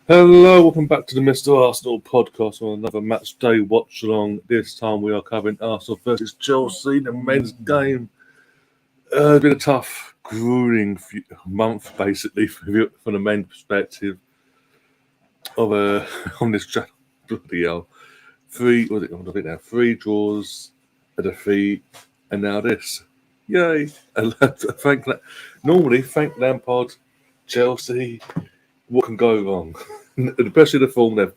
Hello, welcome back to the Mr. Arsenal podcast on another match day watch along. This time we are covering Arsenal versus Chelsea, the men's game. It's been a tough, grueling month basically from the men's perspective of on this bloody hell. Three draws, a defeat, and now this. Yay! Normally, Frank Lampard, Chelsea. What can go wrong? Especially the form they've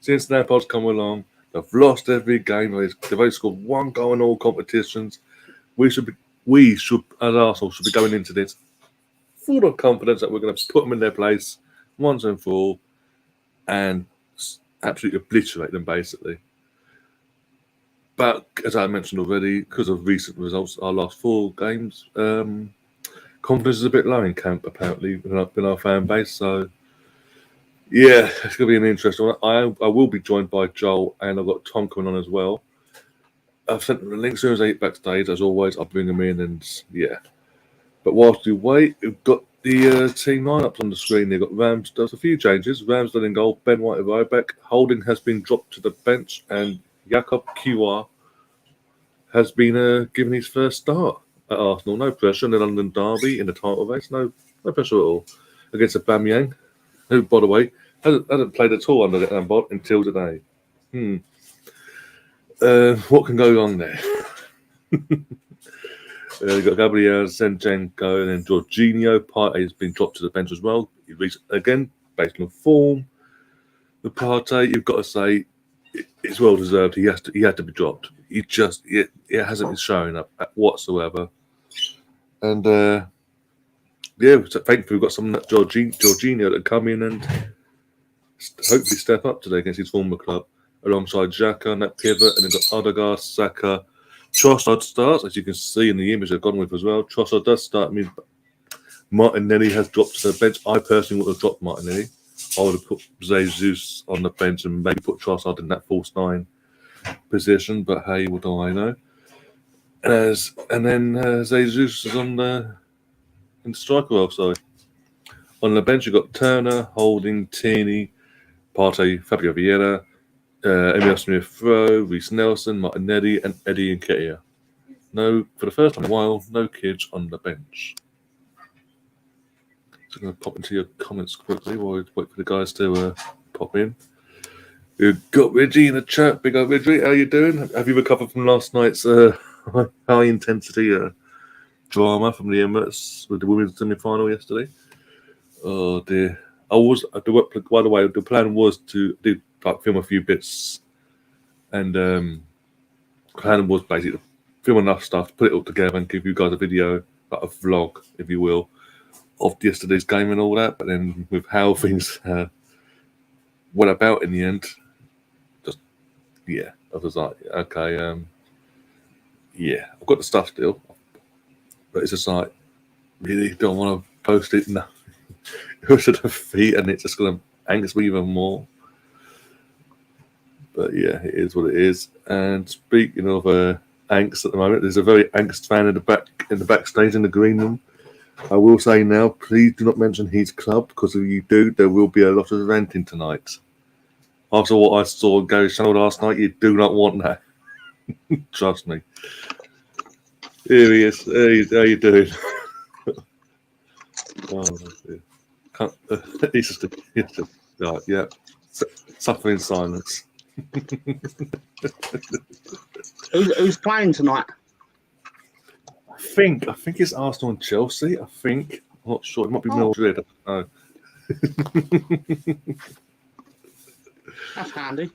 since Lampard's come along. They've lost every game. They've only scored one goal in all competitions. We should, as Arsenal, should be going into this full of confidence that we're going to put them in their place once and for all, and absolutely obliterate them, basically. But as I mentioned already, because of recent results, our last four games, confidence is a bit low in camp apparently in our fan base. So. Yeah, it's going to be an interesting one. I will be joined by Joel, and I've got Tom coming on as well. I've sent them the link as soon as I get backstage. As always, I'll bring them in, and yeah. But whilst we wait, we've got the team lineups on the screen. They've got Rams. There's a few changes. Ramsdale in goal, Ben White at right back. Holding has been dropped to the bench, and Jakob QR has been given his first start at Arsenal. No pressure in the London derby in the title race. No pressure at all against Aubameyang, who, by the way, hasn't played at all under the Lampard until today. What can go wrong there? You've got Gabriel, Zinchenko, and then Jorginho. Partey has been dropped to the bench as well. Again, based on form. The Partey, you've got to say, it's well deserved. He had to be dropped. It hasn't been showing up whatsoever. And thankfully we've got some Jorginho that come in and hopefully step up today against his former club, alongside Xhaka and that pivot, and then got Odegaard, Saka. Trossard starts, as you can see in the image they've gone with as well. Trossard does start. I mean, Martinelli has dropped to the bench. I personally would have dropped Martinelli. I would have put Jesus on the bench and maybe put Trossard in that false nine position, but hey, what do I know? And then Jesus is in the striker role, sorry. On the bench, you've got Turner, Holding, Tierney, Partey, Fabio Vieira, Emil Smith-Rowe, Reece Nelson, Martinelli, and Eddie Nketiah. No, for the first time in a while, no kids on the bench. So I'm going to pop into your comments quickly while we wait for the guys to pop in. We've got Reggie in the chat. Big up, Reggie. How you doing? Have you recovered from last night's high intensity drama from the Emirates with the women's semi-final yesterday? Oh dear. By the way, the plan was to film a few bits, and plan was basically to film enough stuff, put it all together, and give you guys a video, like a vlog, if you will, of yesterday's game and all that. But then with how things went about in the end, I was like, okay, I've got the stuff still, but it's just like, really don't want to post it. No, it was a defeat, and it's just going to angst me even more. But yeah, it is what it is. And speaking of angst at the moment, there's a very angst fan in the backstage in the green room. I will say now, please do not mention his club, because if you do, there will be a lot of ranting tonight. After what I saw on Gary's channel last night, you do not want that. Trust me. Here he is. How you doing? He's just right, yeah. Suffering in silence. Who's playing tonight? I think it's Arsenal and Chelsea. I'm not sure. It might be Madrid. I don't know. That's handy.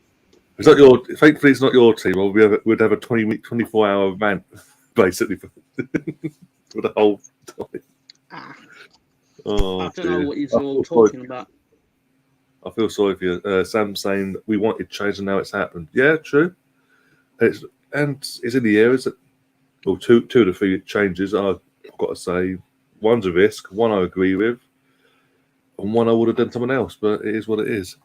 Thankfully, it's not your team. Or we'd have a 24-hour rant, basically, for the whole time. Oh, I don't know what you're all talking about. I feel sorry for you. Sam saying we wanted change and now it's happened. Yeah, true. It's in the air, is it? Well, two of the three changes, I've got to say, one's a risk, one I agree with, and one I would have done someone else, but it is what it is.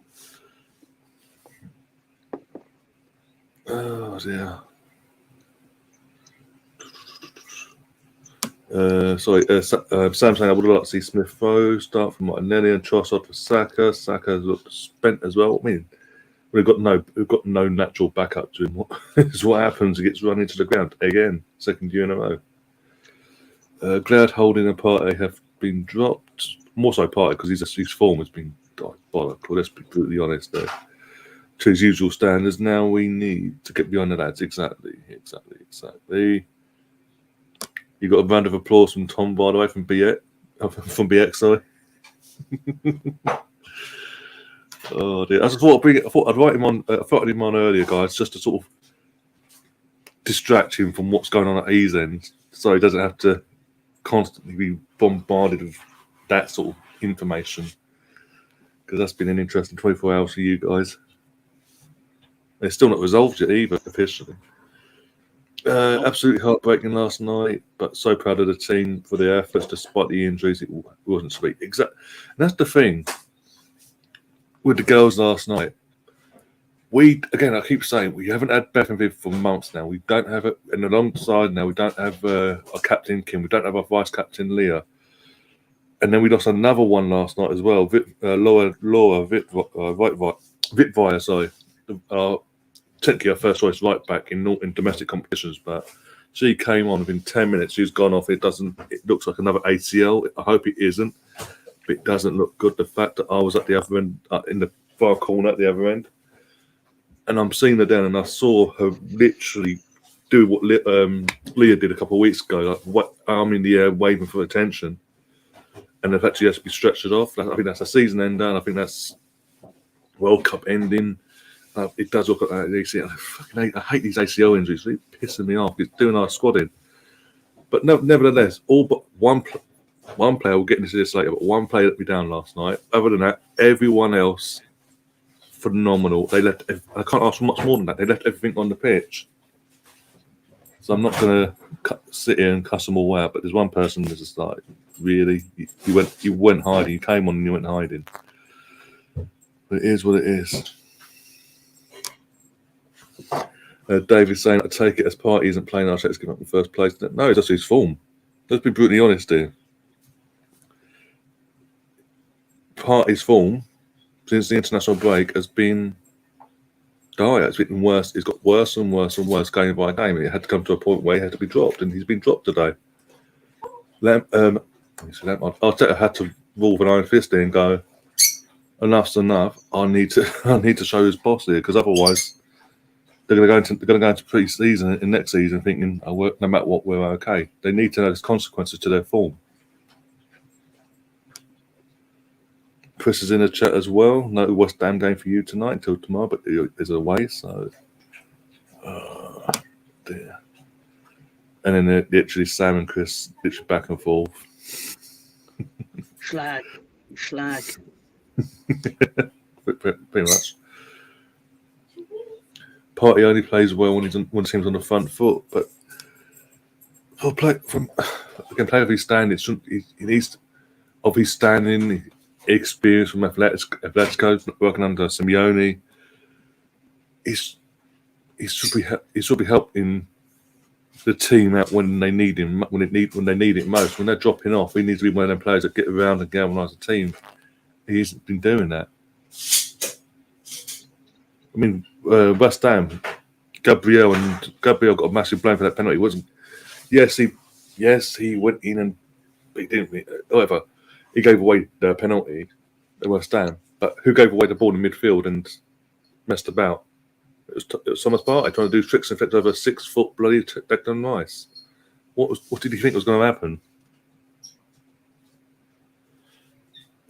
Oh dear. Sam saying I would like to see Smith Rowe start from Martinelli and Trossard for Saka. Saka's looked spent as well. I mean, we've got no natural backup to him. What is what happens? He gets run into the ground again, second year in a row. Glad Holding and Partey have been dropped. More so Partey because his form has been bollock. Well, let's be brutally honest there. To his usual standards, now we need to get behind the lads. Exactly. You got a round of applause from Tom, by the way, from BX, sorry. Oh dear! I thought I'd write him on. I thought I'd him on earlier, guys, just to sort of distract him from what's going on at his end, so he doesn't have to constantly be bombarded with that sort of information. Because that's been an interesting 24 hours for you guys. It's still not resolved yet either, officially. Absolutely heartbreaking last night, but so proud of the team for their efforts despite the injuries. It wasn't sweet. Exactly. That's the thing with the girls last night. I keep saying, we haven't had Beth and Viv for months now. We don't have it, and alongside now, we don't have our captain Kim. We don't have our vice captain Leah. And then we lost another one last night as well. Laura Vitvaya, sorry. Technically our first choice right back in domestic competitions, but she came on within 10 minutes. She's gone off. It looks like another ACL. I hope it isn't, but it doesn't look good. The fact that I was at the other end, in the far corner at the other end, and I'm seeing her down, and I saw her literally do what Leah did a couple of weeks ago, like arm in the air, waving for attention. And the fact she has to be stretched off, I think that's a season ender, and I think that's World Cup ending. It does look like that ACL. I hate these ACL injuries. They're pissing me off. It's doing our squad in. But nevertheless, all but one player, we'll get into this later, but one player let me down last night. Other than that, everyone else, phenomenal. They left. I can't ask for much more than that. They left everything on the pitch. So I'm not going to sit here and cuss them all out. But there's one person that's just like, really, you went hiding. You came on and you went hiding. But it is what it is. David's saying, I take it as Partey isn't playing. I'll say let's give up in first place. No, it's just his form. Let's be brutally honest here. Partey's form since the international break has been dire. It's been worse. It's got worse and worse and worse game by game. It had to come to a point where he had to be dropped, and he's been dropped today. Arteta had to rule with an iron fist and go, enough's enough. I need to show his boss here, because otherwise they're going to go into pre-season and next season thinking, no matter what, we're okay. They need to know there's consequences to their form. Chris is in the chat as well. No West Ham game for you tonight until tomorrow, but it's away, so dear. And then literally Sam and Chris literally back and forth. Slag. Pretty much. Partey only plays well when the team's on the front foot, but player of his standing, he needs of his standing, experience from Atletico, working under Simeone. He should be helping the team out when they need him, when they need it most. When they're dropping off, he needs to be one of them players that get around and galvanise the team. He hasn't been doing that. I mean, West Ham, Gabriel got a massive blame for that penalty. Yes, he went in and he didn't. However, he gave away the penalty at West Ham. But who gave away the ball in midfield and messed about? It was Thomas Partey trying to do tricks and flips over a 6-foot bloody Declan Rice. What did he think was going to happen?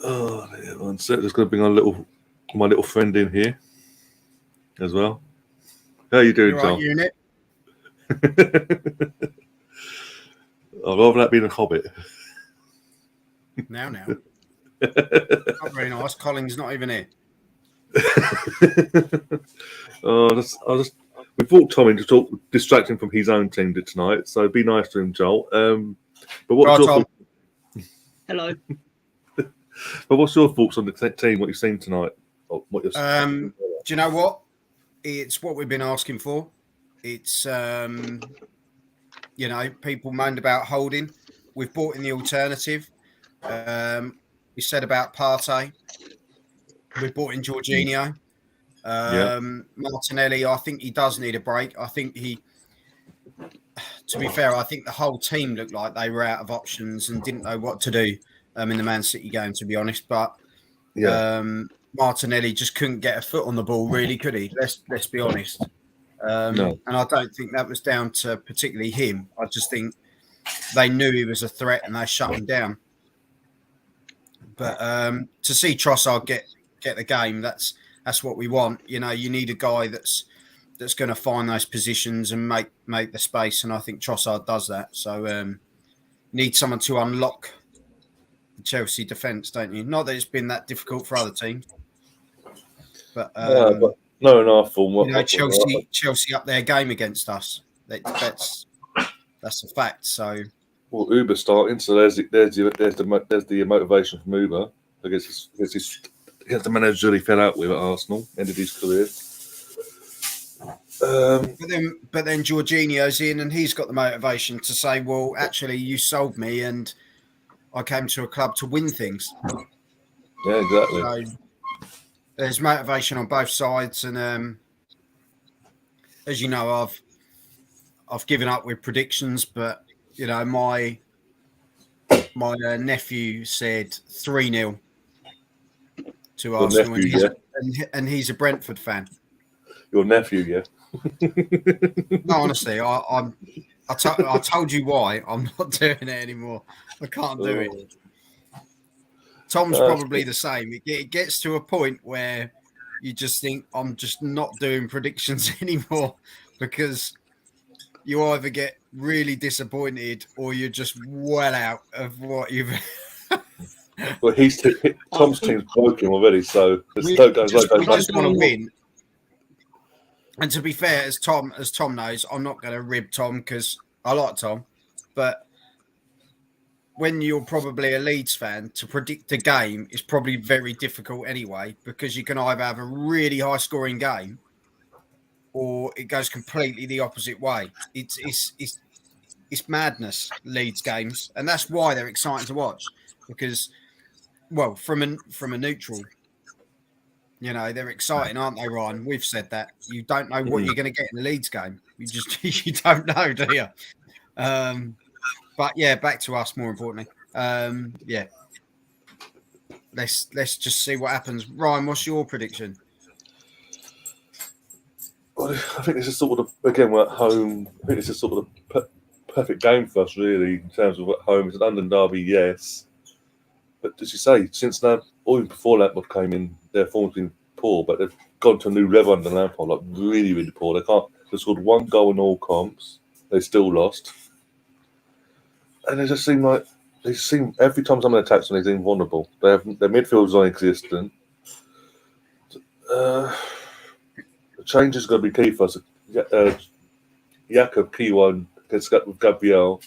Oh, one sec. Just going to bring my little friend in here as well. How you doing, John? Unit. I'd rather that being a hobbit. Now. Not very nice. Colling's not even here. We brought Tom in to distract him from his own team tonight, so be nice to him, Joel. But what's your thoughts? Hello. But what's your thoughts on the team? What you've seen tonight? Do you know what? It's what we've been asking for. It's people moaned about Holding. we've bought in the alternative. We said about Partey. We bought in Jorginho. Martinelli, I think he does need a break. I think to be fair, I think the whole team looked like they were out of options and didn't know what to do in the Man City game, to be honest. But Martinelli just couldn't get a foot on the ball, really, could he? Let's be honest. No. And I don't think that was down to particularly him. I just think they knew he was a threat and they shut him down. But to see Trossard get the game, that's what we want. You know, you need a guy that's going to find those positions and make the space, and I think Trossard does that. So need someone to unlock the Chelsea defence, don't you? Not that it's been that difficult for other teams, but no, in our form. You know, Chelsea up their game against us. That's a fact. So. Well, Uber's starting, so there's the motivation from Uber against the manager he fell out with at Arsenal, ended his career. But then Jorginho's in, and he's got the motivation to say, "Well, actually, you sold me, and I came to a club to win things." Yeah, exactly. So there's motivation on both sides, and as you know, I've given up with predictions, but. You know, my nephew said 3-0 to Arsenal, and he's a Brentford fan. Your nephew, yeah? No, honestly, I told you why. I'm not doing it anymore. I can't do it. Tom's probably the same. It gets to a point where you just think, I'm just not doing predictions anymore because you either get really disappointed or you're just well out of what you've. Well, Tom's team's broken already, so we just want to win. And to be fair, as Tom knows, I'm not going to rib Tom because I like Tom, but when you're probably a Leeds fan, to predict a game is probably very difficult anyway because you can either have a really high scoring game. Or it goes completely the opposite way. It's madness, Leeds games, and that's why they're exciting to watch. Because, well, from a neutral, you know, they're exciting, aren't they, Ryan? We've said that. You don't know what you're going to get in the Leeds game. You don't know, do you? But yeah, back to us. More importantly, yeah. Let's just see what happens. Ryan, what's your prediction? I think this is sort of again we're at home. I think this is sort of the perfect game for us, really, in terms of at home. It's an London derby, yes, but as you say, since now or even before Lampard came in, their form's been poor, but they've gone to a new level under Lampard, like really, really poor. They scored one goal in all comps. They still lost, and they just seem every time someone attacks them, they seem vulnerable. Their midfield's non-existent. The change is going to be key for us. Jakob key one with Gabriel.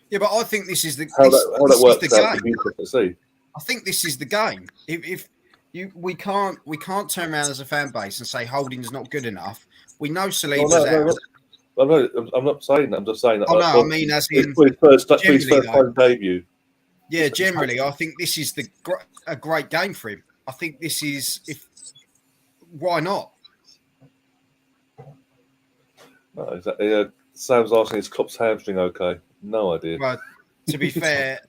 Yeah, but I think this is the how that works out. Game. I think this is the game. We can't turn around as a fan base and say Holding's not good enough. We know Saliba's out. I'm not saying that. I'm just saying that. Oh no, I mean as in his first time debut. Yeah, generally, I think this is a great game for him. I think this is why not? No, exactly. Sam's asking, is Klopp's hamstring okay? No idea. Well, to be fair,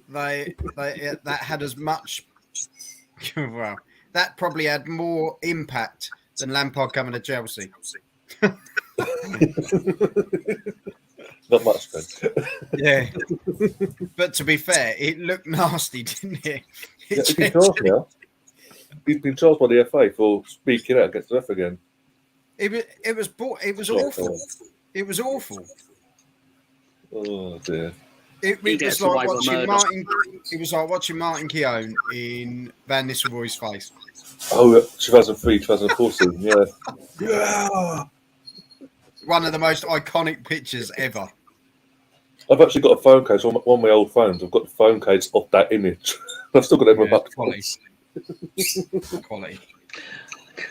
that had as much. Well, that probably had more impact than Lampard coming to Chelsea. Not much, then. Yeah, but to be fair, it looked nasty, didn't it? He's been charged now. He's been charged by the FA for speaking out against the ref again. It was awful. It was awful. Oh dear. It was like watching Martin. It was like watching Martin Keown in Van Nistelrooy's face. Oh, 2003, 2004 season, yeah. Yeah. One of the most iconic pictures ever. I've actually got a phone case on one of my old phones. I've got the phone case of that image. I've still got it in my back. Quality.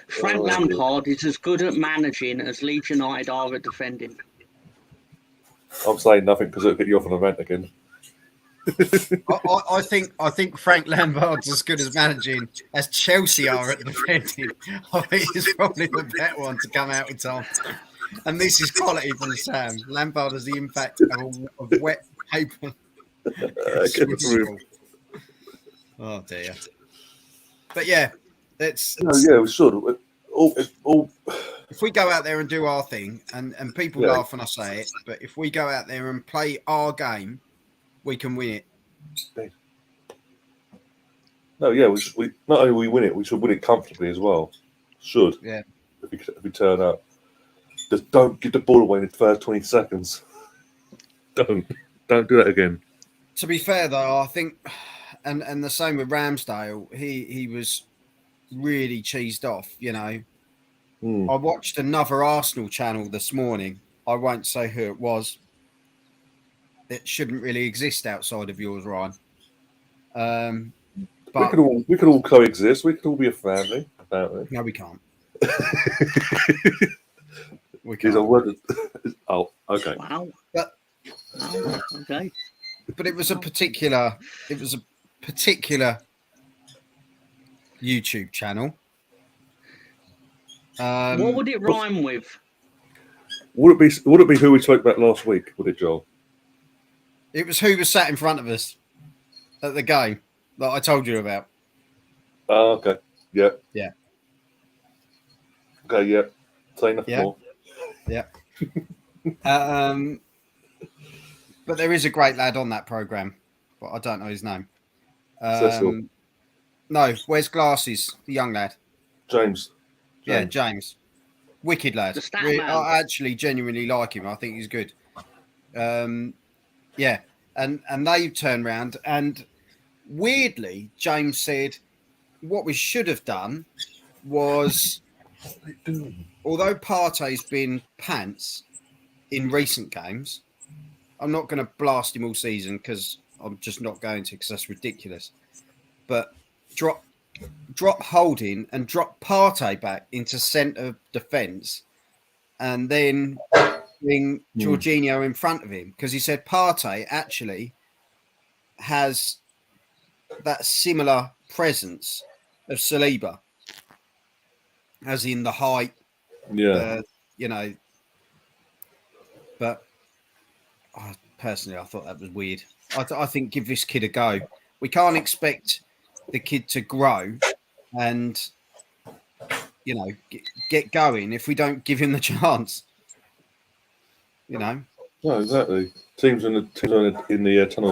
Frank Lampard is as good at managing as Leeds United are at defending. I'm saying nothing because it'll get you off on a rant again. I think Frank Lampard's as good as managing as Chelsea are at defending. I think he's probably the better one to come out with Tom. And this is quality from Sam. Lampard has the impact of wet paper. Oh dear. But yeah, it's yeah, we should. All if we go out there and do our thing, and people laugh when I say it, but if we go out there and play our game, we can win it. No, yeah, we not only we win it, we should win it comfortably as well. Should. Yeah. If we turn up. Just don't give the ball away in the first 20 seconds. Don't do that again. To be fair though, I think and the same with Ramsdale, he was really cheesed off, you know. I watched another Arsenal channel this morning. I won't say who it was. It shouldn't really exist outside of yours, Ryan. But we could all coexist. We could all be a family, apparently. No, we can't. We These can't. are words. Oh, okay. Wow. But Okay. But it was a particular YouTube channel. What would it rhyme with? Would it be who we spoke about last week? Would it, Joel? It was who was sat in front of us at the game that I told you about. Oh, okay. Yeah. Yeah. Okay. Yeah. Say nothing more. Yeah. But there is a great lad on that program, but I don't know his name. Cecil. No, wears glasses. The young lad. James. Yeah, James. Wicked lad. The stat Really, man. I actually genuinely like him. I think he's good. Yeah, and they turned round and weirdly, James said, what we should have done was, although Partey's been pants in recent games, I'm not going to blast him all season because I'm just not going to because that's ridiculous. But drop Holding and drop Partey back into centre defence and then bring Jorginho in front of him because he said Partey actually has that similar presence of Saliba, as in the height, you know. But personally, I thought that was weird. I think give this kid a go. We can't expect the kid to grow and, you know, get going if we don't give him the chance. You know. No, exactly. Teams in the tunnel,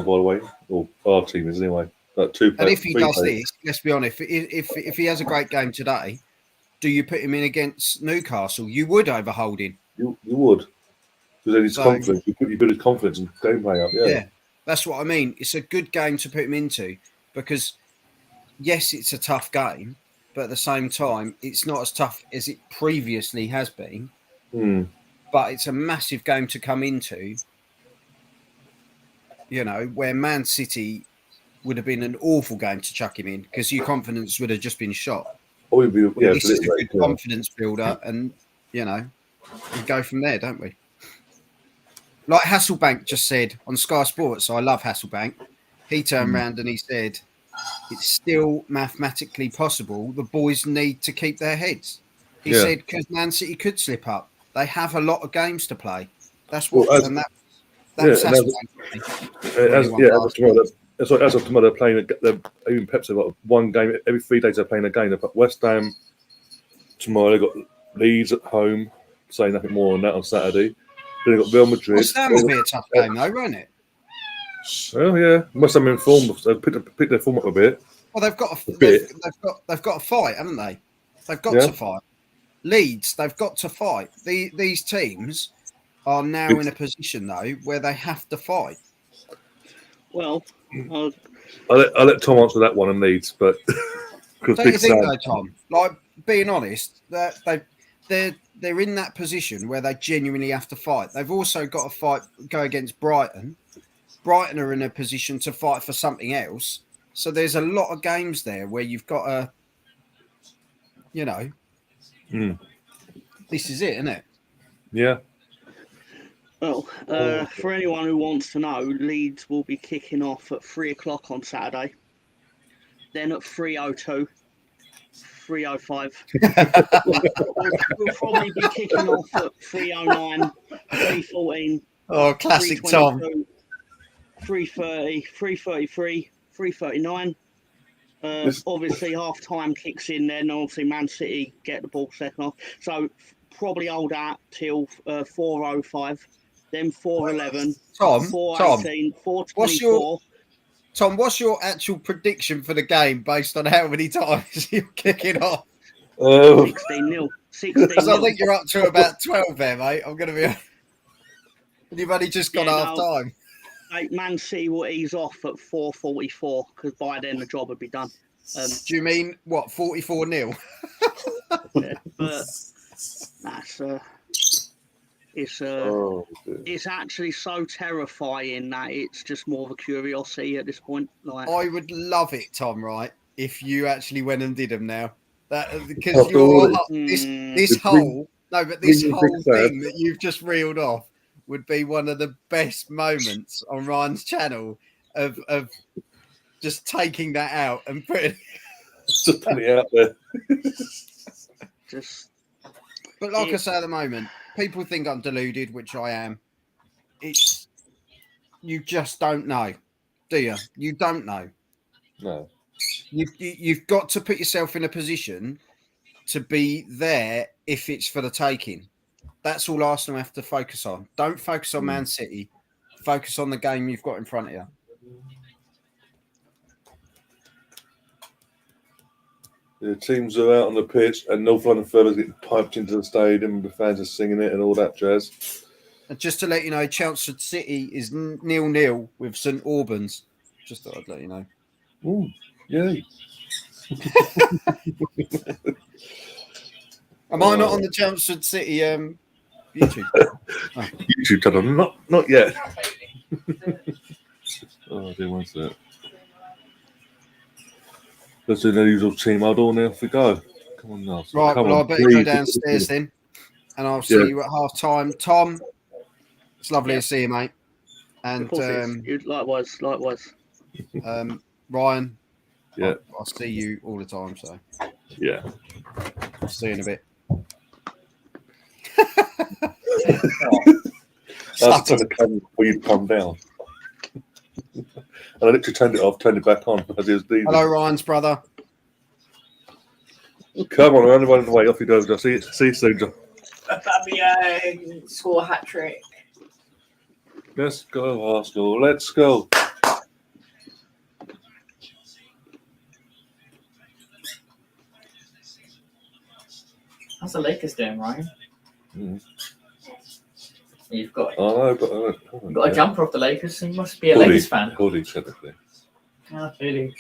by the way, or our team is anyway. Like and if he does this, let's be honest, if he has a great game today, do you put him in against Newcastle? You would over Holding. You would. Because then his confidence, you put his confidence and gameplay up. Yeah, that's what I mean. It's a good game to put him into because, yes, it's a tough game, but at the same time, it's not as tough as it previously has been. But it's a massive game to come into, you know, where Man City would have been an awful game to chuck him in because your confidence would have just been shot. This is a good confidence builder, and, you know, we go from there, don't we? Like Hasselbank just said on Sky Sports, so I love Hasselbank. He turned around and he said, it's still mathematically possible. The boys need to keep their heads. He said, because Man City could slip up. They have a lot of games to play. That's what, as of tomorrow, they're playing. Even Pep said, got one game every 3 days. They're playing a game. They put West Ham tomorrow. They've got Leeds at home. Say nothing more on that on Saturday. Then they've got Real Madrid. West Ham will be a tough game, though, won't it? Well, yeah. West Ham in form. They've picked their form up a bit. Well, they've got to fight, haven't they? They've got to fight. Leeds, they've got to fight. These teams are now in a position, though, where they have to fight. Well, I'll let Tom answer that one on Leeds, but don't you think, though, Tom? Like, being honest, that they're in that position where they genuinely have to fight. They've also got to go against Brighton. Brighton are in a position to fight for something else. So there's a lot of games there where you've got to, you know. This is it, isn't it? Yeah. Well, for anyone who wants to know, Leeds will be kicking off at 3 o'clock on Saturday. Then at 3:02, 3:05. we'll probably be kicking off at 3:09, 3:14. Oh, classic Tom. 3:30, 3:33, 3:39. Obviously, half time kicks in then. Obviously, Man City get the ball second off. So probably hold out till 4:05, then 4:11, Tom, 4:18, 4:24. Tom, what's your actual prediction for the game based on how many times you're kicking off? 16-0. 16-0. I think you're up to about 12 there, mate. I'm going to be honest. You've only just gone half time. Man City will ease off at 4:44 because by then the job would be done. Do you mean what, 44-0? Yeah, but that's it's actually so terrifying that it's just more of a curiosity at this point. Like, I would love it, Tom. Right, if you actually went and did them now, because you're this whole thing that you've just reeled off would be one of the best moments on Ryan's channel of just taking that out and putting it out there. But like I say at the moment, people think I'm deluded, which I am. You just don't know, do you? You don't know. No. You've got to put yourself in a position to be there if it's for the taking. That's all Arsenal have to focus on. Don't focus on Man City. Focus on the game you've got in front of you. The teams are out on the pitch and North London fellas getting piped into the stadium, the fans are singing it and all that jazz. And just to let you know, Chelmsford City is 0-0 with St Albans. Just thought I'd let you know. Ooh, yay. Am I not on the Chelmsford City YouTube? YouTube channel, not yet. Oh, dear, what's that? Let's do the usual team huddle and off we go. Come on now. Right, I better go downstairs then, and I'll see you at half time. Tom, it's lovely to see you, mate. And likewise. Ryan, yeah, I'll see you all the time. So yeah, I'll see you in a bit. That's trying to come before you come down. And I literally turned it off, turned it back on as it was leaving. Hello, Ryan's brother. Come on, we're only running away. Off you go. See you soon, John. Fabio score a hat trick. Let's go, Arsenal. Let's go. How's the Lakers doing, Ryan? You've got a jumper off the Lakers, so you must be a Lakers fan. Hoodie, technically. Oh, really?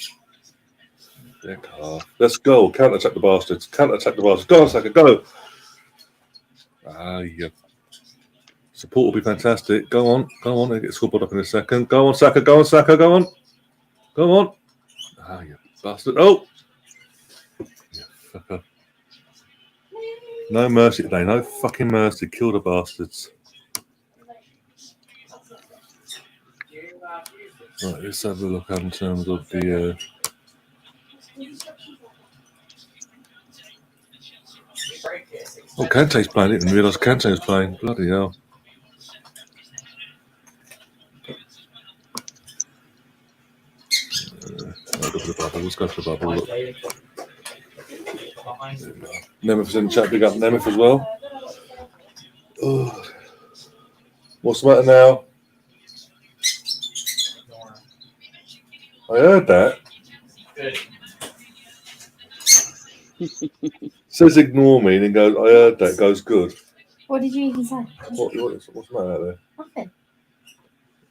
Let's go. Counter-attack the bastards. Counter-attack the bastards. Go on, Saka, go. Yeah. Support will be fantastic. Go on. They get scoreboard up in a second. Go on, Saka. Go on. You bastard. Oh! You fucker. No mercy today. No fucking mercy. Kill the bastards. Right, let's have a look in terms of the... Oh, Kante's playing. I didn't realise Kante was playing. Bloody hell. Let's go for the bubble. Look. Nemeth in the chat. Big up Nemeth as well. Oh. What's the matter now? I heard that. Good. Says ignore me and then goes, I heard that, goes good. What did you even say? What's the matter out there? Nothing.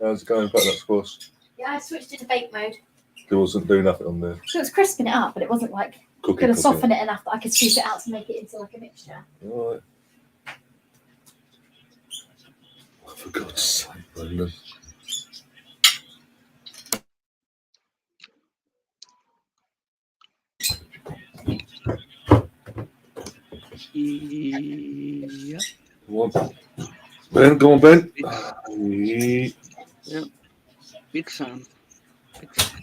How's it going back that squash? Yeah, I switched it to bake mode. It wasn't doing nothing on there. So it was crisping it up, but it wasn't like going to soften it enough that I could scoop it out to make it into like a mixture. All right. Oh, for God's sake, Brendan. Yeah. What? Ben, go on, Ben. Yeah. Big Sam. Big Sam.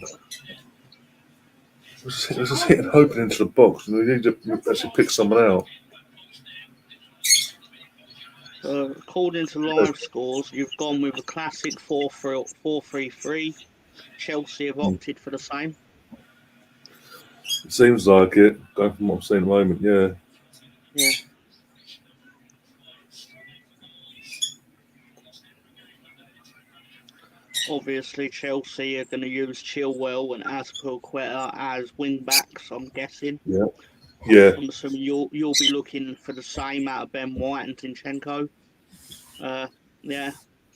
Let's just hit and hoping into the box, and we need to actually pick someone out. So, according to live scores, you've gone with a classic 4-3-3. Chelsea have opted for the same. It seems like it, going from what I'm seeing at the moment, yeah. Yeah. Obviously, Chelsea are going to use Chilwell and Azpilicueta as wing backs, I'm guessing. Yeah. Yeah. I'm assuming you'll be looking for the same out of Ben White and Zinchenko. Yeah,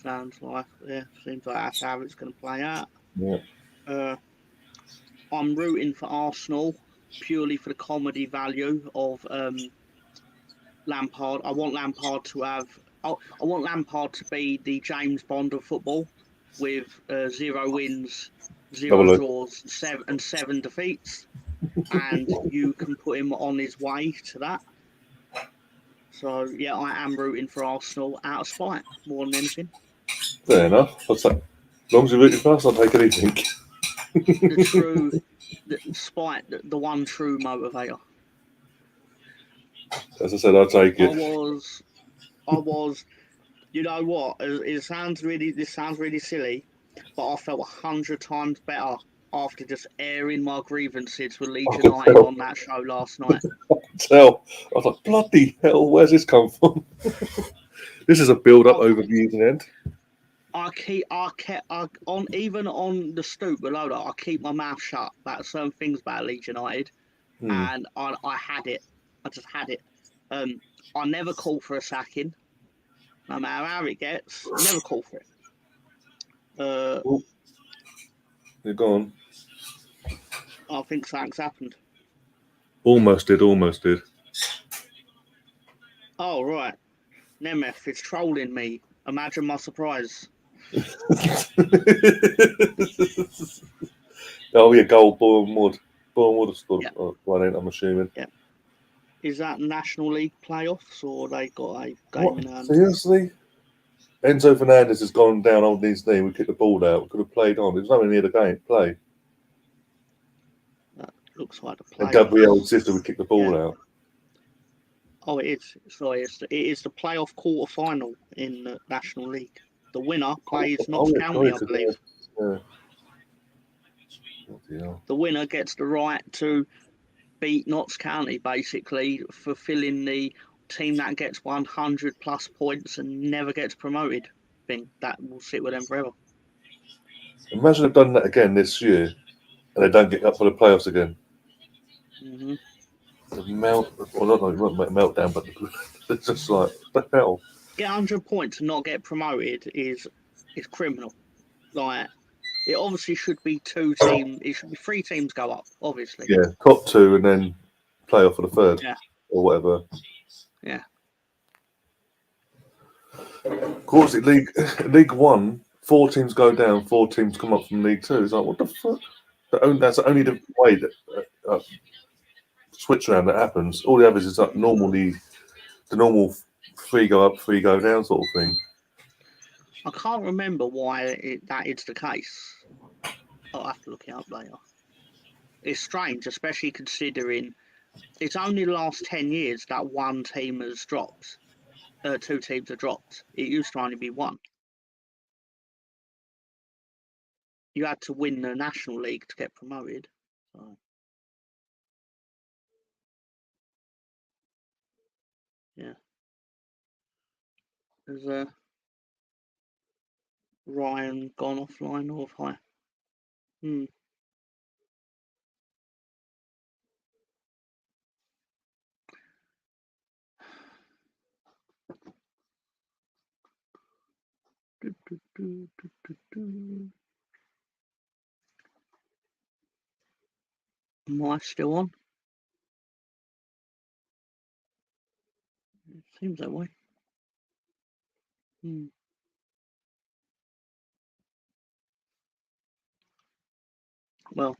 seems like that's how it's going to play out. Yeah. I'm rooting for Arsenal purely for the comedy value of Lampard. I want Lampard to be the James Bond of football, with 0 wins, 0 draws, 7 defeats, and you can put him on his way to that. So yeah, I am rooting for Arsenal out of spite more than anything. Fair enough. As long as you're rooting for us, I'll take anything. Spite, the one true motivator. As I said, I'll take it. I was. You know what? This sounds really silly, but I felt 100 times better after just airing my grievances with Leeds United on that show last night. I was like, bloody hell, where's this come from? This is a build-up over the evening end. Even on the stoop below that, I keep my mouth shut about certain things about Leeds United, and I had it. I just had it. I never call for a sacking. No matter how it gets, never call for it. You're gone. I think something's happened. Almost did. Oh, right. Nemeth is trolling me. Imagine my surprise. Oh, yeah, goal, Bournemouth. Bournemouth have scored one, I'm assuming. Yeah. Is that National League playoffs, or they got a game in hand? Seriously? Enzo Fernandez has gone down on his knee. We kicked the ball out. We could have played on. There's nothing near the game. Play. That looks like the playoffs. And Gabriel's sister, we kicked the ball out. Oh, it is. Sorry, it is the playoff quarter final in the National League. The winner plays Notts County, I believe. Yeah. The winner gets the right to beat Notts County, basically, fulfilling the team that gets 100 plus points and never gets promoted thing. That will sit with them forever. Imagine they've done that again this year and they don't get up for the playoffs again. Mm-hmm. The meltdown, but it's just like, what the hell? Get 100 points and not get promoted is criminal. Like, it obviously should be 2 teams. It should be 3 teams go up, obviously. Yeah, top 2 and then play off for the third. Yeah. Or whatever. Yeah. Of course, League 1, 4 teams go down, 4 teams come up from League 2. It's like, what the fuck? That's only the way that switch around that happens. All the others is like normally the normal 3 go up, 3 go down sort of thing. I can't remember why that is the case. I'll have to look it up later. It's strange, especially considering it's only the last 10 years that 1 team has dropped. 2 teams have dropped. It used to only be 1. You had to win the National League to get promoted. So. Yeah. Has Ryan gone offline or high? Am I still on? It seems that way. Well,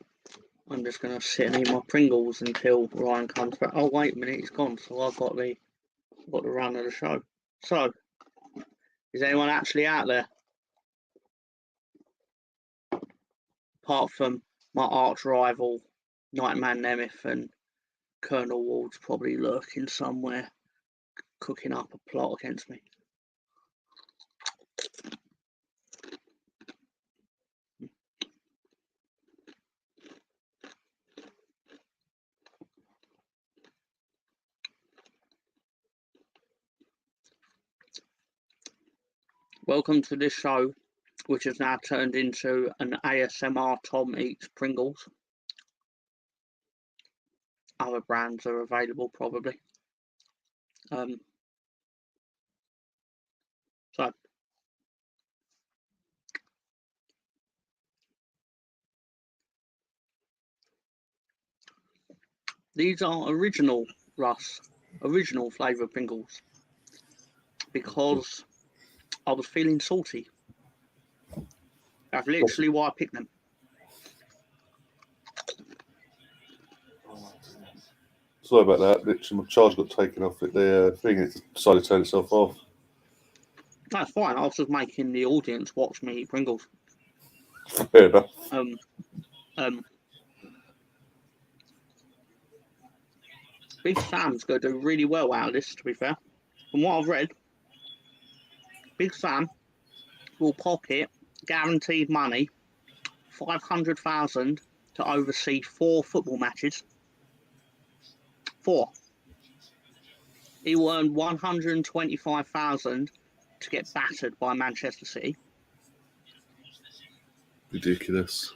I'm just going to sit and eat my Pringles until Ryan comes back. Oh, wait a minute, he's gone. So I've got the run of the show. So, Is anyone actually out there? Apart from my arch rival, Nightman Nemeth, and Colonel Ward's probably lurking somewhere, cooking up a plot against me. Welcome to this show, which has now turned into an ASMR Tom Eats Pringles. Other brands are available, probably. So, these are original flavour Pringles, because I was feeling salty. That's literally why I picked them. Sorry about that. Literally, my charge got taken off it. The thing, it decided to turn itself off. That's fine. I was just making the audience watch me eat Pringles. Fair enough. Big Sam's going to do really well out of this, to be fair. From what I've read, Big Sam will pocket guaranteed money, 500,000 to oversee 4 football matches. 4. He will earn 125,000 to get battered by Manchester City. Ridiculous.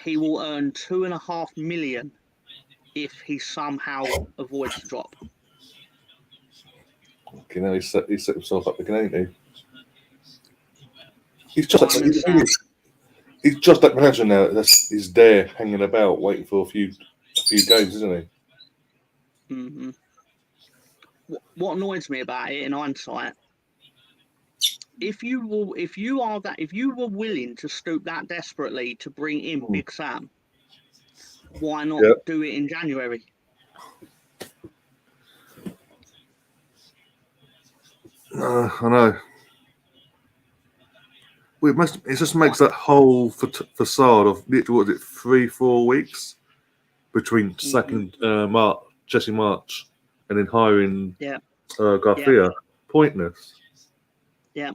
He will earn 2.5 million if he somehow avoids the drop. Okay, now he set himself up again, ain't he? He's just like manager now. He's there hanging about, waiting for a few games, isn't he? Mm-hmm. What annoys me about it, in hindsight, if you were willing to stoop that desperately to bring in Big Sam, why not do it in January? I know. Well, it just makes that whole facade of literally, what is it, 3-4 weeks between sacking Jesse March and then hiring Garcia pointless. Yeah.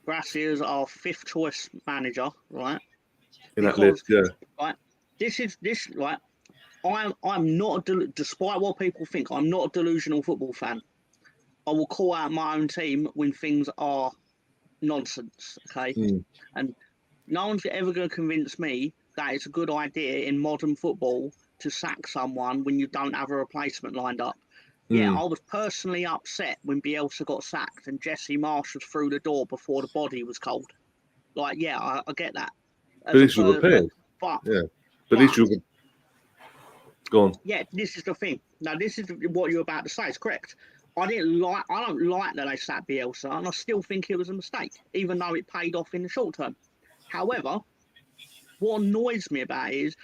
Garcia's our 5th choice manager, right? In that list, yeah. Right. Right. I'm not despite what people think, I'm not a delusional football fan. I will call out my own team when things are nonsense, okay? And no one's ever going to convince me that it's a good idea in modern football to sack someone when you don't have a replacement lined up. Yeah, I was personally upset when Bielsa got sacked and Jesse Marsh was through the door before the body was cold. Like, yeah, I get that. But at least you're prepared. But at least you're... Go on. Yeah, this is the thing. Now, this is what you're about to say. It's correct. I don't like that they sacked Bielsa, and I still think it was a mistake, even though it paid off in the short term. However, what annoys me about it is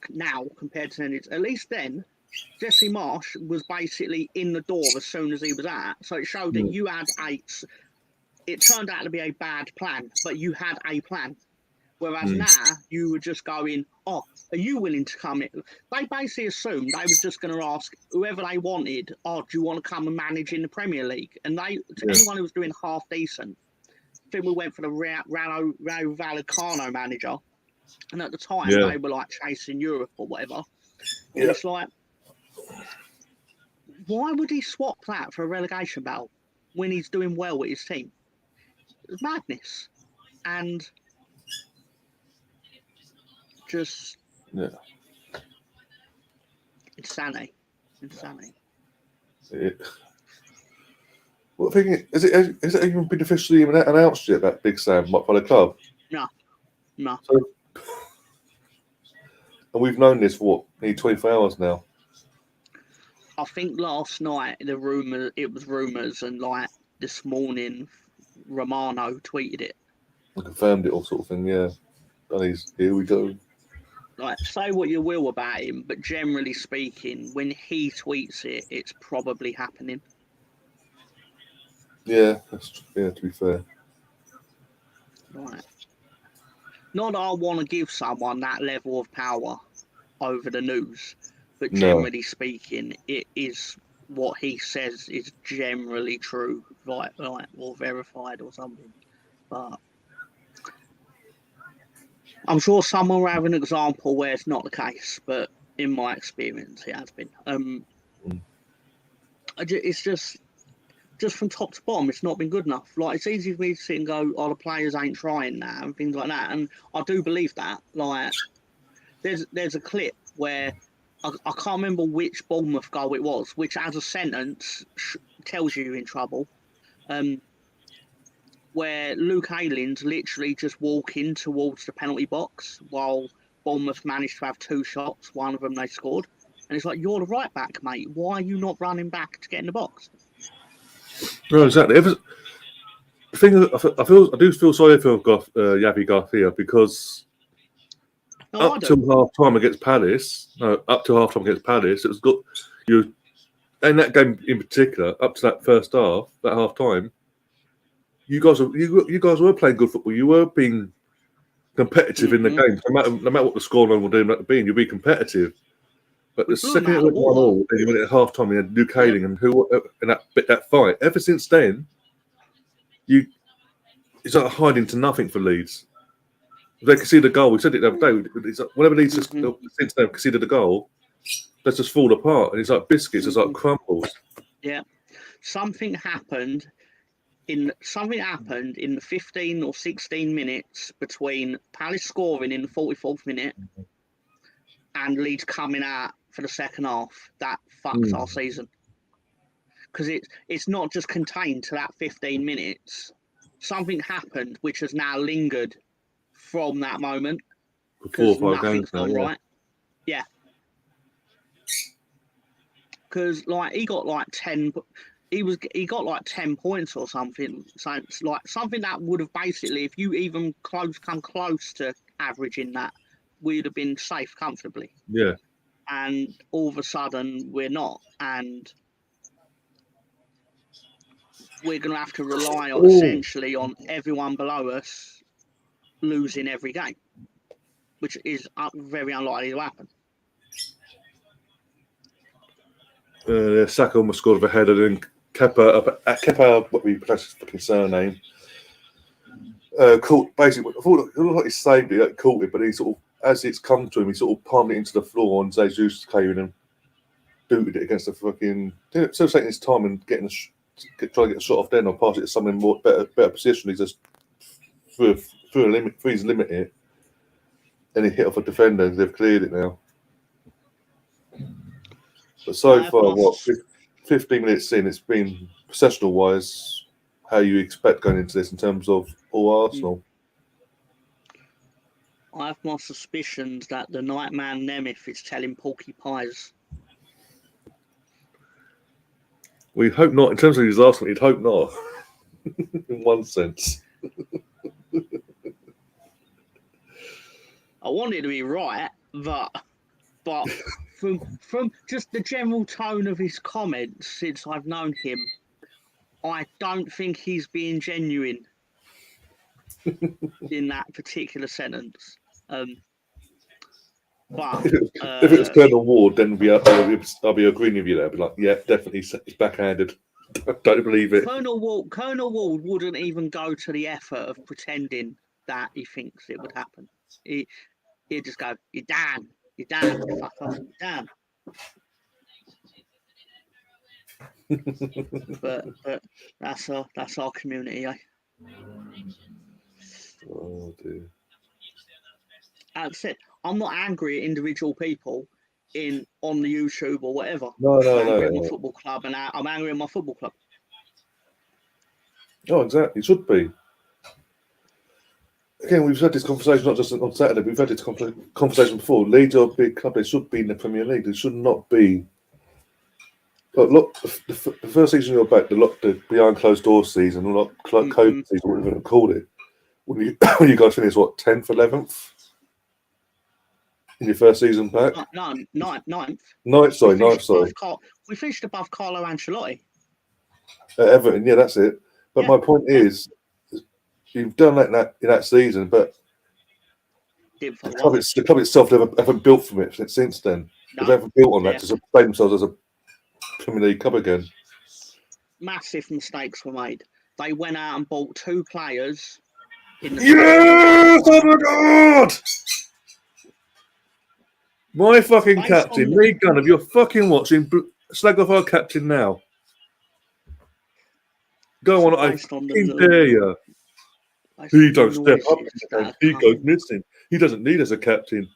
now compared to then, at least then, Jesse Marsh was basically in the door as soon as he was out. So it showed that you had it turned out to be a bad plan, but you had a plan. Whereas now you were just going, are you willing to come in? They basically assumed they were just going to ask whoever they wanted, do you want to come and manage in the Premier League? And anyone who was doing half decent, I think we went for the Rayo Vallecano manager. And at the time, they were like chasing Europe or whatever. And it's like, why would he swap that for a relegation battle when he's doing well with his team? It's madness. And just insanity. Well, the thing is it even been officially announced yet that Big Sam might follow the club? No. So, and we've known this for nearly 24 hours now. I think last night it was rumours, and like this morning, Romano tweeted it. I confirmed it, all sort of thing. Yeah, and here we go. Like, say what you will about him, but generally speaking, when he tweets it, it's probably happening. Yeah, to be fair. Right. Not that I want to give someone that level of power over the news, but No. generally speaking, it is what he says is generally true, right, or verified or something. But I'm sure someone will have an example where it's not the case, but in my experience, it has been. It's just from top to bottom, it's not been good enough. Like, it's easy for me to sit and go, "Oh, the players ain't trying now," and things like that. And I do believe that. Like, there's a clip where I can't remember which Bournemouth goal it was, which as a sentence tells you you're in trouble. Where Luke Ayling's literally just walking towards the penalty box while Bournemouth managed to have 2 shots. One of them they scored. And it's like, you're the right back, mate. Why are you not running back to get in the box? No, exactly. The thing is, I do feel sorry for Yavi Garcia because up till half time against Palace, it was good. In that game in particular, up to that first half, that half time, you guys were playing good football. You were being competitive in the game. No matter what the scoreline will do, you'll be competitive. But the second it went 1-1, then you went at half time, you had Luke Ayling and that fight. Ever since then, it's like hiding to nothing for Leeds. They conceded a goal. We said it the other day. It's like whenever Leeds since they've conceded a goal, they just fall apart, and it's like biscuits. It's like crumbles. Yeah, something happened in the 15 or 16 minutes between Palace scoring in the 44th minute and Leeds coming out for the second half. That fucks our season, because it's not just contained to that 15 minutes. Something happened which has now lingered from that moment. For 4 or 5 nothing's games gone right. Yeah. Because like he got like 10 points or something. So it's like something that would have basically, if you even come close to averaging that, we'd have been safe comfortably. Yeah. And all of a sudden we're not, and we're going to have to rely on essentially on everyone below us losing every game, which is very unlikely to happen. Saka almost scored with a header, and Kepa, what we pronounce his fucking surname, caught basically. I thought it looked like he saved it, caught it, but he sort of, as it's come to him, he sort of palmed it into the floor, and Jesus came in and booted it against the fucking. Instead of taking his time and trying to get a shot off then or pass it to someone more better position, he just threw his limit here, and he hit off a defender. They've cleared it now. But so far, 15 minutes in, it's been possessional-wise, how you expect going into this in terms of all Arsenal. I have my suspicions that the Nightman Nemeth is telling Porky Pies. We hope not. In terms of his Arsenal, you'd hope not. In one sense. I want it to be right, but from just the general tone of his comments since I've known him, I don't think he's being genuine in that particular sentence. But if it was Colonel Ward, then I'll be agreeing with you there. I'll be like, yeah, definitely, he's backhanded. Don't believe it. Colonel Ward wouldn't even go to the effort of pretending that he thinks it would happen. He'd just go, "You're damn, fuck off, you're damn." but that's our community, eh? Oh dear. That's it. I'm not angry at individual people on the YouTube or whatever. No. At my football club, and I'm angry at my football club. Oh, exactly. It should be. Again, we've had this conversation not just on Saturday. We've had this conversation before. Leeds are a big club. They should be in the Premier League. They should not be. But look, the first season you're back, the behind closed doors season, COVID season, whatever you want to call it. When you guys finish, 10th, 11th? In your first season back? No, ninth. Ninth, sorry. We finished above Carlo Ancelotti. Everton, yeah, that's it. But my point is, you've done that in that season, but the club itself haven't built from it since then. They haven't built on that to sustain themselves as a Premier League club again. Massive mistakes were made. They went out and bought 2 players. Yes! Oh my God! My fucking captain, Lee Gunn, if you're fucking watching, slag off our captain now. Go on, I dare you. He don't step up. He goes missing. He doesn't need as a captain.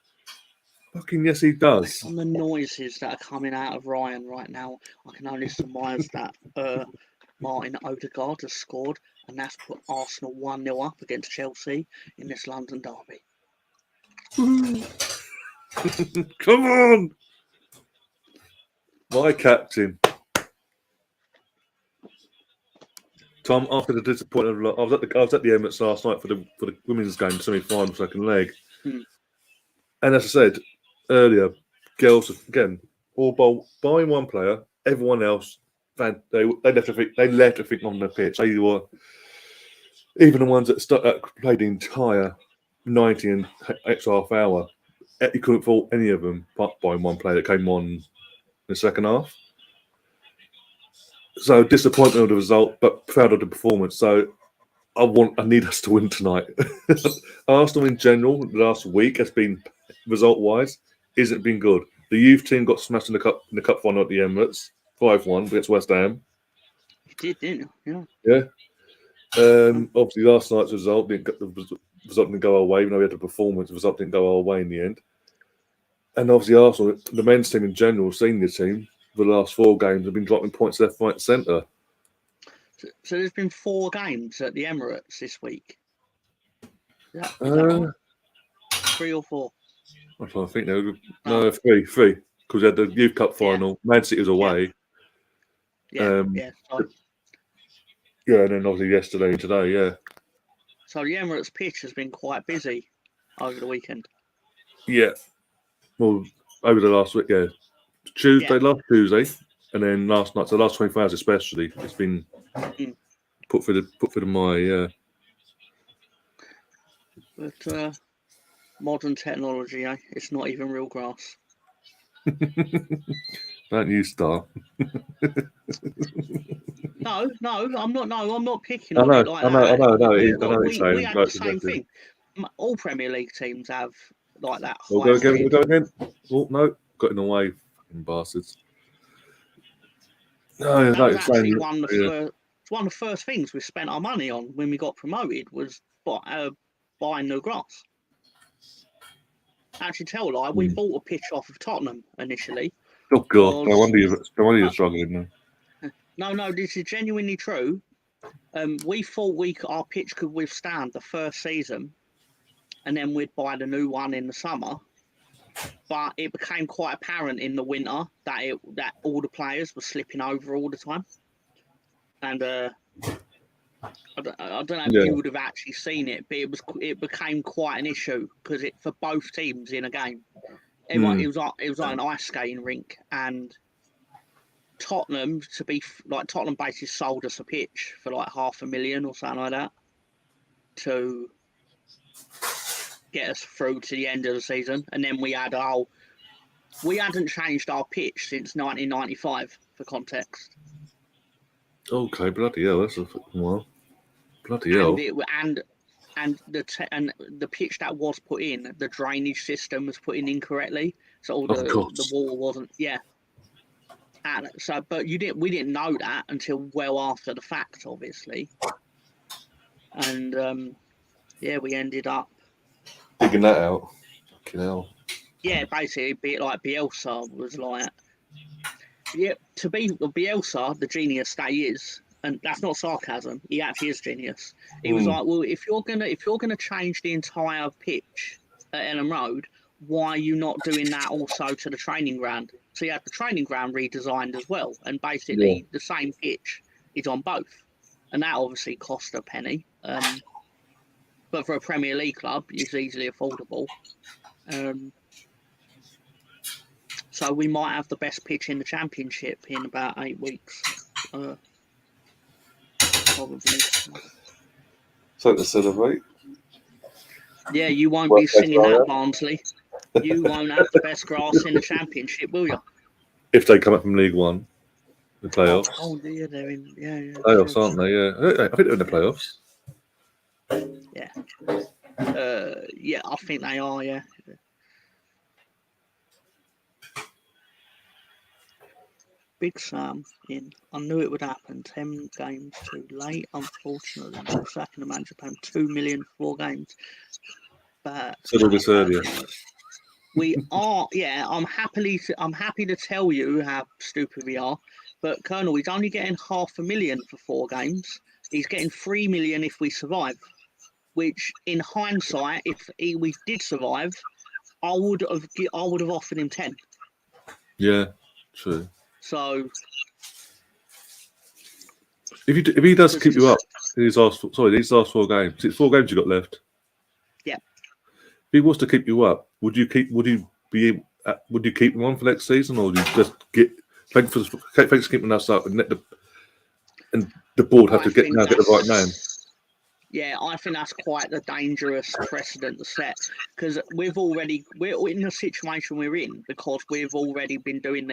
Fucking yes, he does. On the noises that are coming out of Ryan right now, I can only surmise that Martin Odegaard has scored, and that's put Arsenal 1-0 up against Chelsea in this London derby. Come on! My captain. Tom, after the disappointment, I was at the Emirates last night for the women's game, semi-final, second leg. And as I said earlier, girls again, all buying one player, everyone else, they left everything on the pitch. They were even the ones that played the entire 90 and extra half hour. You couldn't fault any of them, but buying one player that came on in the second half. So disappointed with the result, but proud of the performance. So I need us to win tonight. Arsenal in general, the last week has been result-wise isn't been good. The youth team got smashed in the cup final at the Emirates, 5-1 against West Ham. You did, didn't you? Yeah. Obviously, last night's result didn't go our way. Even though we had the performance, the result didn't go our way in the end. And obviously, Arsenal, the men's team in general, senior team, the last 4 games have been dropping points left, right, centre. So there's been 4 games at the Emirates this week. Is that right? 3 or 4? I think no, 3. Because we had the Youth Cup final. Man City was away. Yeah. Yeah, and then obviously yesterday and today, yeah. So the Emirates pitch has been quite busy over the weekend. Yeah. Well, over the last week, yeah. Last Tuesday, and then last night, so the last 24 hours especially, it's been put for the mire, yeah. But modern technology, it's not even real grass. Don't you start. No, I'm not picking on it like that. I know. We had the same thing. All Premier League teams have like that. We'll go again. Oh no, got in the way, fucking bastards. No, that was actually one of the first things we spent our money on when we got promoted was buying new grass. Actually, we bought a pitch off of Tottenham initially. Oh God, no wonder you're struggling now. No, this is genuinely true. We thought our pitch could withstand the first season, and then we'd buy the new one in the summer. But it became quite apparent in the winter that all the players were slipping over all the time, and I don't know if you would have actually seen it, but it became quite an issue because for both teams in a game, it was like an ice skating rink, and Tottenham Tottenham basically sold us a pitch for like $500,000 or something like that to get us through to the end of the season, and then we hadn't changed our pitch since 1995 for context. Okay, bloody hell, that's a fucking while. Bloody hell. And the pitch that was put in, the drainage system was put in incorrectly, so the wall wasn't. Yeah. And so, but we didn't know that until well after the fact, obviously. And we ended up digging that out. Fucking hell. Yeah, basically, a bit like Bielsa was like. Yeah, to be Bielsa, the genius that he is, and that's not sarcasm. He actually is genius. He was like, well, if you're gonna change the entire pitch at Ellen Road, why are you not doing that also to the training ground? So you had the training ground redesigned as well, and basically the same pitch is on both, and that obviously cost a penny. But for a Premier League club, it's easily affordable. So we might have the best pitch in the Championship in about 8 weeks. probably. So to celebrate. Yeah, you won't Well, be singing that's all that, right. Barnsley. You won't have the best grass in the Championship, will you? If they come up from League One, the playoffs. Oh, yeah, they're in. Yeah, yeah. Playoffs, sure. aren't they? Yeah. I think they're in the playoffs. Yeah, I think they are, yeah. Big Sam in. I knew it would happen. 10 games too late, unfortunately. We're sacking the manager, paying 2 million for 4 games. But Said all this earlier. we are, yeah. I'm happy to tell you how stupid we are. But Colonel, he's only getting $500,000 for 4 games. He's getting 3 million if we survive. Which, in hindsight, if we did survive, I would have offered him 10. Yeah, true. So If he does keep you up in these last 4 games, it's 4 games you got left. Yeah. If he was to keep you up, would you keep him on for next season, or would you just get thanks for keeping us up and the board have to get the right man? Yeah, I think that's quite the dangerous precedent to set because we're in the situation we're in because we've already been doing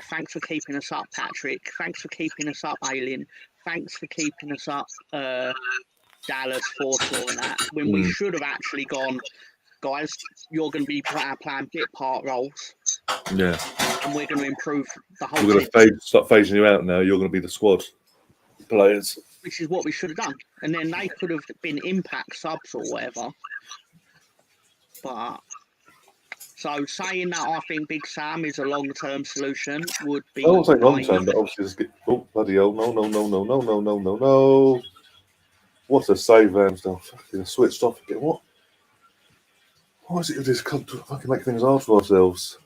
thanks for keeping us up, Patrick. Thanks for keeping us up, Alien. Thanks for keeping us up, Dallas, Forshaw and that. When we should have actually gone, guys, you're going to be playing bit part roles. Yeah. And we're going to improve the whole We're going to start phasing you out now. You're going to be the squad players. Which is what we should have done. And then they could have been impact subs or whatever. But so saying that I think Big Sam is a long-term solution would be. I won't say long-term, but obviously just oh bloody hell! No! What's a save, Ramsdale? Fucking switched off again. What? Why is it with this club to fucking make things hard for ourselves?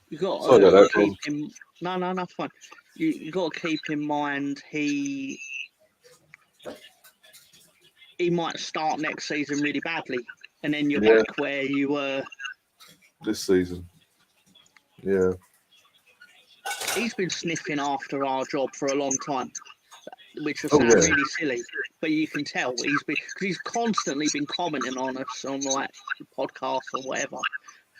You got to keep him. No, fine. You got to keep in mind he might start next season really badly, and then you're back where you were this season. Yeah, he's been sniffing after our job for a long time, which will sound really silly, but you can tell he's constantly been commenting on us on like podcasts or whatever.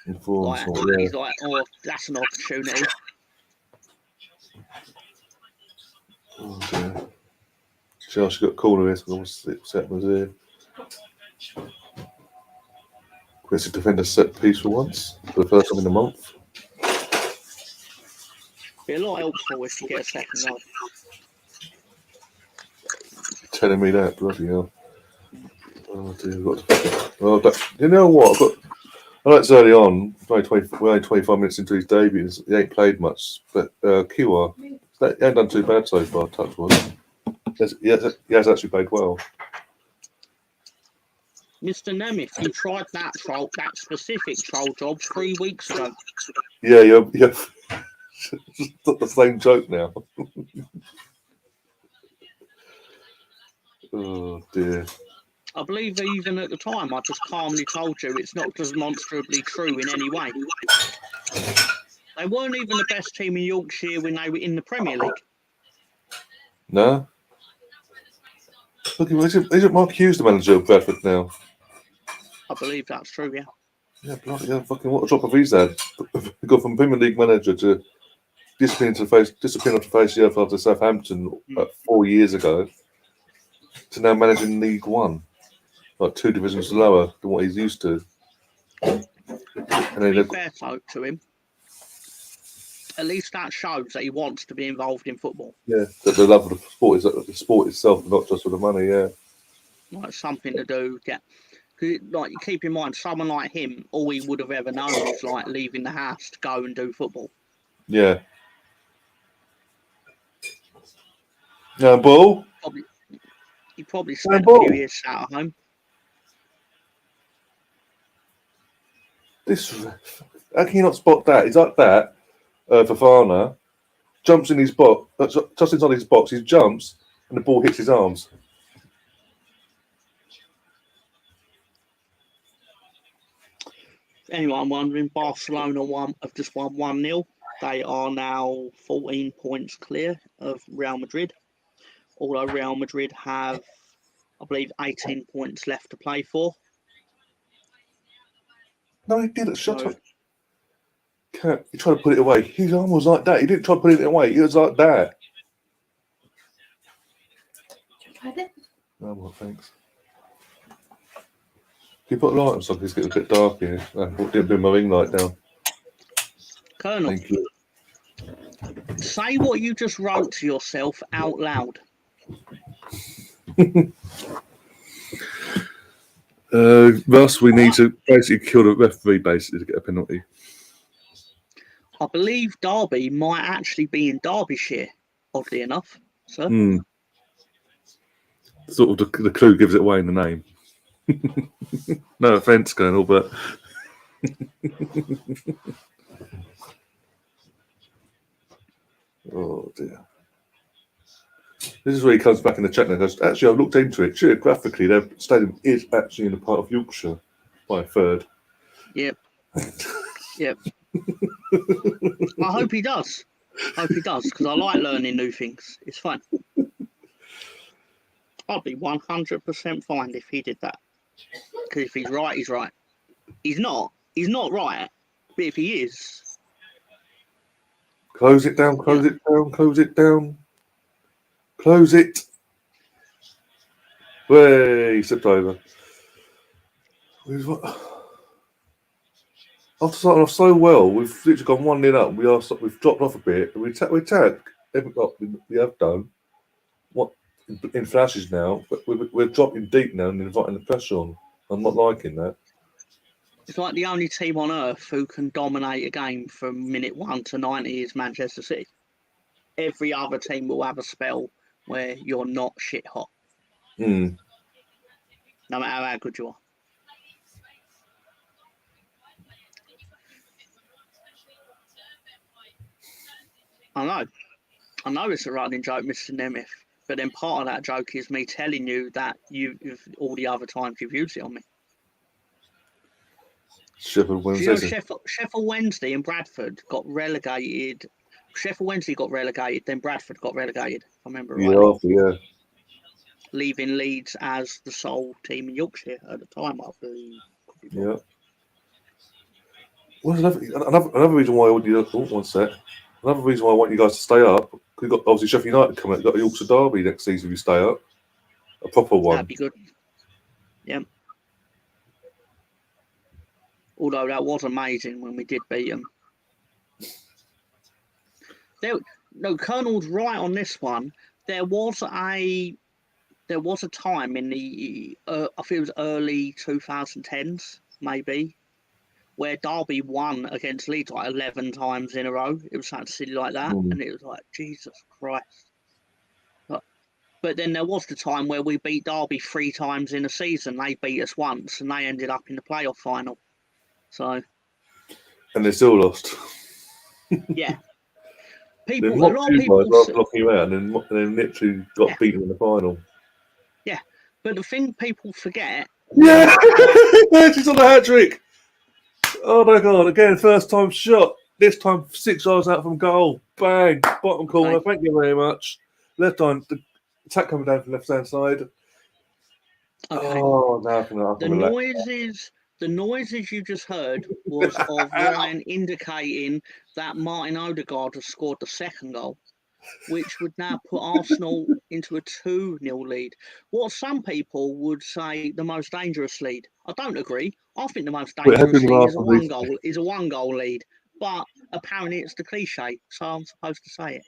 He's like, oh, that's an opportunity. Oh dear. Chelsea got a corner here, so I'm set was here. Chris to defend a set piece for once, for the first time in a month. Be a lot helpful if you get a second goal. Telling me that, bloody hell. Oh dear, you know what? I know it's early on. We're only 25 minutes into his debut. He ain't played much, but Kiwa, he ain't done too bad so far. Touch wood. He has actually played well. Mr. Nemeth, you tried that specific troll job 3 weeks ago. Yeah. It's not the same joke now. Oh dear. I believe even at the time, I just calmly told you it's not demonstrably true in any way. They weren't even the best team in Yorkshire when they were in the Premier League. No. Look, isn't Mark Hughes the manager of Bradford now? I believe that's true, yeah. Yeah, bloody hell, fucking what a drop of he's had. He got from Premier League manager to discipline off the face the earth after Southampton 4 years ago to now managing League One, like 2 divisions lower than what he's used to. And to be fair to him, at least that shows that he wants to be involved in football. Yeah, that the love of the sport is the sport itself, not just for the money. Yeah, like something to do. Yeah, like you keep in mind, someone like him, all he would have ever known is like leaving the house to go and do football. Yeah. Ball. He probably spent a few years sat at home. How can you not spot that? He's like that. Fafana jumps in his box, just inside his box. He jumps, and the ball hits his arms. Anyone wondering? Barcelona have just won 1-0. They are now 14 points clear of Real Madrid. although Real Madrid have, I believe, 18 points left to play for. No, he didn't. Shut So- up. Cat, he tried to put it away. His arm was like that. He didn't try to put it away. He was like that. Tried it. Oh, well, thanks. Can you put a light on something? It's getting a bit dark here. I didn't bring my ring light down. Colonel, Thank you. say what you just wrote to yourself out loud. Russ, we need to basically kill the referee basically to get a penalty. I believe Derby might actually be in Derbyshire, oddly enough. So Sort of the clue gives it away in the name. No offence, Colonel, but oh dear. This is where he comes back in the chat and goes, actually, I've looked into it. Geographically, their stadium is actually in a part of Yorkshire by a third. Yep. Yep. I hope he does. Because I like learning new things. It's fun. I'd be 100% fine if he did that. Because if he's right, he's right. He's not right. But if he is, Close it down, close it down, close it down. Close it. Way, he slipped over. After starting off so well, we've literally gone 1-0 up. We've dropped off a bit. We have done what in flashes now, but we're dropping deep now and inviting the pressure on. I'm not liking that. it's like the only team on earth who can dominate a game from minute 1 to 90 is Manchester City. Every other team will have a spell where you're not shit hot, no matter how good you are. I know it's a running joke, Mr. Nemeth, but then part of that joke is me telling you that you've all the other times you've used it on me. Sheffield Do you Wednesday. know Sheffield Wednesday and Bradford got relegated? Sheffield Wednesday got relegated, then Bradford got relegated, if I remember rightly. Yeah. Leaving Leeds as the sole team in Yorkshire at the time, I believe. Yeah. What's another reason why I want you to one sec. Another reason why I want you guys to stay up. We've got obviously Sheffield United coming up. You've got a Yorkshire Derby next season if you stay up. A proper one. That'd be good. Yeah. Although that was amazing when we did beat them. No, Colonel's right on this one. There was a time in the I think it was early 2010s maybe, where Derby won against Leeds like 11 times in a row. It was something silly like that, and it was like Jesus Christ. But then there was the time where we beat Derby 3 times in a season. They beat us once, and they ended up in the playoff final. So. And they still lost. Yeah. A They lot of people blocking you out, and then literally got beaten in the final. Yeah, but the thing people forget. Yeah, she's on the hat trick. Oh my god! Again, first time shot. This time 6 yards out from goal. Bang! Bottom corner. Thank you very much. Left on the attack coming down from the left hand side. Okay. Oh, now I can The noises you just heard was of Ryan indicating that Martin Odegaard has scored the second goal, which would now put Arsenal into a 2-0 lead. What some people would say the most dangerous lead. I don't agree. I think the most dangerous lead is a one-goal lead, but apparently it's the cliche, so I'm supposed to say it.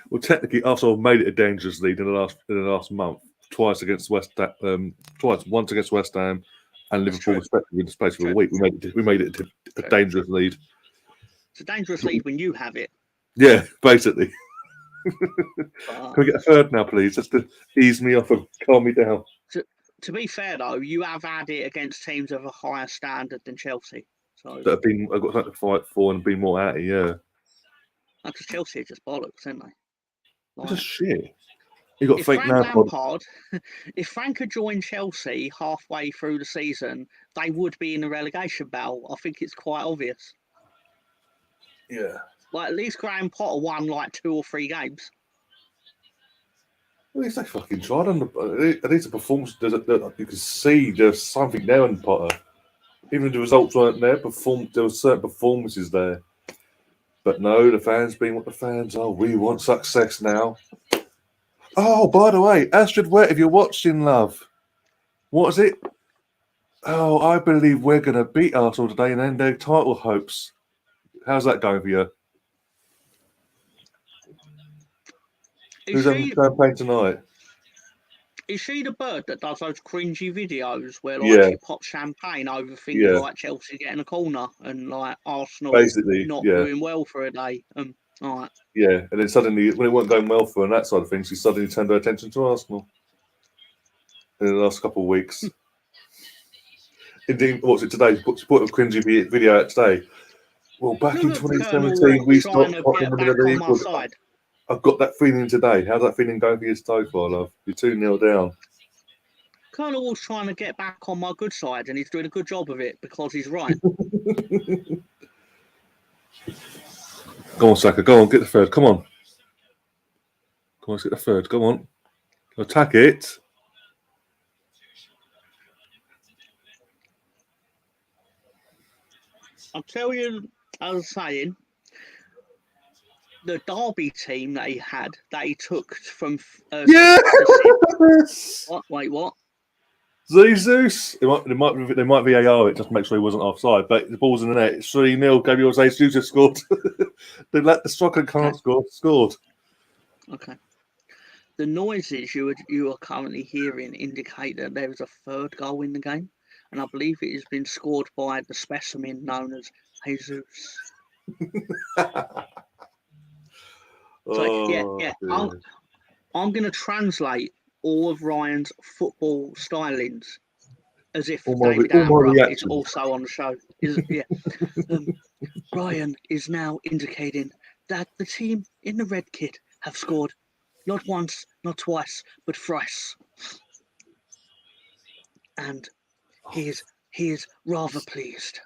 Well, technically, Arsenal made it a dangerous lead in the last month. Twice against West Ham, once against West Ham, and Liverpool respectively in the space of a week. We made it a dangerous lead. It's a dangerous lead when you have it. Yeah, basically. Can we get a third now, please, just to ease me off and calm me down? To be fair, though, you have had it against teams of a higher standard than Chelsea. So I've got something to fight for and be more at it, yeah. Because Chelsea are just bollocks, aren't they? It's just shit. You got fake Lampard. If Frank had joined Chelsea halfway through the season, they would be in the relegation battle. I think it's quite obvious. Yeah. Like at least Graham Potter won like 2 or 3 games. At least they fucking tried on at least the performance. You can see there's something there in Potter. Even if the results weren't there, there were certain performances there. But no, the fans being what the fans are. We want success now. Oh, by the way, Astrid Wet, if you're watching, love, what is it? Oh, I believe we're going to beat Arsenal today and end their title hopes. How's that going for you? Who's having champagne tonight? Is she the bird that does those cringy videos where Yeah. she pops champagne over things like Chelsea getting a corner and like Arsenal basically not doing well for a day? Yeah, and then suddenly, when it weren't going well for her on that side of things, she suddenly turned her attention to Arsenal in the last couple of weeks. Indeed, what's it today? She put a cringy video out today. Well, back in 2017, we stopped Tottenham winning the league. I've got that feeling today. How's that feeling going for you so far, love? You're 2-0 down. Colonel was trying to get back on my good side, and he's doing a good job of it because he's right. Go on, Saka. Go on, get the third. Come on. Come on, let's get the third. Go on. Attack it. I'll tell you, I was saying, the Derby team that he took from... Yes! What? Wait, what? Jesus! They might VAR it just to make sure he wasn't offside, but the ball's in the net. It's 3-0. Gabriel Jesus just scored. They let the striker can't scored. Okay. The noises you are currently hearing indicate that there is a third goal in the game, and I believe it has been scored by the specimen known as Jesus. I'm going to translate all of Ryan's football stylings as if David Attenborough is also on the show. Ryan is now indicating that the team in the red kit have scored not once, not twice, but thrice. And he is rather pleased.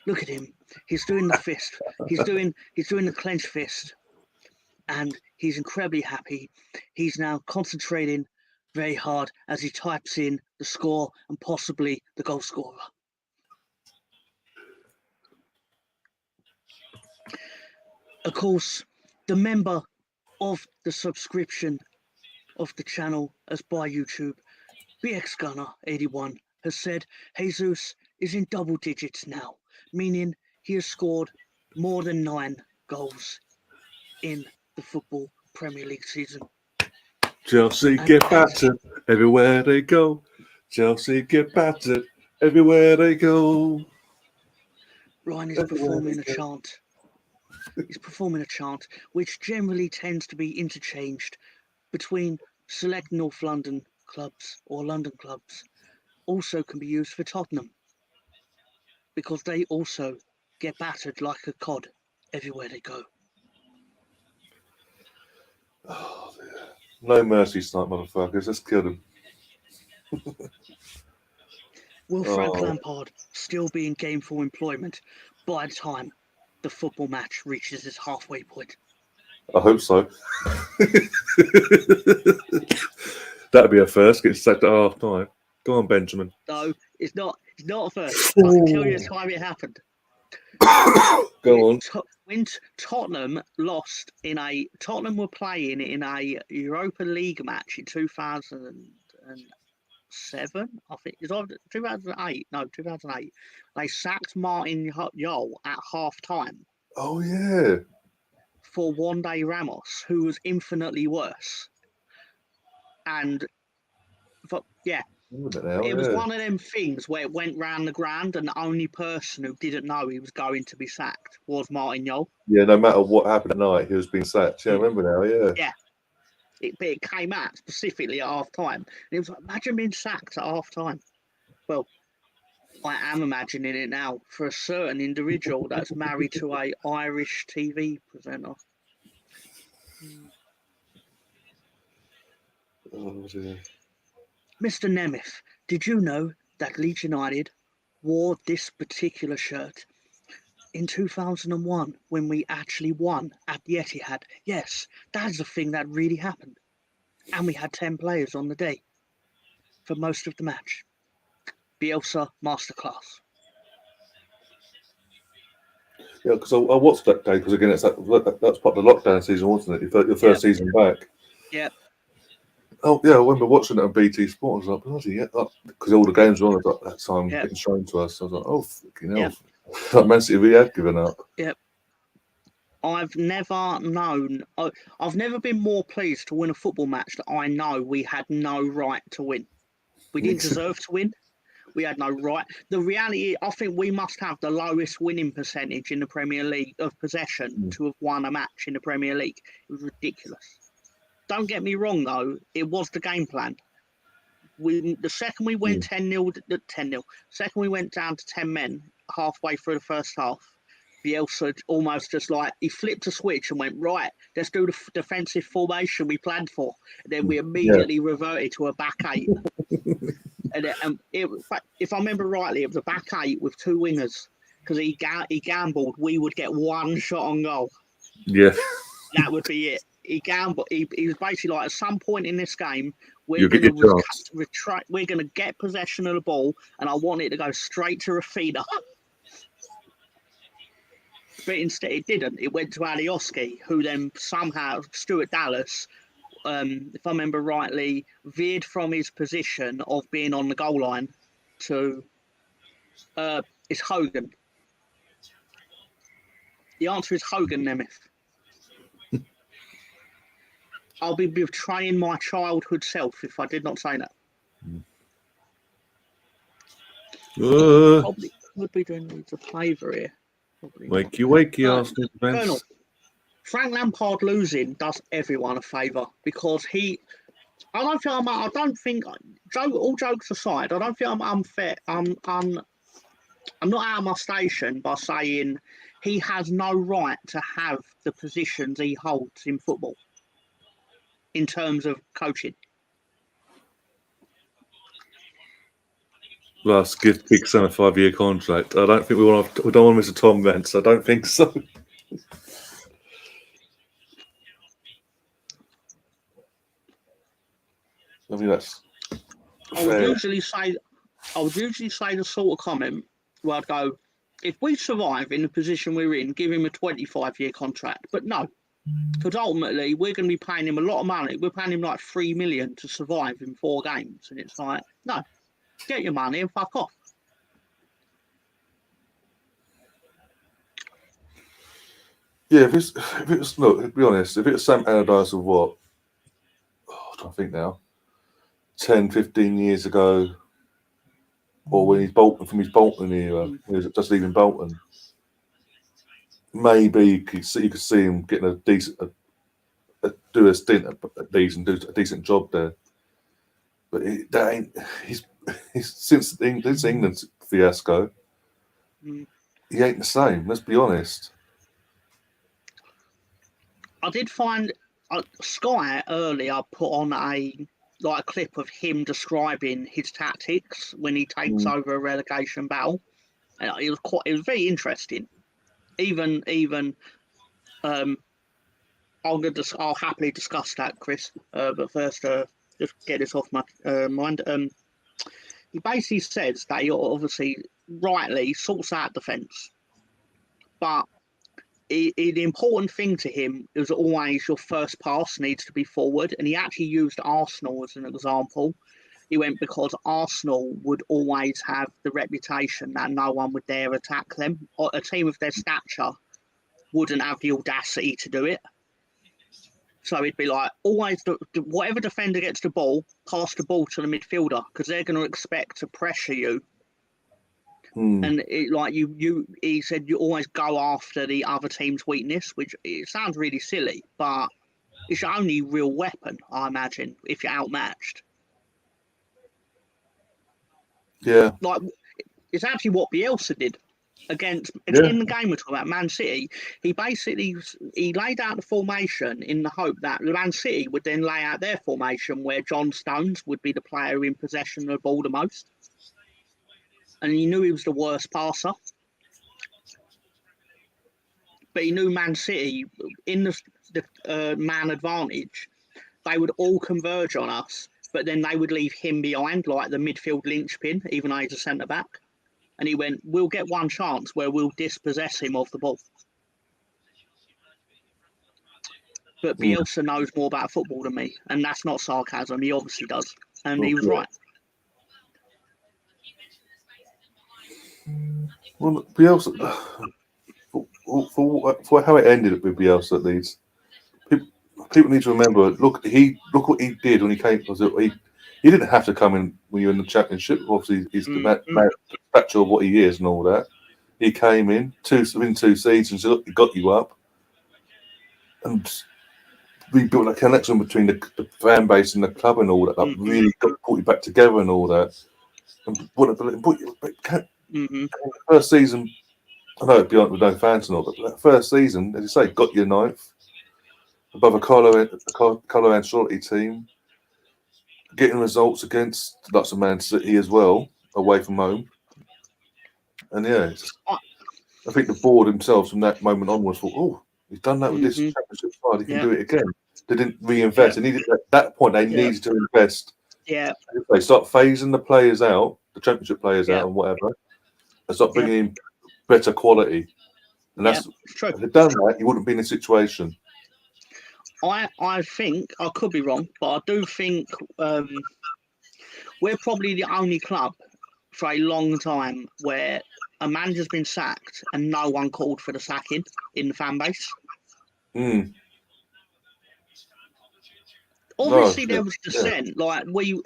Look at him. He's doing the fist. He's doing the clenched fist. And he's incredibly happy. He's now concentrating very hard as he types in the score and possibly the goal scorer. Of course, the member of the subscription of the channel as by YouTube, BX Gunner 81, has said Jesus is in double digits now, meaning he has scored more than 9 goals in the football Premier League season. Chelsea get battered everywhere they go. Chelsea get battered everywhere they go. Ryan is performing a chant. He's performing a chant which generally tends to be interchanged between select North London clubs or London clubs. Also can be used for Tottenham because they also get battered like a cod everywhere they go. Oh, dear. No mercy tonight, motherfuckers. Let's kill them. Will Frank Lampard still be in gainful employment by the time the football match reaches its halfway point? I hope so. That'd be a first. Get sacked at half time. Go on, Benjamin. No, it's not. It's not a first. I can tell you the time it happened. Go on. When Tottenham lost Tottenham were playing in a Europa League match in 2007. I think it's either 2008. No, 2008. They sacked Martin Jol at half time. Oh yeah. For Juande Ramos, who was infinitely worse. And it was one of them things where it went round the ground and the only person who didn't know he was going to be sacked was Martin Jol. Yeah, no matter what happened at night, he was being sacked. Yeah, I remember now, Yeah. It came out specifically at half time. And it was like, imagine being sacked at half time. Well, I am imagining it now for a certain individual that's married to an Irish TV presenter. Oh dear. Mr. Nemeth, did you know that Leeds United wore this particular shirt in 2001 when we actually won at the Etihad? Yes, that is a thing that really happened. And we had 10 players on the day for most of the match. Bielsa masterclass. Yeah, because I watched that day because again, that's part of the lockdown season, wasn't it? Your first season back. Yeah. Oh yeah, I remember watching it on BT Sport. I was like, bloody yeah, because all the games were on at that time getting shown to us. I was like, oh fucking hell, like Man City we had given up. Yep. I've never been more pleased to win a football match that I know we had no right to win. We didn't deserve to win. We had no right. The reality, I think we must have the lowest winning percentage in the Premier League of possession to have won a match in the Premier League. It was ridiculous. Don't get me wrong, though. It was the game plan. The second we went 10-0, second we went down to 10 men halfway through the first half, Bielsa almost just like, he flipped a switch and went, right, let's do the defensive formation we planned for. And then we immediately reverted to a back eight. And if I remember rightly, it was a back eight with two wingers because he gambled we would get one shot on goal. Yeah. That would be it. He gambled. He was basically like, at some point in this game, we're going to retract. We're going to get possession of the ball, and I want it to go straight to Rafina. But instead, it didn't. It went to Alioski, who then somehow Stuart Dallas, if I remember rightly, veered from his position of being on the goal line to it's Hogan. The answer is Hogan Nemeth. I'll be betraying my childhood self if I did not say that. Probably could be doing needs a favour here. Wakey, Arsenal fans. Colonel, Frank Lampard losing does everyone a favour because all jokes aside, I don't think I'm unfair. I'm not out of my station by saying he has no right to have the positions he holds in football in terms of coaching. Russ, give Big Sam a 5-year contract. I don't think we don't want Mr. Tom Vance. I don't think so. I mean that's. I would usually say the sort of comment where I'd go, if we survive in the position we're in, give him a 25-year contract. But no, because ultimately we're going to be paying him a lot of money. We're paying him like $3 million to survive in 4 games, and it's like, no, get your money and fuck off. Yeah, if it's look, to be honest, if it's Sam Allardyce of what? I'm trying to think now. 10, 15 years ago, or when he's from his Bolton era, he was just leaving Bolton. Maybe you could see him getting a decent decent job there. But he's since England's fiasco, he ain't the same. Let's be honest. I did find Sky earlier put on a clip of him describing his tactics when he takes over a relegation battle. And it was very interesting. Even I'll happily discuss that, Chris. But first, just get this off my mind. He basically says that he obviously rightly sorts out defence, but the important thing to him is always your first pass needs to be forward, and he actually used Arsenal as an example. He went because Arsenal would always have the reputation that no one would dare attack them. A team of their stature wouldn't have the audacity to do it. So it'd be like, always, whatever defender gets the ball, pass the ball to the midfielder because they're going to expect to pressure you. And he said you always go after the other team's weakness, which it sounds really silly, but it's your only real weapon, I imagine, if you're outmatched. Yeah. It's actually what Bielsa did in the game we're talking about, Man City. He laid out the formation in the hope that Man City would then lay out their formation where John Stones would be the player in possession of the ball the most. And he knew he was the worst passer. But he knew Man City, in the man advantage, they would all converge on us, but then they would leave him behind, like the midfield linchpin, even though he's a centre back. And he went, we'll get one chance where we'll dispossess him of the ball. But Bielsa knows more about football than me, and that's not sarcasm. He obviously does, and he was right. Well, Bielsa, for how it ended with Bielsa at Leeds, people need to remember. Look what he did when he came. He didn't have to come in when you're in the Championship. Obviously, he's the stature of what he is and all that. He came in within 2 seasons. He got you up, and we built a connection between the fan base and the club and all that. Like, really put you back together and all that. And first season, I know beyond with no fans and all, but that first season, as you say, got you 9th above a Carlo Ancelotti team, getting results against lots of Man City as well, away from home. And yeah, I think the board themselves from that moment onwards thought, oh, he's done that with this Championship side, he can do it again. They didn't reinvest. They needed, at that point, they needed to invest. Yeah. If they start phasing the players out, the Championship players out and whatever, and start bringing in better quality. And that's true. If they'd done that, you wouldn't be in this situation. I think, I could be wrong, but I do think we're probably the only club for a long time where a manager's been sacked and no one called for the sacking in the fan base. Obviously, there was dissent. Yeah.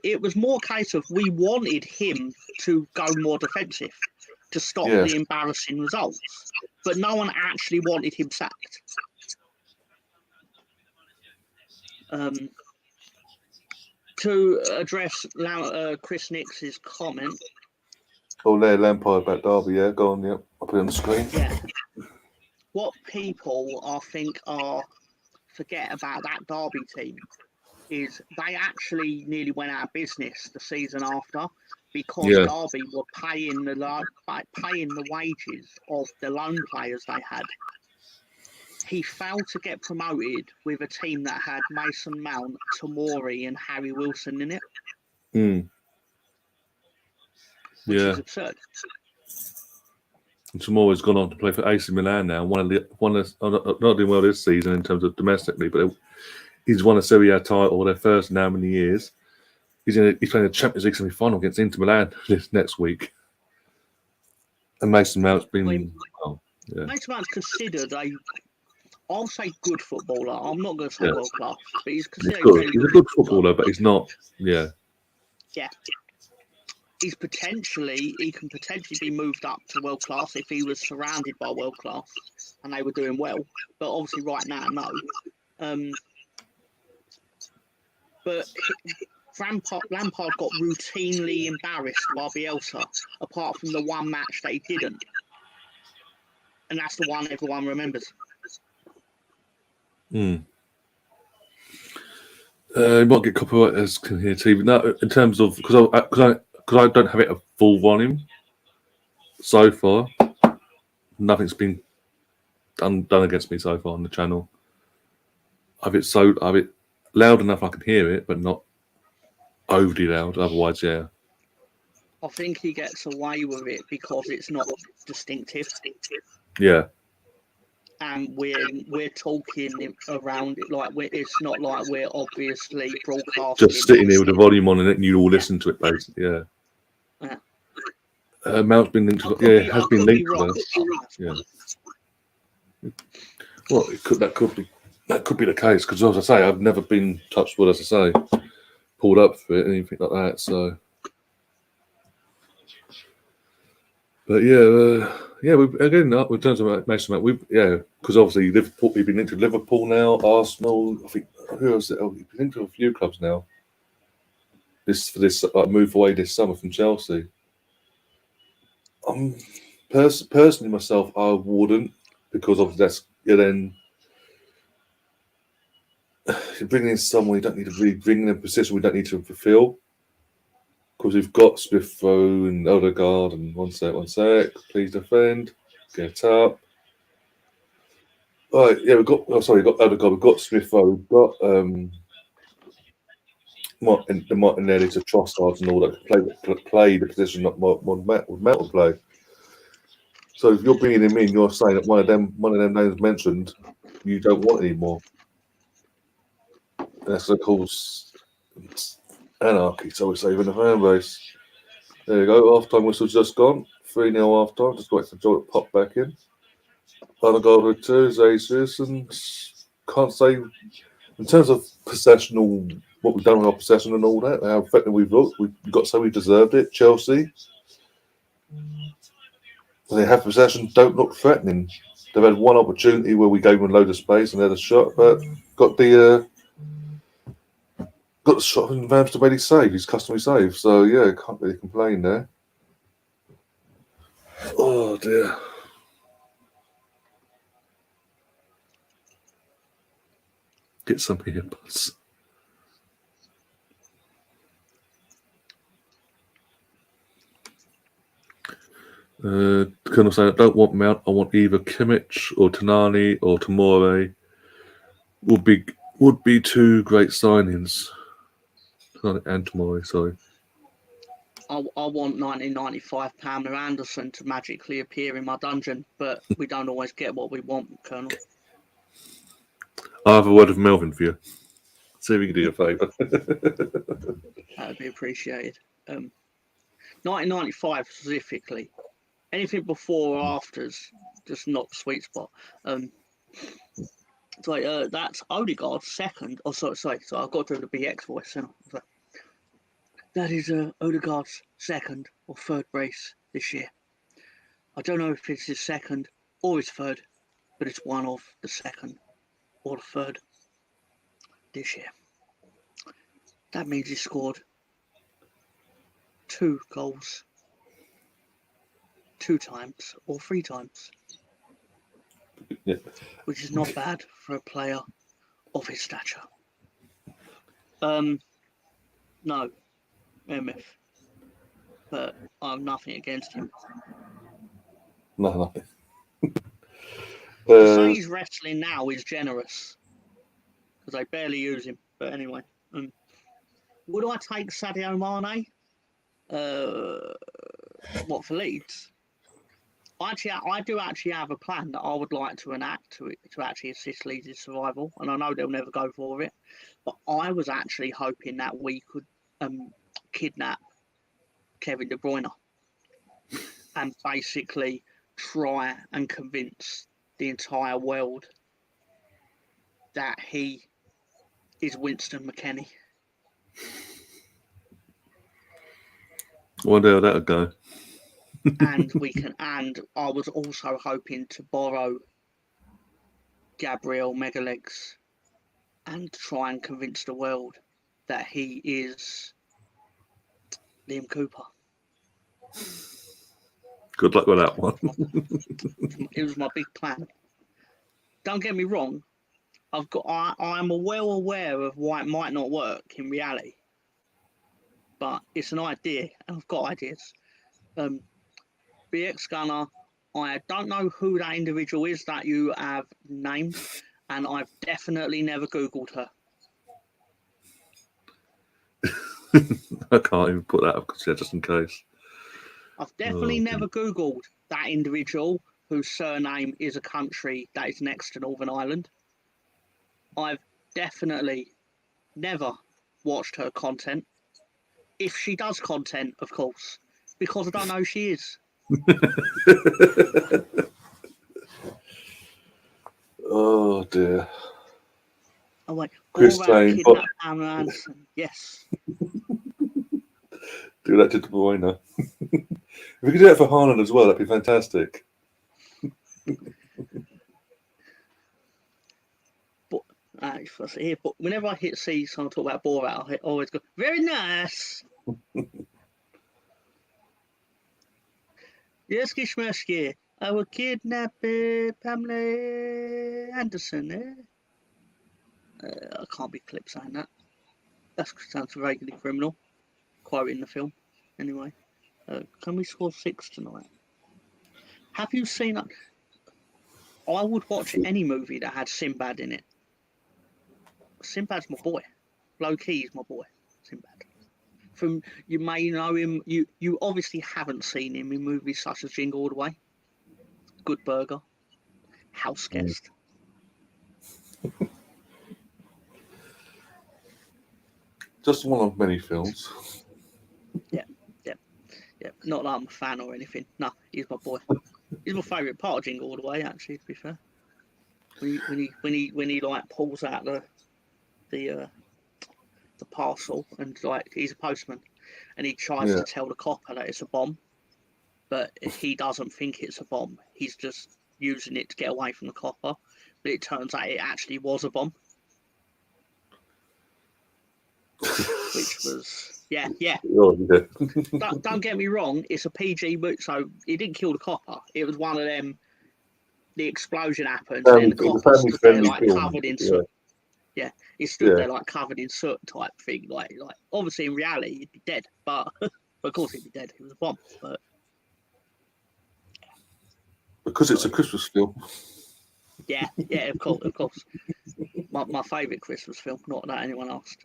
It was more a case of we wanted him to go more defensive to stop the embarrassing results, but no one actually wanted him sacked. To address Chris Nix's comment. Oh, there, Lampard back Derby, yeah, go on, yeah, I'll put it on the screen. Yeah. What people forget about that Derby team is they actually nearly went out of business the season after because Derby were paying the wages of the loan players they had. He failed to get promoted with a team that had Mason Mount, Tomori, and Harry Wilson in it. Which is absurd. And Tomori's gone on to play for AC Milan now. Not doing well this season in terms of domestically, but he's won a Serie A title, their first in how many years. He's playing the Champions League semi-final against Inter Milan this next week. And Mason Mount's been... Mason Mount's considered I'll say good footballer. I'm not going to say world class, but he's considered good. He's a good footballer, but he's not. Yeah. He can potentially be moved up to world class if he was surrounded by world class and they were doing well. But obviously, right now, no. But Lampard got routinely embarrassed by Bielsa, apart from the one match that he didn't, and that's the one everyone remembers. You might get copywriters can hear TV. No, in terms of because I don't have it at full volume so far. Nothing's been done against me so far on the channel. I've it loud enough I can hear it, but not overly loud. Otherwise, yeah. I think he gets away with it because it's not distinctive. Yeah. And we're talking around it like it's not like we're obviously broadcasting. Just sitting there with the volume on and you all listen to it, basically. Yeah. Mount's been linked to. It has been linked to us. Yeah. Well, that could be the case because, as I say, I've never been touched with, as I say, pulled up for it, anything like that. So, but again, in terms of Mason Mount, because obviously we've been linked to Liverpool now, Arsenal. I think who else? We've been linked to a few clubs now. For this move away this summer from Chelsea. Personally, myself, I wouldn't, because obviously that's then you're bringing in someone you don't need to really bring in a position we don't need to fulfil. Because we've got Smith Rowe and Odegaard and one sec, please defend, get up. Right, yeah, we've got Odegaard, we've got Smith Rowe, we've got Martinelli to Trossard and all that play the position that Mount play. So if you're bringing him in, you're saying that one of them names mentioned, you don't want anymore. And that's of course anarchy. So we say in the fan base. There you go. Half time whistle's just gone. 3-0 half time. Just wait for Joe to pop back in. Other goal with two, Jesus, and can't say in terms of possessional, what we've done with our possession and all that, how effective we've looked. We've got to say we deserved it. Chelsea, when they have possession, don't look threatening. They've had one opportunity where we gave them a load of space and they had a shot, but got the shot from Vamps to make his save, his customary save. So yeah, can't really complain there. Oh dear. Get some earbuds. Colonel saying, I don't want Mount. I want either Kimmich or Tonali or Tomori. Would be two great signings. And Tomori, sorry. I want 1995 Pamela Anderson to magically appear in my dungeon, but we don't always get what we want, Colonel. I have a word of Melvin for you. See if we can do you a favour. That would be appreciated. 1995 specifically. Anything before or after's just not the sweet spot. So that's Odegaard's second. Oh, sorry. So I've got to do the BX voice. So that is Odegaard's second or third brace this year. I don't know if it's his second or his third, but it's one of the second or the third this year. That means he scored 2 goals 2 times or 3 times. Yeah. Which is not bad for a player of his stature. No, MF. But I have nothing against him. No, nothing. To say he's wrestling now is generous. Because they barely use him. But anyway. Would I take Sadio Mane? What, for Leeds? I do actually have a plan that I would like to enact to actually assist Leeds' survival, and I know they'll never go for it. But I was actually hoping that we could kidnap Kevin De Bruyne and basically try and convince the entire world that he is Winston McKennie. I wonder how that'll go. And I was also hoping to borrow Gabriel Megalegs and try and convince the world that he is Liam Cooper. Good luck with that one. It was my big plan. Don't get me wrong. I'm well aware of why it might not work in reality, but it's an idea, and I've got ideas. BX Gunner, I don't know who that individual is that you have named, and I've definitely never Googled her. I can't even put that up just in case. I've definitely never Googled that individual whose surname is a country that is next to Northern Ireland. I've definitely never watched her content. If she does content, of course, because I don't know who she is. Oh dear. Oh wait, Chris saying, kidnap Pamela Anderson. Yes. Do that to De Bruyne. If we could do that for Haaland as well, that'd be fantastic. But whenever I hit see someone talk about Borat, I always go, very nice. Yes, Gishmersky. I will kidnap Pamela Anderson. I can't be clip saying that. That sounds vaguely criminal. Quoting the film. Anyway, can we score 6 tonight? Have you seen that? I would watch any movie that had Sinbad in it. Sinbad's my boy. Low key is my boy. Sinbad. From you may know him. You obviously haven't seen him in movies such as Jingle All the Way, Good Burger, House Guest. Just one of many films. Yeah. Not that I'm a fan or anything. No, he's my boy. He's my favourite part of Jingle All the Way. Actually, to be fair, when he like pulls out the parcel and like he's a postman, and he tries to tell the copper that it's a bomb, but he doesn't think it's a bomb. He's just using it to get away from the copper. But it turns out it actually was a bomb. Which was yeah. Oh, yeah. Don't get me wrong, it's a PG book, so he didn't kill the copper. It was one of them. The explosion happened, and the copper stood there like covered in soot. Yeah, he stood there like covered in soot type thing. Like obviously in reality he'd be dead, but of course he'd be dead. It was a bomb, but because it's a Christmas film. Yeah, of course. My favourite Christmas film, not that anyone asked.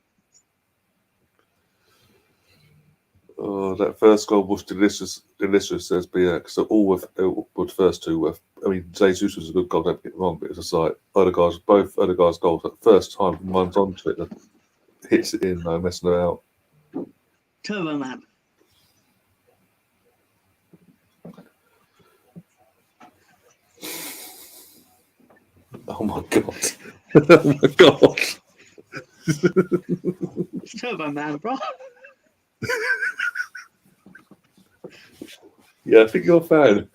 Oh, that first goal was delicious, says BX. So all with the first two were. I mean, Jesus was a good goal, don't get me wrong, but it was just like both Odegaard's goals, that first time one's onto it, that hits it in, no messing about. Turbo Man. Oh my god. Oh my god. It's Turbo Man, bro. Yeah, I think you're a fan.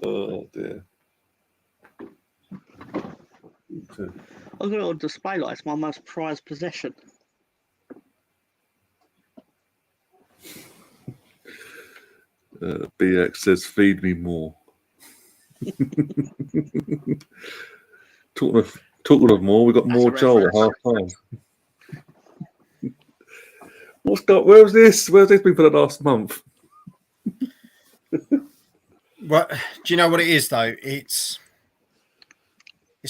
Oh dear. I've got it on display like it's my most prized possession. BX says, "Feed me more." Talking of more, we got more Joel at half time. Where's this been for the last month? Well, do you know what it is though? It's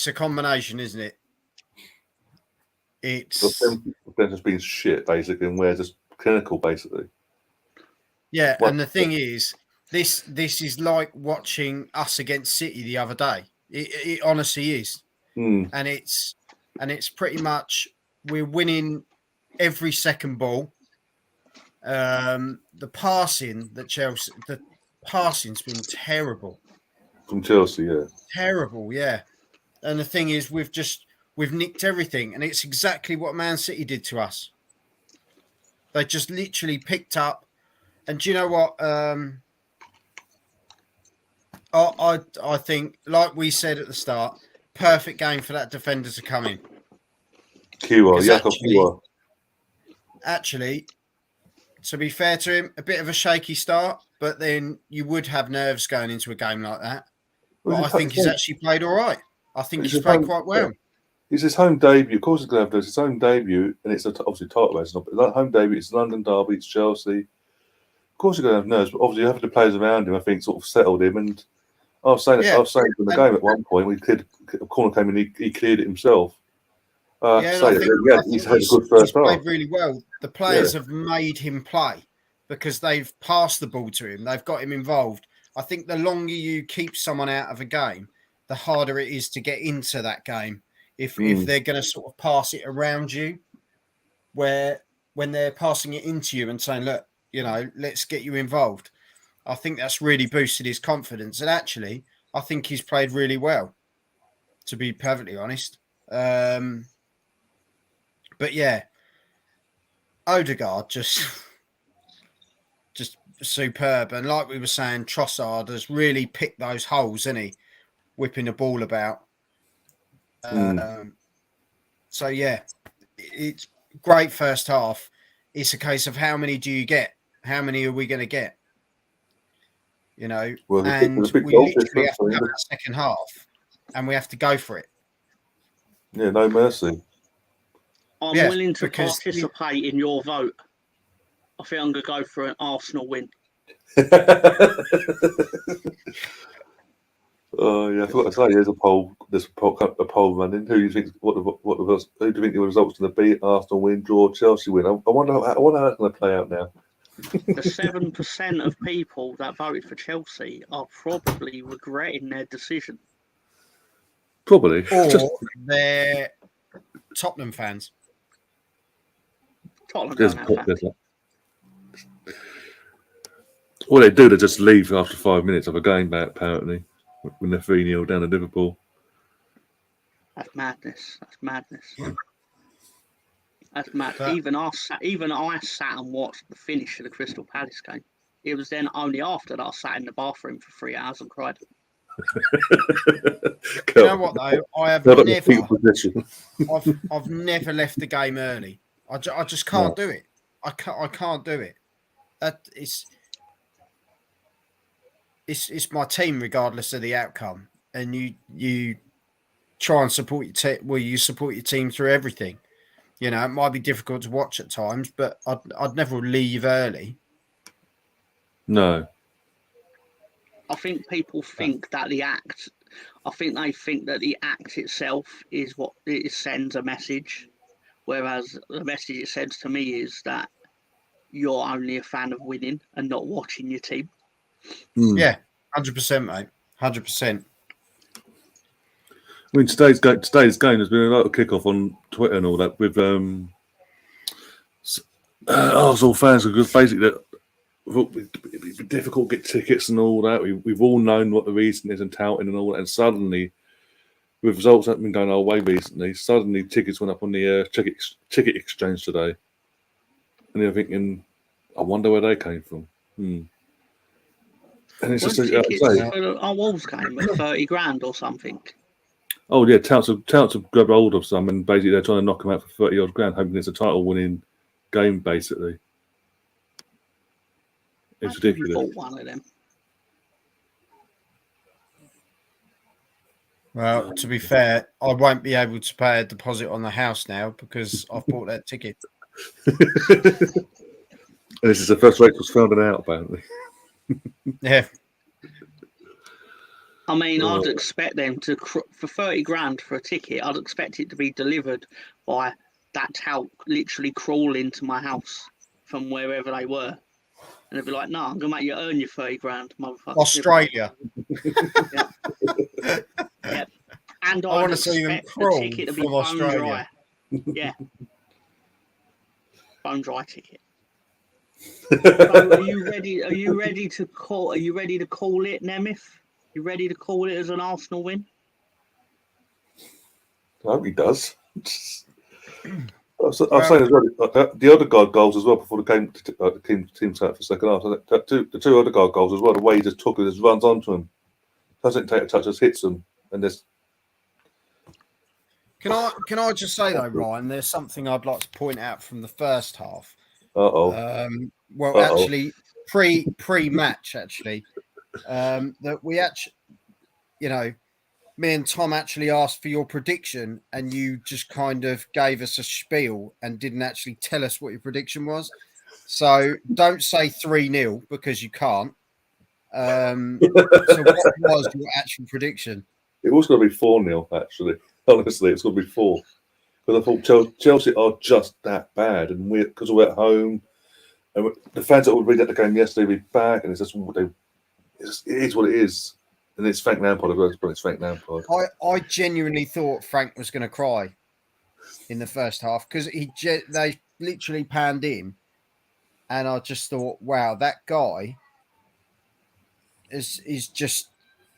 a combination, isn't it? It's they're just being shit basically, and we're just clinical basically. Yeah, and the thing is, this is like watching us against City the other day. It honestly is, and it's pretty much we're winning every second ball. The passing's been terrible from Chelsea, yeah, terrible, yeah. And the thing is, we've nicked everything, and it's exactly what Man City did to us. They just literally picked up. And do you know what? I think, like we said at the start, perfect game for that defender to come in. Actually, to be fair to him, a bit of a shaky start, but then you would have nerves going into a game like that. But I think he's actually played all right. I think he's played quite well. Yeah. It's his home debut. Of course, he's going to have his home debut, and it's obviously title race. But home debut, it's London derby, it's Chelsea. Of course, you're going to have nerves, but obviously, having the players around him, I think, sort of settled him. And I was saying in the game at one point, a corner came in, he cleared it himself. He's had a good first half. Played really well. The players have made him play because they've passed the ball to him. They've got him involved. I think the longer you keep someone out of a game, the harder it is to get into that game. If they're going to sort of pass it around you, where when they're passing it into you and saying, look, let's get you involved. I think that's really boosted his confidence. And actually, I think he's played really well, to be perfectly honest. But yeah, Odegaard just superb. And like we were saying, Trossard has really picked those holes, hasn't he? Whipping the ball about. So yeah, it's great first half. It's a case of how many do you get? How many are we going to get? And we literally have to have that second half, and we have to go for it. Yeah, no mercy. I'm willing to participate in your vote. I think I'm going to go for an Arsenal win. Oh yeah, I forgot to say. There's a poll. There's a poll running. Who do you think? Who do you think the results going to be? Arsenal win, draw, Chelsea win. I wonder how that's going to play out now. The 7% of people that voted for Chelsea are probably regretting their decision. Probably. Or they're Tottenham fans. Tottenham There's, don't have there's all they do, they just leave after 5 minutes of a game back, apparently, when they're 3-0 down at Liverpool. That's madness. That's madness. That's mad. But- Even I sat and watched the finish of the Crystal Palace game. It was then only after that I sat in the bathroom for 3 hours and cried. You know what though? I have I've never left the game early. I just can't do it. I can't do it. It's my team regardless of the outcome, and you try and support your team. Well, you support your team through everything. You know, it might be difficult to watch at times, but I'd never leave early. No. I think people think that the act. I think they think that the act itself is what it sends a message, whereas the message it sends to me is that you're only a fan of winning and not watching your team. Yeah, 100%, mate. 100%. I mean, today's game. There's been a lot of kickoff on Twitter and all that with Arsenal fans because basically it'd be difficult to get tickets and all that. We've all known what the reason is and touting and all that, and suddenly, with results that have been going our way recently, suddenly tickets went up on the ticket exchange today, and you're thinking, I wonder where they came from. And it's just tickets for our Wolves game at 30 grand or something. Oh yeah, Touts have grabbed hold of some, and basically they're trying to knock them out for 30 odd grand, hoping it's a title-winning game. Basically, it's ridiculous. Bought one of them. Well, to be fair, I won't be able to pay a deposit on the house now because I've bought that ticket. And this is the first Rachel's found it out, apparently. Yeah. I mean, I'd expect them to, for 30 grand for a ticket, I'd expect it to be delivered by that tout literally crawl into my house from wherever they were. And they'd be like, no, I'm going to make you earn your 30 grand, motherfucker. Australia. Yeah. And I want to see them crawl the ticket to be from bone Australia. dry. Yeah. Bone dry ticket. So are you ready to call it, Nemeth? You ready to call it as an Arsenal win? I hope he does. I was saying as well, the Odegaard goals as well before the game, the team set for second half. The two Odegaard goals as well, the way he just took it, just runs onto him, doesn't take a touch, just hits them, and this. Can I just say though, Ryan? There's something I'd like to point out from the first half. Actually, pre-match, actually, that we actually, me and Tom actually asked for your prediction, and you just kind of gave us a spiel and didn't actually tell us what your prediction was. So don't say 3-0 because you can't. So what was your actual prediction? It was going to be 4-0, actually. Honestly, it's going to be 4. Because I thought Chelsea are just that bad, and because we're at home, and the fans that were reading at the game yesterday will be back, and it's just it is what it is. And it's Frank Lampard as well. It's Frank Lampard. I genuinely thought Frank was going to cry in the first half because they literally panned in, and I just thought, wow, that guy is just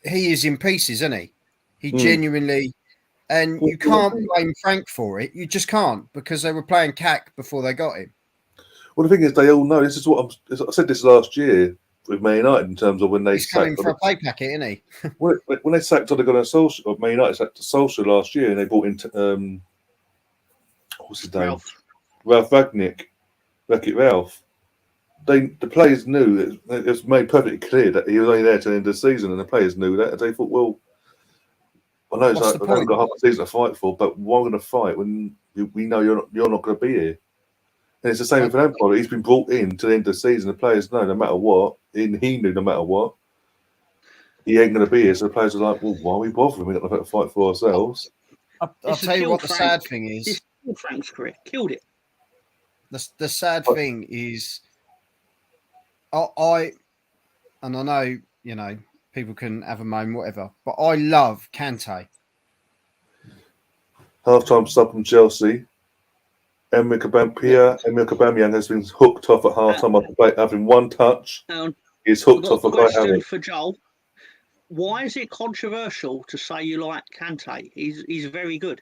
he is in pieces, isn't he? He genuinely, and you can't blame Frank for it. You just can't because they were playing CAC before they got him. Well, the thing is, they all know this is what I said this last year with Man United in terms of when they he's coming for a play packet, isn't he? when they sacked Odegaard and Solskjaer, or Man United sacked Solskjaer last year, and they brought in what's his name, Ralph Ragnick, Wreck-It Ralph. The players knew it was made perfectly clear that he was only there to the end of the season, and the players knew that. And they thought, well, I know I've only got half a season to fight for, but why are we going to fight when we know you're not going to be here? And it's the same with Lampard. He's been brought in to the end of the season. The players know no matter what, and he knew no matter what. he ain't going to be here. So the players are like, well, why are we bothering? We've got nothing to fight for ourselves. I'll It's tell you killed what the Frank. sad thing is. This killed Frank's career. Killed it. The sad thing is, I know, people can have a moan, whatever, but I love Kante. Half-time sub from Chelsea. Emerick Aubameyang has been hooked off at half-time after having one touch. He's hooked off a question for Joel. Why is it controversial to say you like Kante? He's very good.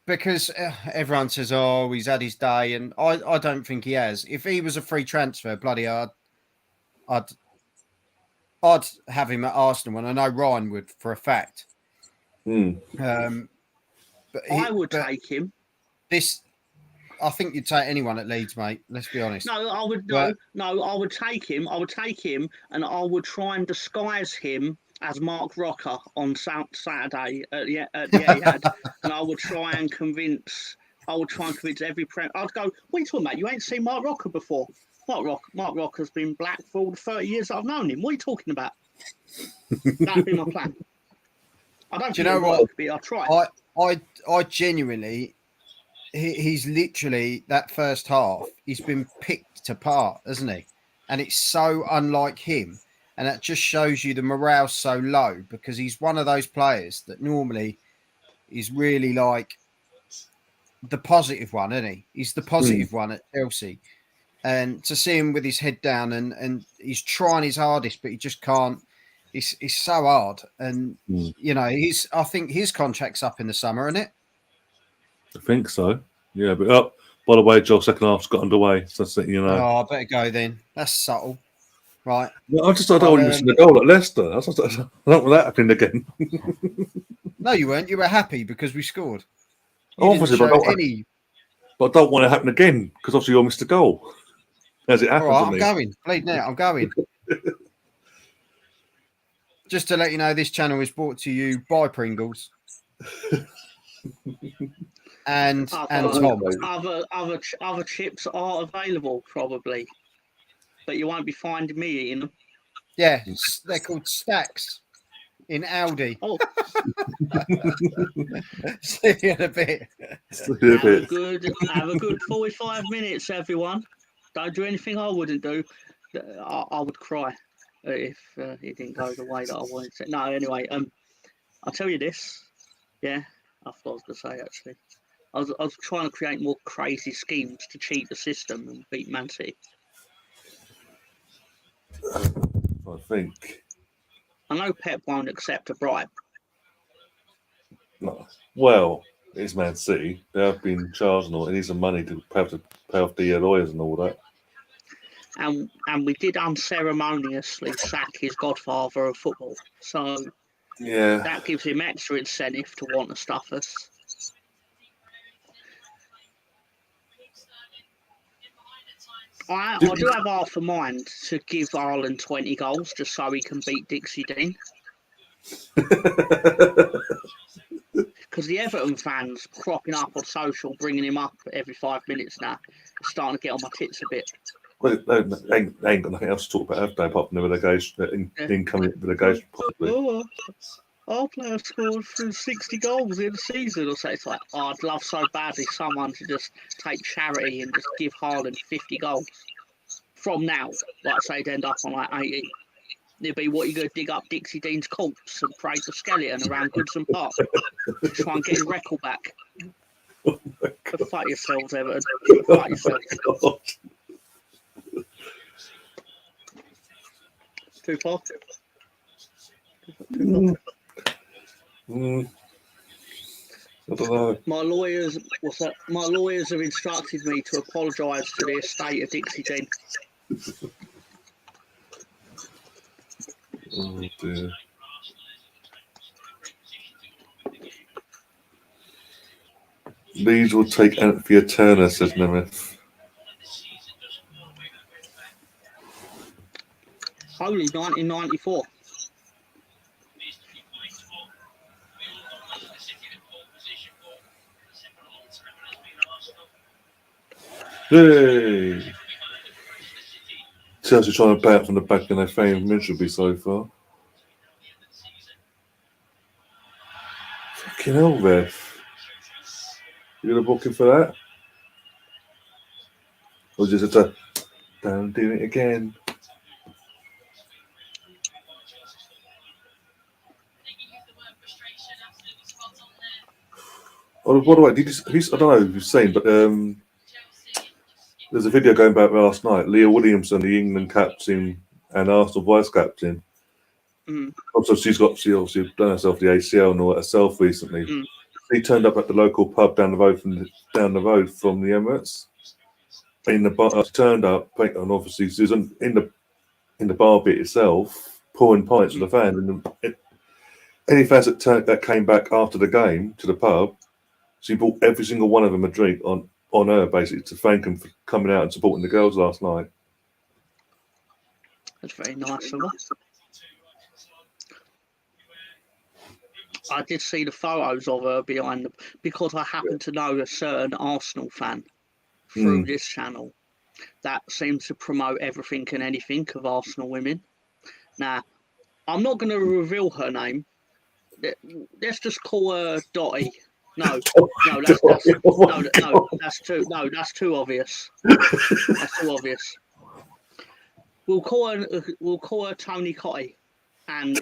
Because everyone says, "Oh, he's had his day," and I don't think he has. If he was a free transfer, bloody hard, I'd have him at Arsenal, and I know Ryan would for a fact. Mm. But I would take him. I think you'd take anyone at Leeds, mate. Let's be honest. No, I would I would take him. I would take him, and I would try and disguise him as Mark Rocker on Saturday at the Etihad, and I would try and convince every I'd go, what are you talking about? You ain't seen Mark Rocker before. Mark Rocker's been black for all the 30 years that I've known him. What are you talking about? That'd be my plan. I don't. Do you know what? I'll try. I genuinely. He's literally that first half. He's been picked apart, hasn't he? And it's so unlike him, and that just shows you the morale's so low because he's one of those players that normally is really like the positive one, isn't he? He's the positive one at Chelsea, and to see him with his head down and he's trying his hardest, but he just can't. It's so hard, and I think his contract's up in the summer, isn't it? I think so. Yeah, but by the way, Joel, second half's got underway. So that's it, Oh, I better go then. That's subtle, right? No, I don't want to miss the goal at Leicester. I don't want that happening again. No, you weren't. You were happy because we scored. Obviously, but I don't want it to happen again because obviously you'll miss the goal. As it happens. All right, I'm going. Bleed now. I'm going. Just to let you know, this channel is brought to you by Pringles. and Tom. Other chips are available probably, but you won't be finding me eating them. Yeah, they're called Stacks in Aldi. Oh. See you in a bit. Have a good 45 minutes, everyone. Don't do anything I wouldn't do. I would cry if it didn't go the way that I wanted to. No, anyway, I'll tell you this. Yeah, I thought I was going to say actually. I was trying to create more crazy schemes to cheat the system and beat Man City. I think. I know Pep won't accept a bribe. No. Well, it's Man City. They have been charged and all. It needs some money to pay off the lawyers and all that. And we did unceremoniously sack his godfather of football. So yeah, that gives him extra incentive to want to stuff us. I do have half a mind to give Ireland 20 goals just so he can beat Dixie Dean. Because the Everton fans cropping up on social, bringing him up every 5 minutes now, starting to get on my tits a bit. Well, they ain't got nothing else to talk about, have they, apart from the relegation, incoming relegation, probably. Our player scored 60 goals in a season or so. It's like, I'd love so badly someone to just take charity and just give Haaland 50 goals. From now, like say, they'd end up on like 80. It'd be what you go dig up Dixie Dean's corpse and parade the skeleton around Goodson Park. Try and get his record back. Oh my God. Go fuck yourselves, Everton. Go fuck yourselves. Oh Too far. I don't know. My lawyers have instructed me to apologise to the estate of Dixie Dean. Oh dear. Leeds will take Anthea Turner, says Nemeth. Holy 1994. Yay! Chelsea trying to bat from the back in their fame miserably so far. Fucking hell, ref. You gonna book him for that? Or just a don't do it again? Oh, by the way, I don't know if you've seen, but there's a video going back last night. Leah Williamson, the England captain and Arsenal vice captain. Also, she obviously done herself the ACL and all herself recently. She turned up at the local pub down the road from the Emirates. In the bar, she turned up, and obviously she was in the bar bit itself, pouring pints for the fans. And any fans that came back after the game to the pub, she bought every single one of them a drink on her, basically, to thank them for coming out and supporting the girls last night. That's very nice of her. I did see the photos of her behind because I happen to know a certain Arsenal fan through this channel that seems to promote everything and anything of Arsenal women. Now, I'm not going to reveal her name. Let's just call her Dottie. No, that's too obvious. That's too obvious. We'll call her Tony Cotty, and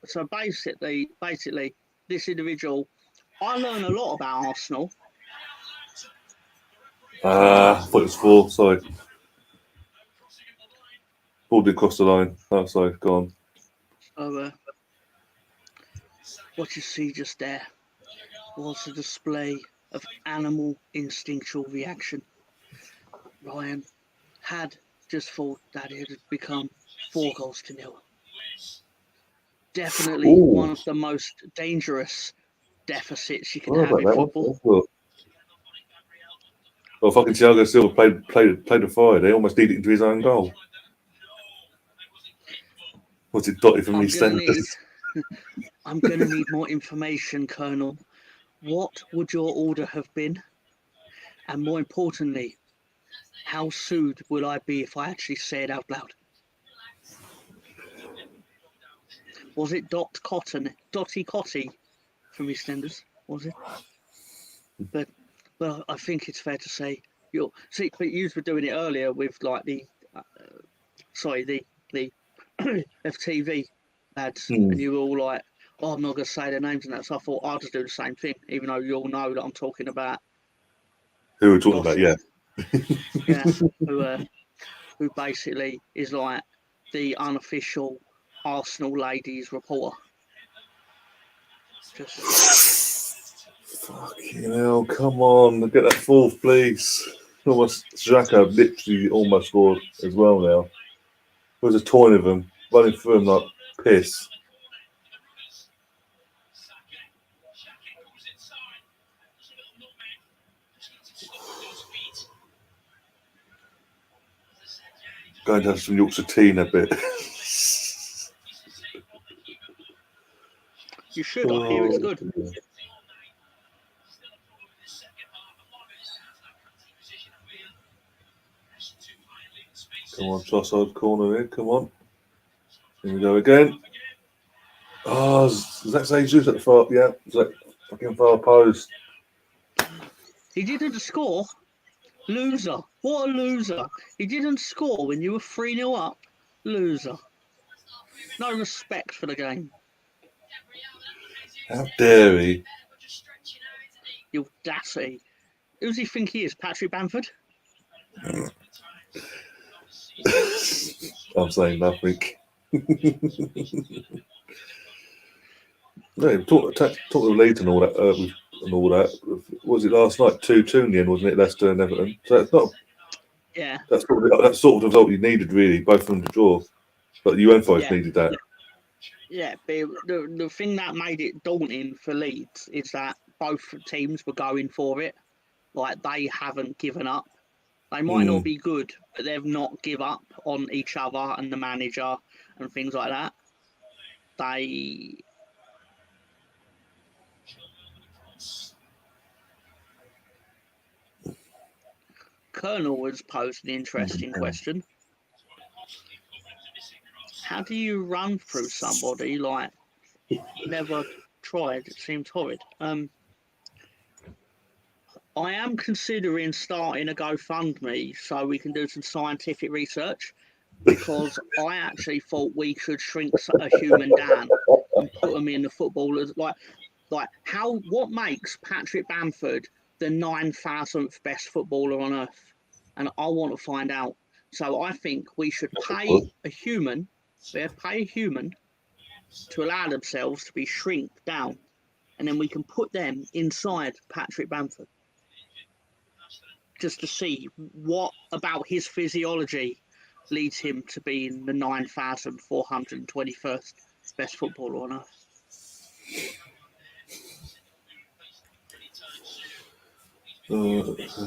so basically, this individual, I learn a lot about Arsenal. I thought it was 4. Sorry, pulled it across the line. Oh, sorry, go on. So, what you see just there was a display of animal instinctual reaction. Ryan had just thought that it had become 4-0. Definitely one of the most dangerous deficits you can have in football. Well, fucking Thiago Silva played the Friday, almost did it into his own goal. What's it, Dotty from EastEnders? I'm going to need more information, Colonel. What would your order have been? And more importantly, how sued will I be if I actually say it out loud? Was it Dotty Cotty from EastEnders? Was it? But I think it's fair to say but you were doing it earlier with like the FTV lads, and you were all like, "Oh, I'm not going to say their names and that." So I thought I'll just do the same thing, even though you all know that I'm talking about who we're talking about, yeah. Who basically is like the unofficial Arsenal ladies reporter. Fucking hell, come on, get that 4th, please. Almost Xhaka literally almost scored as well now. There was a toy of them running through him like piss. Going to have some Yorkshire tea in a bit. You should. I hear it's good. Come on, Trossard corner in. Come on. Here we go again. Oh, Zach Jesus at the far. Yeah, Zach fucking far post. He didn't score. Loser. What a loser. He didn't score when you were 3-0 up. Loser. No respect for the game. How dare he? You audacity. Who does he think he is? Patrick Bamford? I'm saying nothing. No, talk to Leeds and all that. What was it last night? 2-2 in the end, wasn't it? Leicester and Everton. So it's not. Yeah. That's sort of the result you needed, really, both of them to draw. But the UNFOs needed that. Yeah, but the thing that made it daunting for Leeds is that both teams were going for it. Like, they haven't given up. They might not be good, but they've not give up on each other and the manager and things like that. Colonel has posed an interesting question. How do you run through somebody like never tried. It seems horrid. I am considering starting a GoFundMe so we can do some scientific research, because I actually thought we should shrink a human down and put them in the footballers. Like what makes Patrick Bamford the 9,000th best footballer on earth? And I want to find out. So I think we should pay a human. Pay a human to allow themselves to be shrink down, and then we can put them inside Patrick Bamford, just to see what about his physiology leads him to being the 9,421st best footballer on earth.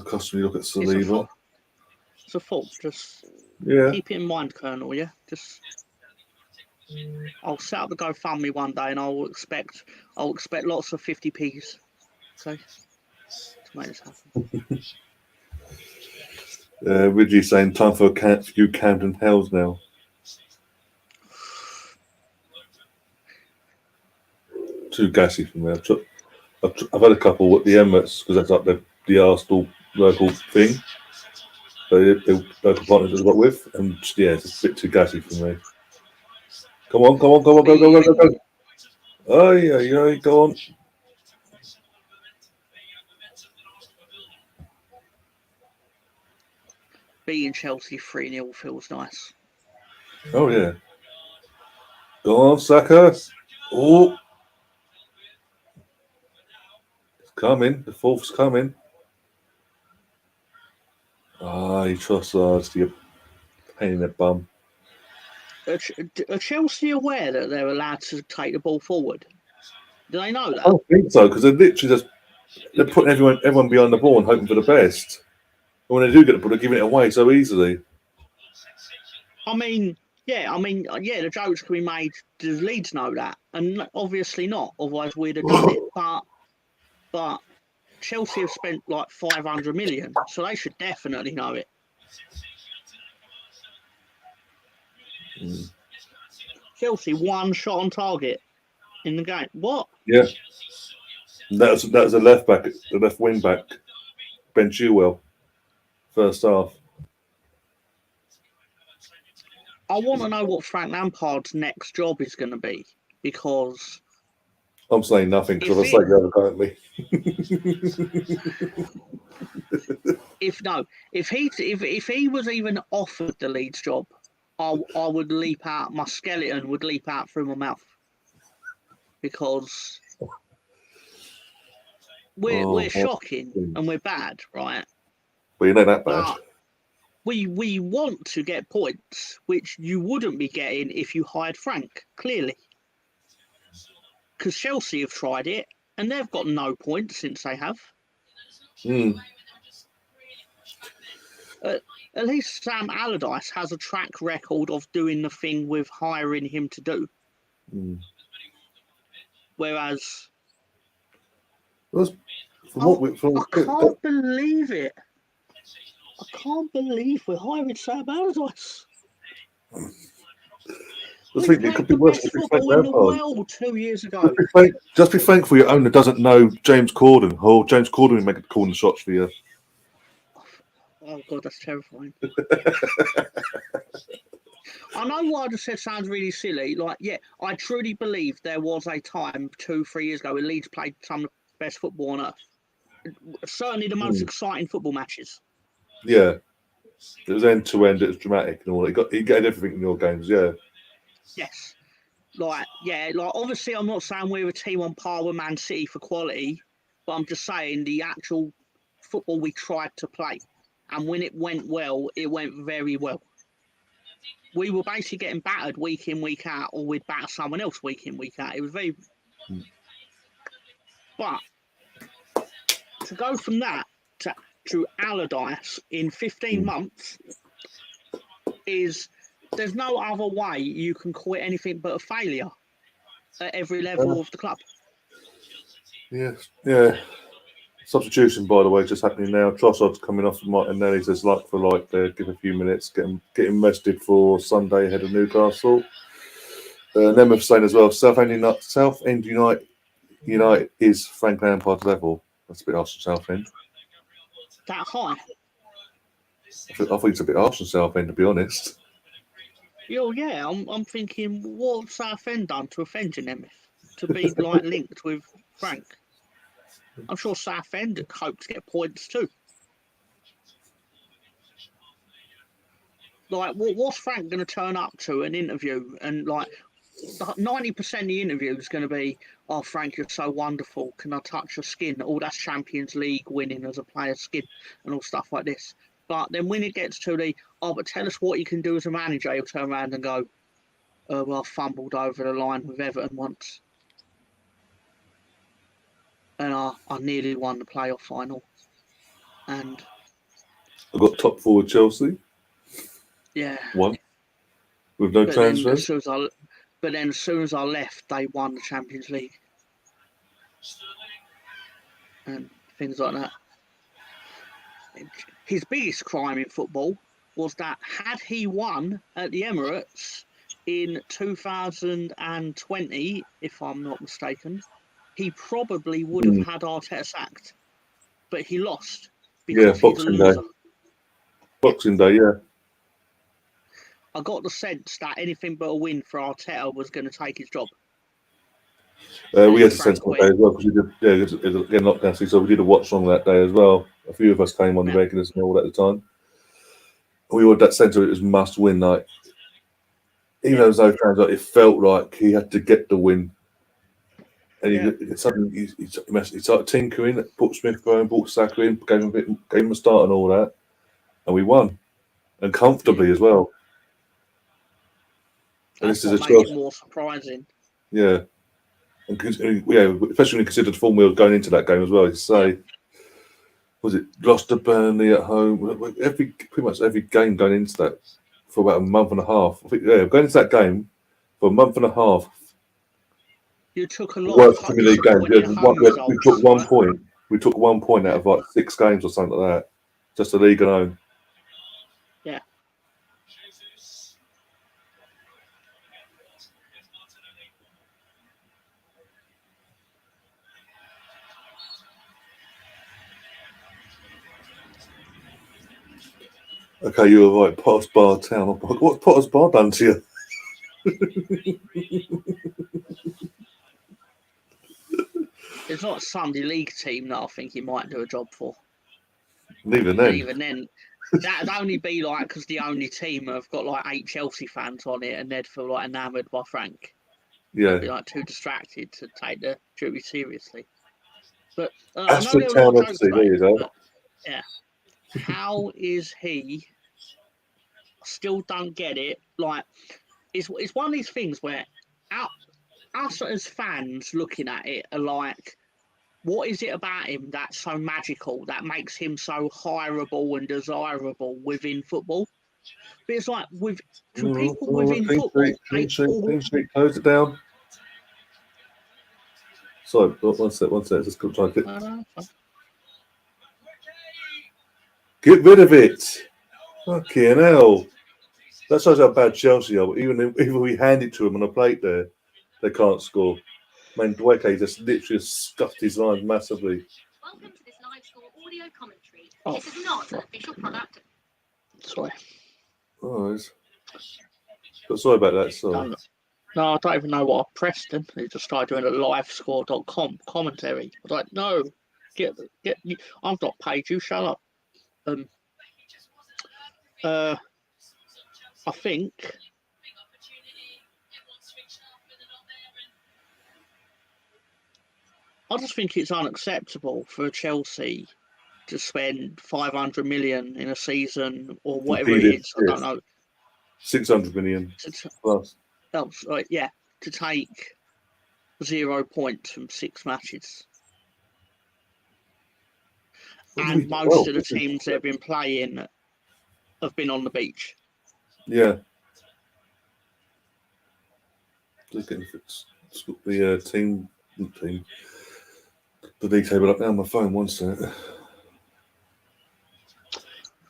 Customary look at Saliba. It's a thought. Just keep it in mind, Colonel. Yeah, just I'll set up the GoFundMe one day, and I'll expect lots of 50p's. Okay, to make this happen. Ridgey saying time for a few Camden Hells now. Too gassy for me. I've had a couple at the Emirates because that's like the Arsenal local thing. The local partners I've got with, and yeah, it's a bit too gassy for me. Come on, go. Oh yeah, go on. Beating Chelsea 3-0 feels nice. Oh yeah. Go on, Saka. Oh, it's coming. The fourth's coming. You Trossard to your pain in the bum. Are Chelsea aware that they're allowed to take the ball forward? Do they know that? I don't think so, because they're literally they're putting everyone behind the ball and hoping for the best. And when they do get the ball, they're giving it away so easily. I mean, the jokes can be made. Does Leeds know that? And obviously not. Otherwise, we'd have done it. But Chelsea have spent like 500 million, so they should definitely know it. Chelsea, one shot on target in the game. What? Yeah. That was the left wing back, Ben Chilwell, first half. I want to know what Frank Lampard's next job is going to be, because I'm saying nothing because I'm saying the other currently. if he was even offered the Leeds job, I would leap out. My skeleton would leap out through my mouth, because we're shocking and we're bad, right? Well, you're not that bad. But we want to get points, which you wouldn't be getting if you hired Frank, clearly. Because Chelsea have tried it, and they've got no points since they have. At least Sam Allardyce has a track record of doing the thing with hiring him to do. Whereas... I can't believe it. I can't believe we're hiring Sam Allardyce. It could be worse. In the world 2 years ago. Just be thankful your owner doesn't know James Corden, or James Corden will make calling the shots for you. Oh God, that's terrifying. I know what I just said sounds really silly. I truly believe there was a time 2-3 years ago when Leeds played some of the best football on earth. Certainly the most exciting football matches. Yeah. It was end to end, it was dramatic and all. He got everything in your games, yeah. Yes. Obviously I'm not saying we're a team on par with Man City for quality, but I'm just saying the actual football we tried to play. And when it went well, it went very well. We were basically getting battered week in, week out, or we'd batter someone else week in, week out. It was very... But to go from that to Allardyce in 15 months is... There's no other way you can call it anything but a failure at every level of the club. Yes, yeah. Substitution, by the way, just happening now. Trossard's coming off Martinelli. Says give a few minutes, get him rested for Sunday ahead of Newcastle. And then we're saying as well, Southend United United is Frank Lampard's level. That's a bit harsh on Southend. That high? I think it's a bit harsh on Southend, to be honest. Yeah, I'm thinking, what Southend done to offend Nemeth to be like linked with Frank? I'm sure Southend hope to get points too. Like, what's Frank going to turn up to an interview and like 90% of the interview is going to be, "Oh, Frank, you're so wonderful. Can I touch your skin?" All that's Champions League winning as a player's skin and all stuff like this. But then when it gets to the, "Oh, but tell us what you can do as a manager," he'll turn around and go, "Well, I fumbled over the line with Everton once. And I nearly won the playoff final. And I got top forward Chelsea. yeah, One. With no but then, transfers. as soon as I left, they won the Champions League and things like that." His biggest crime in football was that had he won at the Emirates in 2020, if I'm not mistaken, he probably would have had Arteta sacked. But he lost because he's a loser. Boxing Day, yeah. I got the sense that anything but a win for Arteta was going to take his job. We had a sense on that day as well because we did, it was again lockdown, so we did a watchalong that day as well. A few of us came on the regulars and all at the time. We all had that sense of it was must win night. Even though there was no fans, it felt like he had to get the win. And suddenly he started tinkering, put Smith going, brought Saka in, gave him a start and all that, and we won, and comfortably as well. And That's what made it more surprising. Yeah, and especially when you consider the form we were going into that game as well. You say, was it lost to Burnley at home? Pretty much every game going into that for about a month and a half. I think, going into that game for a month and a half. You took a lot of Premier League games. We took 1 point. We took 1 point out of like 6 games or something like that. Just the league alone. Yeah. Okay, you were right. Potter's Bar Town. What's Potter's Bar done to you? It's not a Sunday League team that I think he might do a job for. Even then, that'd only be like because the only team have got like 8 Chelsea fans on it, and they'd feel like enamoured by Frank. Yeah, they'd be like too distracted to take the duty seriously. But Aston Town FC, there you go. Yeah, how is he? I still don't get it. Like, it's one of these things where us as fans looking at it are like, what is it about him that's so magical that makes him so hireable and desirable within football? But it's like people within football. Close it down. Sorry, one sec. Just try and get rid of it. Fucking hell. That shows how bad Chelsea are. Even if we hand it to them on a plate there, they can't score. Man, Dweke just literally scuffed his lines massively. Welcome to this live score audio commentary. This is not an official product. Sorry. Oh, but sorry about that. Sorry. No, I don't even know what I pressed then. They just started doing a livescore.com commentary. I was like, no, get I've not paid you, shut up. I think I just think it's unacceptable for Chelsea to spend 500 million in a season or whatever it is. I don't know. 600 million plus. To take 0 points from 6 matches. And most of the teams they've been playing have been on the beach. Yeah. Just getting the team, the league table up now on my phone. 1 sec.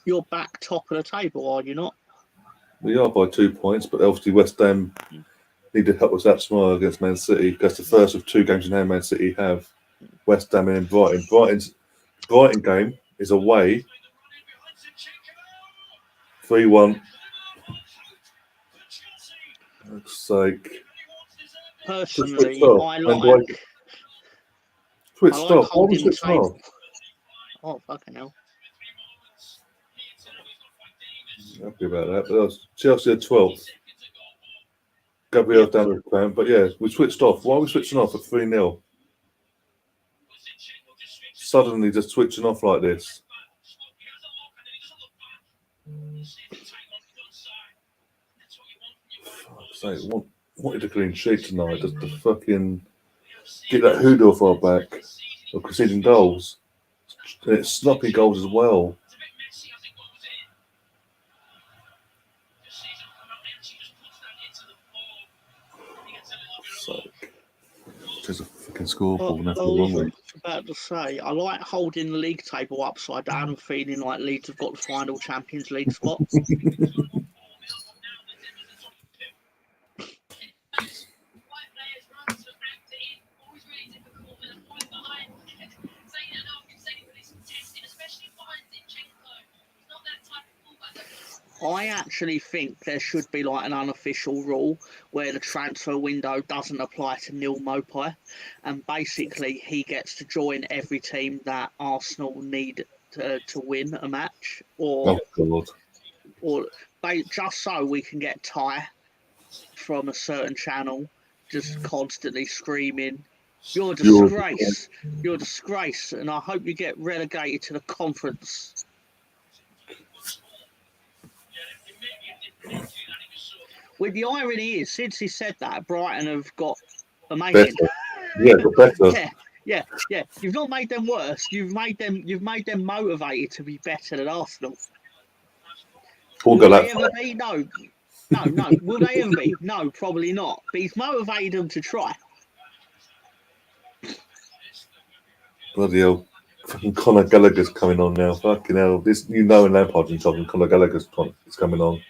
You're back top of the table, are you not? We are by 2 points, but obviously West Ham need to help us out tomorrow against Man City because the first of 2 games in hand Man City have West Ham and Brighton. Brighton game is away. 3-1. Looks like Personally, I switched off. Why we switched off? Oh, fucking hell. Happy about that. But Chelsea at 12th. Gabriel's down the plan. But yeah, we switched off. Why are we switching off at 3-0? Suddenly just switching off like this. Fuck's sake, wanted a clean sheet tonight just to fucking get that hoodoo off our back of conceding goals. And it's sloppy goals as well. There's a fucking scoreboard. I was about to say, I like holding the league table upside down and feeling like Leeds have got the final Champions League spot. I actually think there should be like an unofficial rule where the transfer window doesn't apply to Neil Mopai, and basically he gets to join every team that Arsenal need to win a match, or just so we can get Ty from a certain channel just constantly screaming, "You're a disgrace! You're a disgrace!" and I hope you get relegated to the conference. Well, the irony is, since he said that, Brighton have got amazing. Got better. Yeah. You've not made them worse. You've made them motivated to be better than Arsenal. Will they ever be? No. Will they ever be? No, probably not. But he's motivated them to try. Bloody hell. Fucking Conor Gallagher's coming on now. Fucking hell. This, and Lampard's in trouble, and Conor Gallagher's coming on.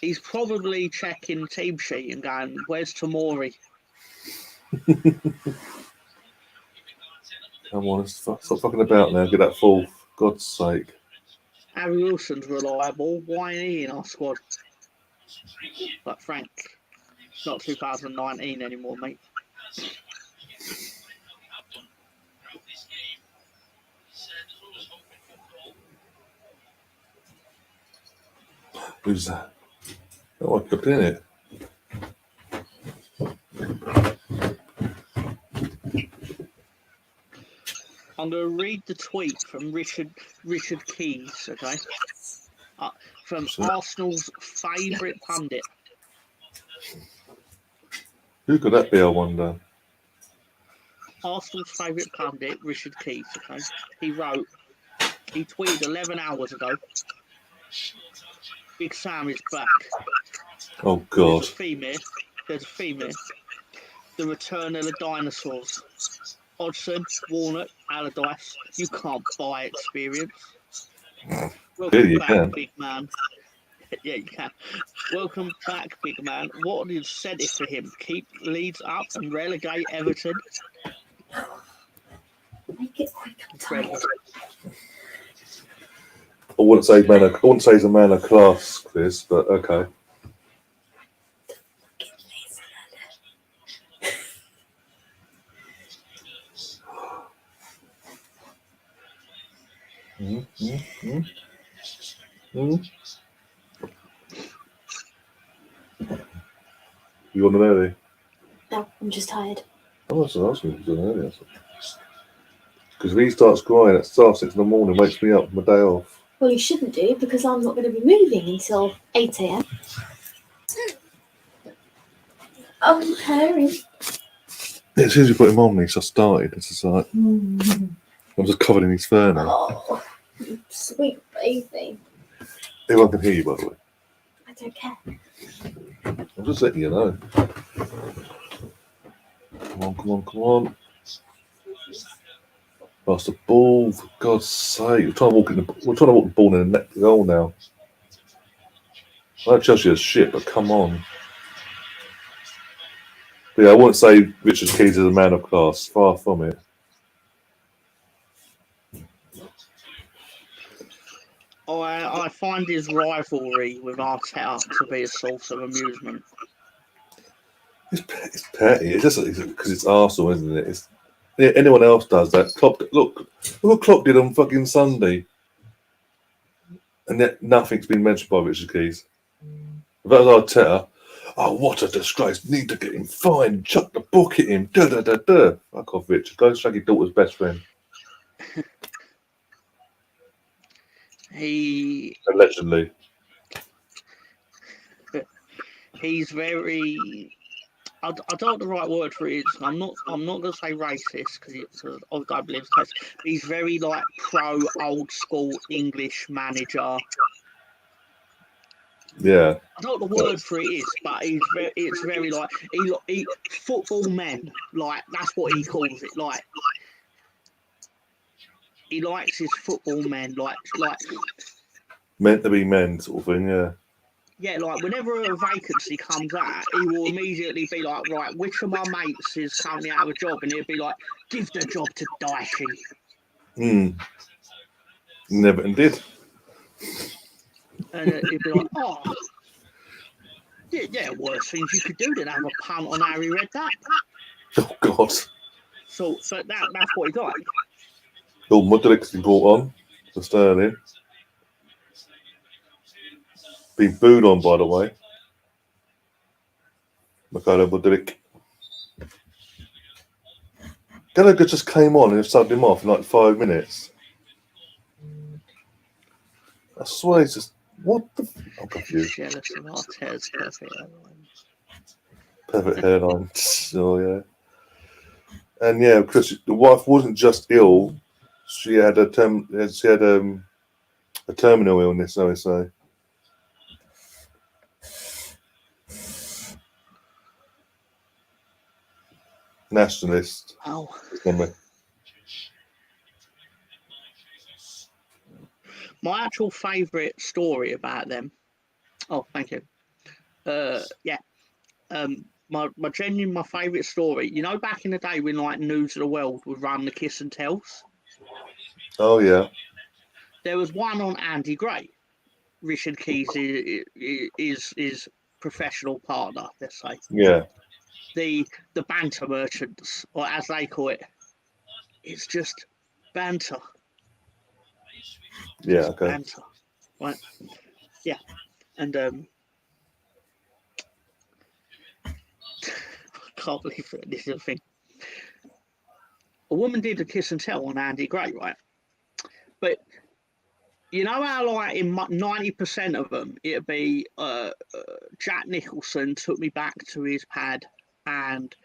He's probably checking team sheet and going, "Where's Tomori?" Come on, stop fucking about now. Get that full. God's sake. Harry Wilson's reliable. Why ain't he in our squad? But Frank, it's not 2019 anymore, mate. Who's that? Oh, I cooked in it. I'm going to read the tweet from Richard Keys, okay? From Arsenal's favourite pundit. Who could that be, I wonder? Arsenal's favourite pundit, Richard Keys, okay? He tweeted 11 hours ago, "Big Sam is back." Oh, God. There's a female. The return of the dinosaurs. Hodgson, Warnock, Allardyce. You can't buy experience. Welcome back, big man. Yeah, you can. Welcome back, big man. What an incentive for him. Keep Leeds up and relegate Everton. Make it quick, I'm tired. I wouldn't say he's a man of class, Chris, but okay. You on the early? No, I'm just tired. Oh, that's what I was asking if you on early. Because if he starts crying at 6 in the morning, wakes me up on my day off. Well, you shouldn't do, because I'm not going to be moving until 8 a.m. I'm purring. As soon as you put him on me, so I started. It's just like, I'm just covered in his fur now. Oh, sweet baby. Everyone can hear you, by the way. I don't care. I'm just letting you know. Come on. Pass the ball, for God's sake. We're trying to walk the ball in the net goal now. know Chelsea is shit, but come on. But yeah, I wouldn't say Richard Keys is a man of class. Far from it. I find his rivalry with Arteta to be a source of amusement. It's petty. It's just because it's Arsenal, isn't it? It's, yeah, anyone else does that. Klopp, look what Klopp did on fucking Sunday, and yet nothing's been mentioned by Richard Keys. If that was Arteta, oh, what a disgrace! Need to get him fined. Chuck the book at him. Da da da da. Fuck off, Richard. Go shag your daughter's best friend. Allegedly. He's very. I don't know what the right word for it is. I'm not gonna say racist because I don't believe it's case. He's very like pro old school English manager. Yeah. I don't know what the word for it is, but it's very like he football men, like that's what he calls it. Like he likes his football men, like Meant to be men, sort of thing. Yeah. yeah, like whenever a vacancy comes out, he will immediately be like, right, which of my mates is currently out of a job, and he'll be like, give the job to Dicey. Never did. And he'd be like, oh. Yeah, worse things you could do than have a punt on Harry Redknapp. Oh God. So that's what he got. Bill Mudrick's been brought on for Sterling. Been booed on, by the way. Mikhailo Mudrick. Gallagher just came on and subbed him off in like 5 minutes. I swear he's just... What the... I'm confused. Jealous of Arteta's perfect hairline. Perfect hairline. Oh, yeah. And yeah, because the wife wasn't just ill, she had a terminal illness, so I say. Nationalist. Oh. My actual favourite story about them. Oh, thank you. Yeah. My favourite story. You know, back in the day when like News of the World would run the Kiss and Tells. Oh yeah. There was one on Andy Gray. Richard Keys is professional partner. Let's say. Yeah. The banter merchants, or as they call it, it's just banter. Yeah. Okay. Banter, right? Yeah, and I can't believe that this is a thing. A woman did a kiss and tell on Andy Gray, right? But you know how, like, in 90% of them, it'd be Jack Nicholson took me back to his pad, and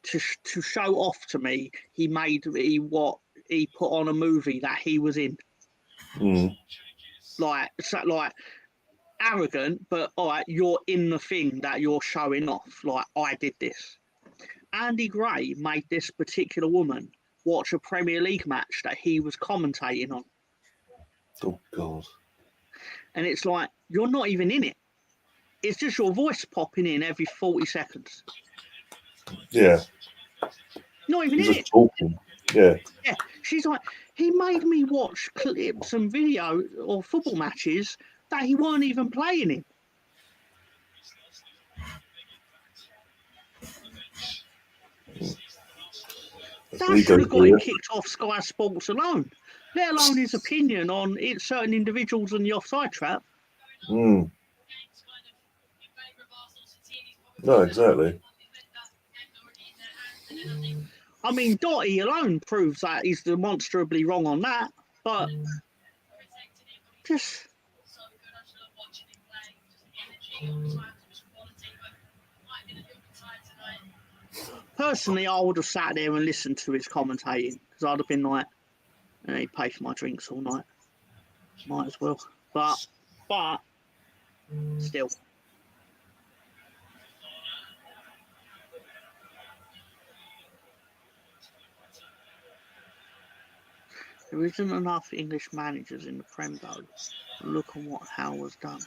to show off to me, he put on a movie that he was in. Like arrogant, but all right, you're in the thing that you're showing off. Like, I did this. Andy Gray made this particular woman watch a Premier League match that he was commentating on. Oh God. And it's like, you're not even in it. It's just your voice popping in every 40 seconds. Yeah. Not even He's in just it. talking. Yeah. Yeah. She's like, he made me watch clips and video or football matches that he weren't even playing in. That should have got him kicked off Sky Sports alone, let alone his opinion on certain individuals in the offside trap. No, exactly. I mean, Dotty alone proves that he's demonstrably wrong on that, but just... Personally, I would have sat there and listened to his commentating, because I'd have been like, he paid for my drinks all night. Might as well. But still. There isn't enough English managers in the Prem, though. Look at what Howe has done.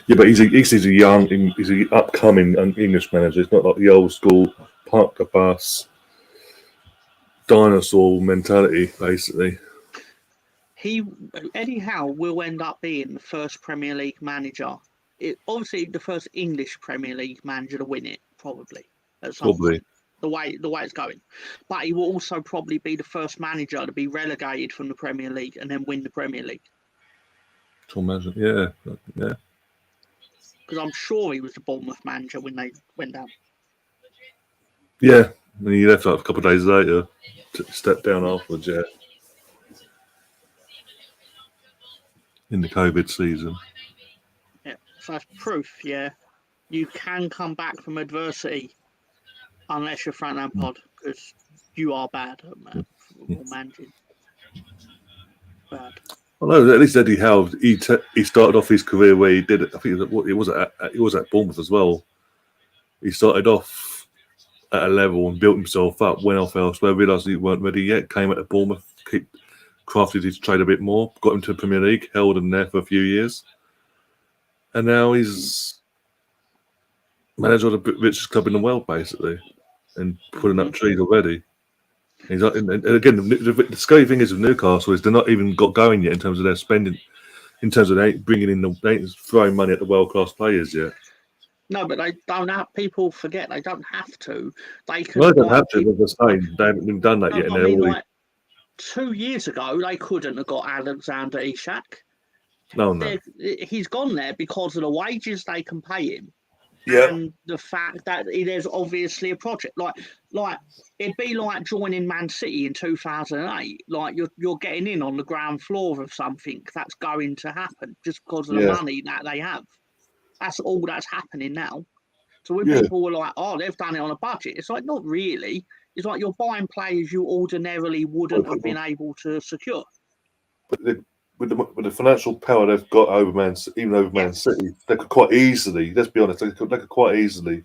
Yeah, but he's an upcoming English manager. It's not like the old school park the bus dinosaur mentality, basically. Eddie Howe will end up being the first Premier League manager. Obviously the first English Premier League manager to win it, probably at some point. The way it's going, but he will also probably be the first manager to be relegated from the Premier League and then win the Premier League. Yeah. Because I'm sure he was the Bournemouth manager when they went down. Yeah, and he left like a couple of days later to step down afterwards. Yeah, in the COVID season. Yeah, so that's proof. Yeah, you can come back from adversity, unless you're Frank Lampard, because you are bad at managing. Bad. Well, no, at least Eddie Howe, he started off his career where he did it. I think he was at Bournemouth as well. He started off at a level and built himself up, went off elsewhere, realised he weren't ready yet, came at Bournemouth, crafted his trade a bit more, got him to the Premier League, held him there for a few years. And now he's manager of the richest club in the world, basically, and putting up trees already. He's and again, the scary thing is with Newcastle is they're not even got going yet in terms of their spending, in terms of they ain't throwing money at the world class players yet. No, but they don't have. People forget they don't have to. They can. Well, they don't have to. They're the same. They haven't even done that yet. I mean, like 2 years ago, they couldn't have got Alexander Isak. No. He's gone there because of the wages they can pay him. Yeah. And the fact that there's obviously a project, like it'd be like joining Man City in 2008. Like you're getting in on the ground floor of something that's going to happen just because of the money that they have. That's all that's happening now. So when people were like, "Oh, they've done it on a budget," it's like not really. It's like you're buying players you ordinarily wouldn't have been able to secure. But with the financial power they've got over Man City, they could quite easily, let's be honest, they could quite easily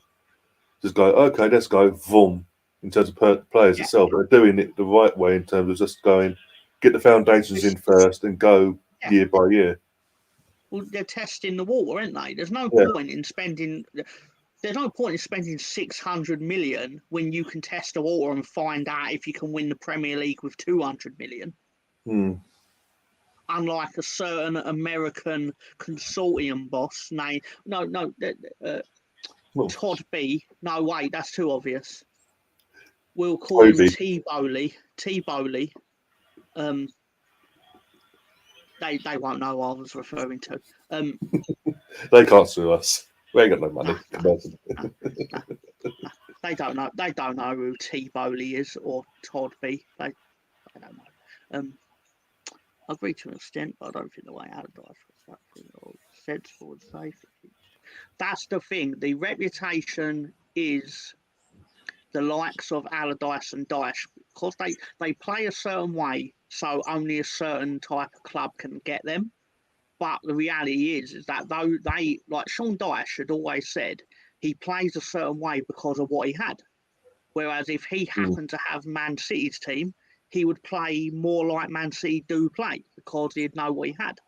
just go, okay, let's go, boom, in terms of players itself. But they're doing it the right way in terms of just going, get the foundations in first and go year by year. Well, they're testing the water, aren't they? There's no point in spending. There's no point in spending 600 million when you can test the water and find out if you can win the Premier League with 200 million. Unlike a certain American consortium boss named Todd B. No, wait, that's too obvious. We'll call him T. Bowley. T. Bowley. They won't know what I was referring to. They can't sue us. We ain't got no money. No. They don't know. They don't know who T. Bowley is or Todd B. They don't know. I agree to an extent, but I don't think the way Allardyce was that sensible and safe. That's the thing. The reputation is the likes of Allardyce and Dyche because they play a certain way, so only a certain type of club can get them. But the reality is that though they, like Sean Dyche had always said, he plays a certain way because of what he had. Whereas if he happened to have Man City's team, he would play more like Man City do play because he'd know what he had.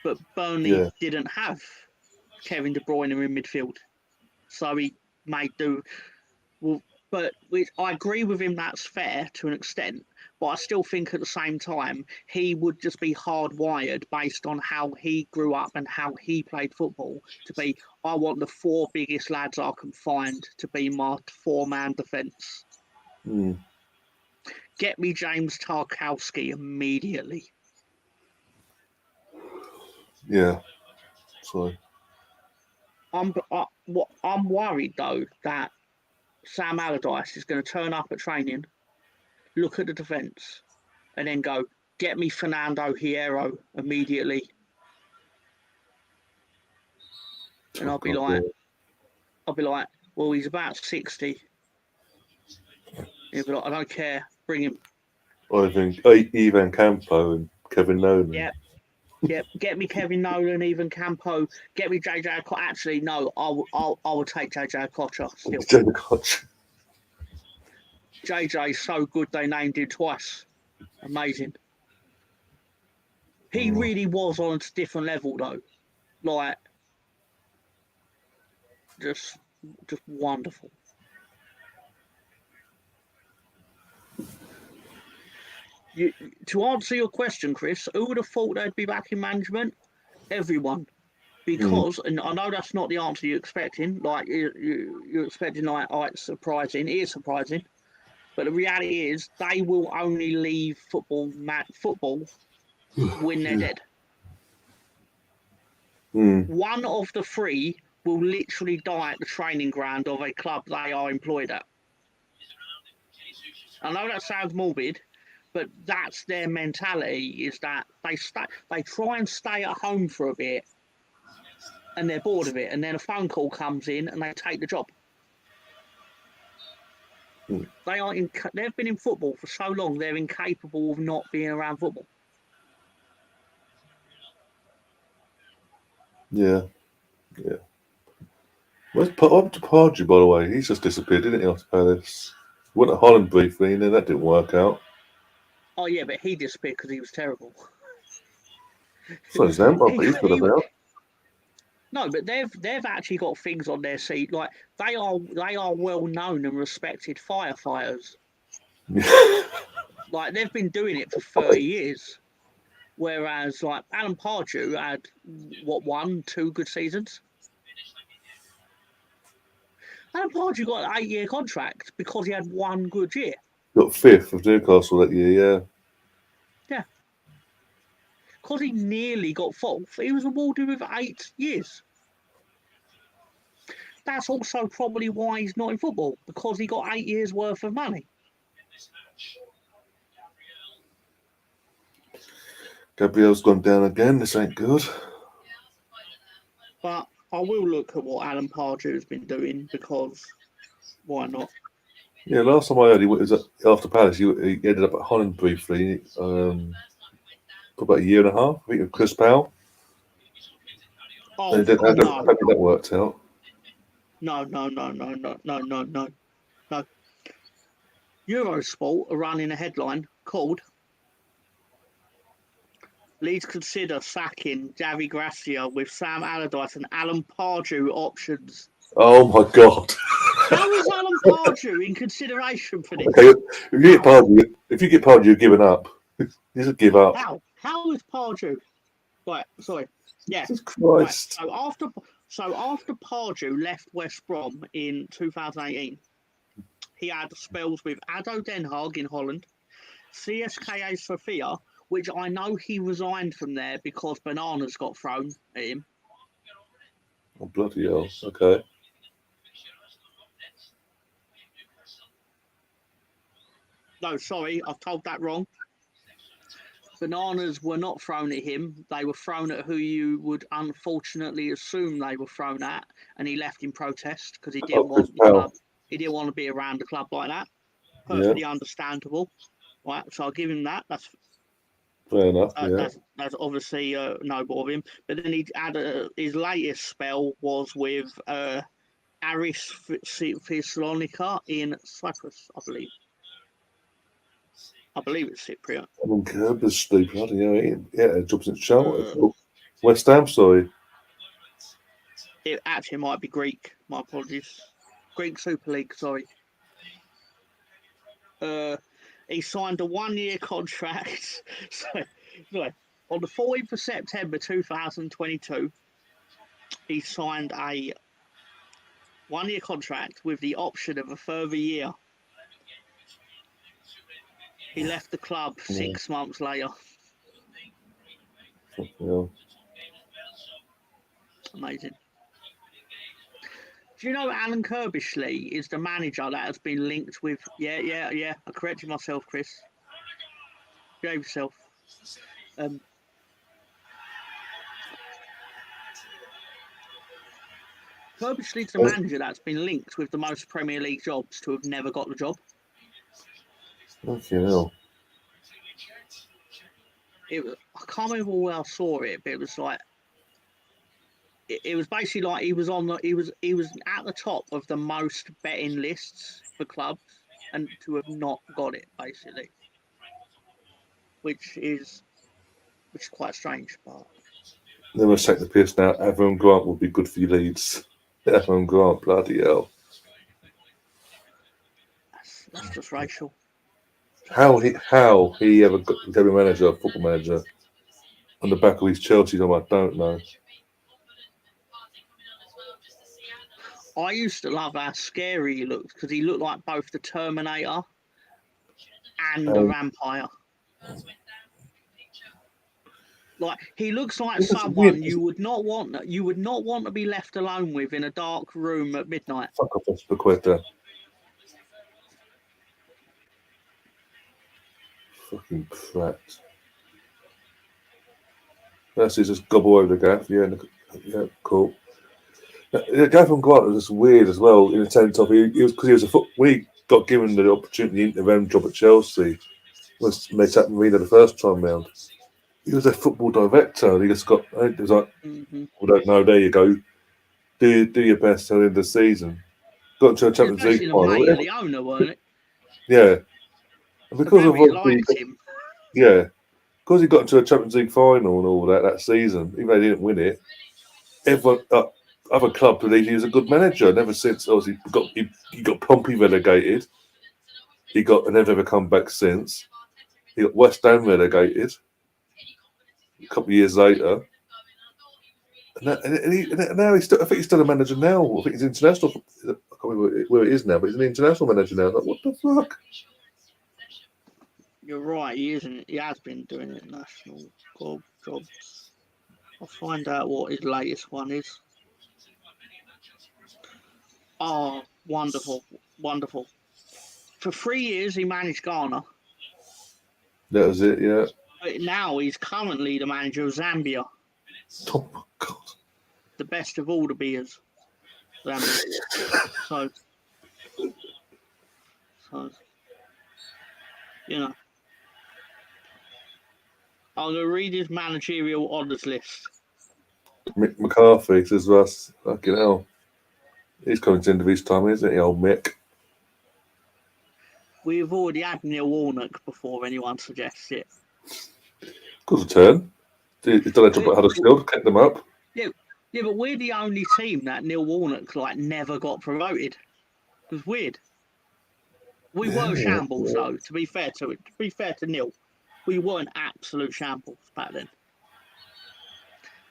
But Burnley didn't have Kevin De Bruyne in midfield. So he made do. Well, but I agree with him that's fair to an extent. But I still think at the same time, he would just be hardwired based on how he grew up and how he played football to be, I want the 4 biggest lads I can find to be my 4-man defence. Get me James Tarkowski immediately. Yeah. So I'm worried though that Sam Allardyce is going to turn up at training, look at the defence, and then go, get me Fernando Hierro immediately. And I'll be like, well, he's about 60. He'll be like, I don't care, bring him. I think Ivan Campo and Kevin Nolan. Yep. Get me Kevin Nolan, Ivan Campo. Get me JJ. Actually, no, I will take JJ Kocher. JJ Kocher. JJ's so good they named him twice. Amazing. He really was on a different level though. Like just wonderful. To answer your question, Chris, who would have thought they'd be back in management? Everyone. Because, and I know that's not the answer you're expecting, like you're expecting like, oh, it's surprising. It is surprising. But the reality is they will only leave football when they're dead. One of the three will literally die at the training ground of a club they are employed at. I know that sounds morbid, but that's their mentality, is that they try and stay at home for a bit and they're bored of it, and then a phone call comes in and they take the job. They've been in football for so long, they're incapable of not being around football. Yeah. Where's Pardew, by the way? He's just disappeared, didn't he, after Palace? Went to Holland briefly, and then that didn't work out. Oh yeah, but he disappeared because he was terrible. So is them, but he's good about. No, but they've actually got things on their seat. Like they are well known and respected firefighters. Like they've been doing it for 30 years. Whereas like Alan Pardew had 1-2 good seasons. Alan Pardew got an 8-year contract because he had one good year. Got 5th of Newcastle that year, yeah. Yeah. Because he nearly got 4th, he was awarded with 8 years. That's also probably why he's not in football, because he got 8 years worth of money. Gabriel's gone down again. This ain't good. But I will look at what Alan Pardew has been doing, because why not? Yeah, last time I heard he was after Palace. He ended up at Holland briefly for about a year and a half. I think with Chris Powell. Oh, and that worked out. No. Eurosport are running a headline called "Leeds consider sacking Javi Gracia with Sam Allardyce and Alan Pardew options." Oh my God! How is Alan Pardew in consideration for this? Okay, if you get Pardew, you're giving up. You just give up. How is Pardew? Right, sorry. Yeah. Jesus Christ. Right, so after Pardew left West Brom in 2018, he had spells with ADO Den Haag in Holland, CSKA Sofia, which I know he resigned from there because bananas got thrown at him. Oh, bloody hell. Okay. No, sorry, I've told that wrong. Bananas were not thrown at him. They were thrown at who you would unfortunately assume they were thrown at, and he left in protest because he didn't want the club. He didn't want to be around the club like that. Perfectly understandable. Right, so I'll give him that. That's fair enough. That's obviously noble of him. But then he had his latest spell was with Aris Thessalonica in Cyprus, I believe. I believe it's Cypriot. Alan Kerber's stupid. Yeah, jobs in Charlotte. West Ham, sorry. It actually might be Greek. My apologies. Greek Super League, sorry. He signed a 1-year contract. On the 14th of September 2022, he signed a 1-year contract with the option of a further year. He left the club 6 months later. Yeah. Amazing. Do you know Alan Kirbishley is the manager that has been linked with... Yeah. I corrected myself, Chris. Behave yourself. Kirbishley's the manager that's been linked with the most Premier League jobs to have never got the job. Okay, hell. I can't remember where I saw it, but it was like... It was basically like he was at the top of the most betting lists for clubs. and to have not got it, basically, which is quite strange. But They must take the piss now. Avon Grant would be good for your Leeds. Avon Grant, bloody hell. that's just racial. How he ever became a manager, a football manager, on the back of his Chelsea team, I don't know. I used to love how scary he looked because he looked like both the Terminator and the Vampire. Like he looks like someone you would not want to be left alone with in a dark room at midnight. Fuck off, Espequeta. Fucking prat. That's it, just gobble over the gaff. Yeah, cool. Gavin Grant was just weird as well in the sense of he was when he got given the opportunity to interim job at Chelsea was made up Marina the first time round. He was a football director. He just got. It was like, I don't know. There you go. Do your best till the end of the season. Got to a Champions League final. The owner, weren't it? Yeah, and because of liked him. Yeah, because he got into a Champions League final and all that season, even though he didn't win it, everyone, other club believed he was a good manager. And ever since, obviously, he got Pompey relegated. He got and never come back since. He got West Ham relegated a couple of years later. And now he's still. I think he's still a manager now. I think he's international. I can't remember where it is now, but he's an international manager now. Like, what the fuck? You're right. He isn't. He has been doing international jobs. I'll find out what his latest one is. Oh, wonderful, wonderful. For 3 years, he managed Ghana. That was it. Yeah. But now he's currently the manager of Zambia. Oh my god. The best of all the beers. so, you know. I'm going to read his managerial honours list. Mick McCarthy says, Russ, fucking hell. He's coming to the end of his time, isn't he, old Mick? We've already had Neil Warnock before anyone suggests it. Good return. He's done a job at Huddersfield, kept them up. Yeah, but we're the only team that Neil Warnock never got promoted. It was weird. We were shambles though. To be fair to Neil, we weren't absolute shambles back then.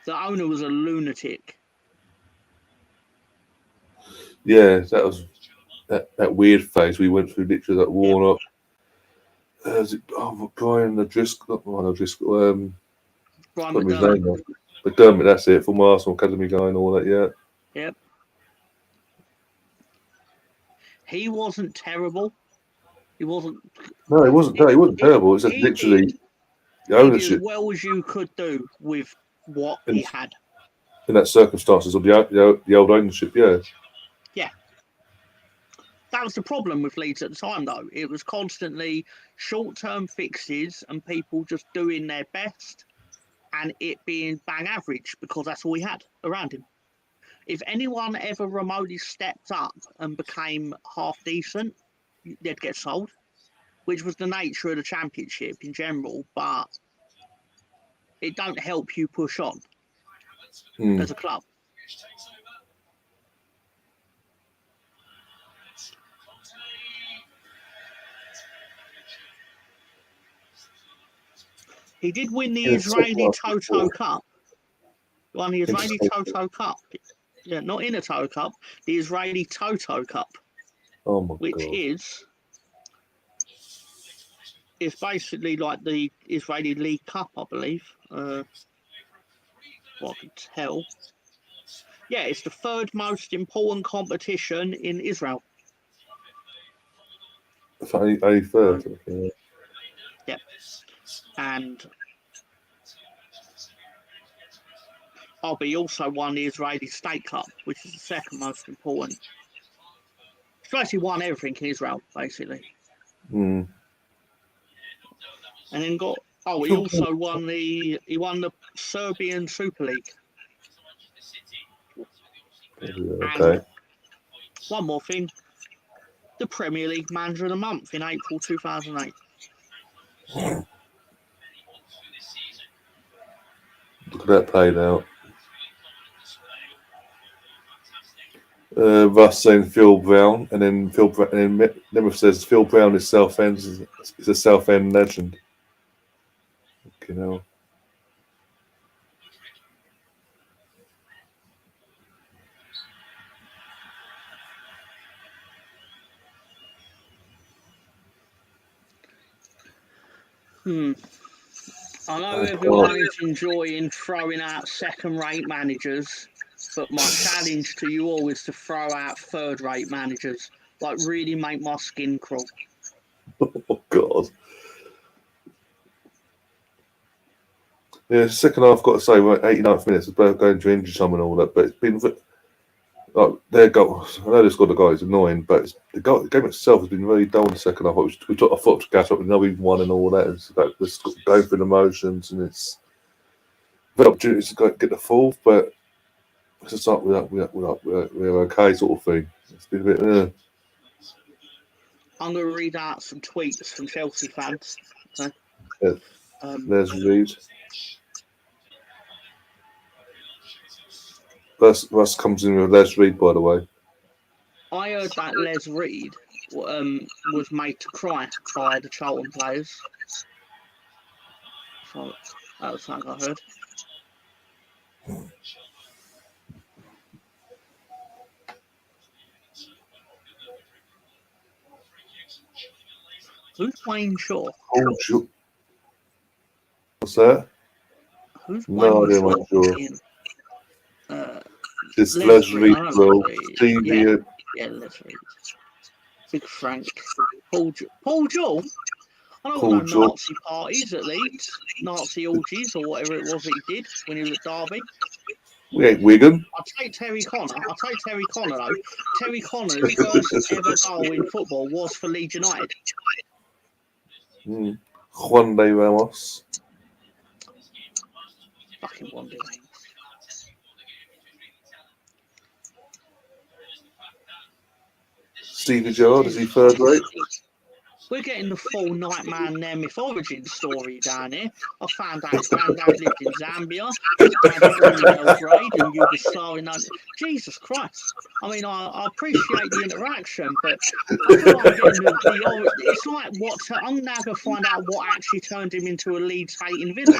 The owner was a lunatic. Yeah, that was that weird phase we went through. Literally, that Warnock. Brian O'Driscoll. Brian O'Driscoll. Brian McDermott. McDermott, that's it. From Arsenal Academy guy and all that. Yeah. Yep. He wasn't terrible. He wasn't. No, he wasn't. He wasn't terrible. It's just literally the ownership. He did as well as you could do with what he had. In that circumstances of the old ownership, yeah. Yeah. That was the problem with Leeds at the time, though. It was constantly short-term fixes and people just doing their best and it being bang average because that's all he had around him. If anyone ever remotely stepped up and became half decent, they'd get sold, which was the nature of the Championship in general, but it don't help you push on as a club. He did win the Israeli Toto Cup. He won the Israeli Toto Cup. Yeah, not in a Toto Cup. The Israeli Toto Cup. Oh my which god. is basically like the Israeli League Cup, I believe. What I can tell. Yeah, it's the third most important competition in Israel. Only third. Okay. Yep. And he also won the Israeli State Cup, which is the second most important. He's basically won everything in Israel, basically. Mm. And then he also won the Serbian Super League. Okay. And one more thing. the Premier League Manager of the Month in April 2008. Look at that paid out. Russ saying Phil Brown, and then Nemeth says Phil Brown is Southend. Is a Southend legend. You know. I know everyone is enjoying throwing out second-rate managers, but my challenge to you all is to throw out third-rate managers. Like, really make my skin crawl. Oh, God. Yeah, second half, got to say, right, 89th minutes, it's both going to injury time and all that, but it's been, like, their goal, I know they scored the goal, it's annoying, but the game itself has been really dull in the second half. I thought to catch up with another one and all that. It's like, we're going through the motions, and it's the opportunities to get the fourth, but it's just like we're okay sort of thing. It's been a bit. I'm going to read out some tweets from Chelsea fans. Okay. Yeah. There's Reed. Russ comes in with Les Reed, by the way. I heard that Les Reed was made to cry by the Charlton players. So that was something I heard. Who's Wayne Shaw? What's that? Who's No idea, Wayne Shaw. It's Les Reed, bro. Yeah, Les Reed. Big Frank. Paul Jewell? I don't want no Nazi parties at Leeds. Nazi orgies or whatever it was that he did when he was at Derby. We ain't Wigan. I'll take Terry Connor though. Terry Connor's first ever goal in football was for Leeds United. Juan de Ramos. Fucking Juan de Ramos. Stevie Gerrard, is he third rate? We're getting the full Nightman Nemeth origin story down here. I found out his granddad lived in Zambia, his dad flew in Belgrade and Yugoslavia. Jesus Christ. I mean, I appreciate the interaction, but I feel like I'm getting it's like I'm now going to find out what actually turned him into a Leeds hating villain.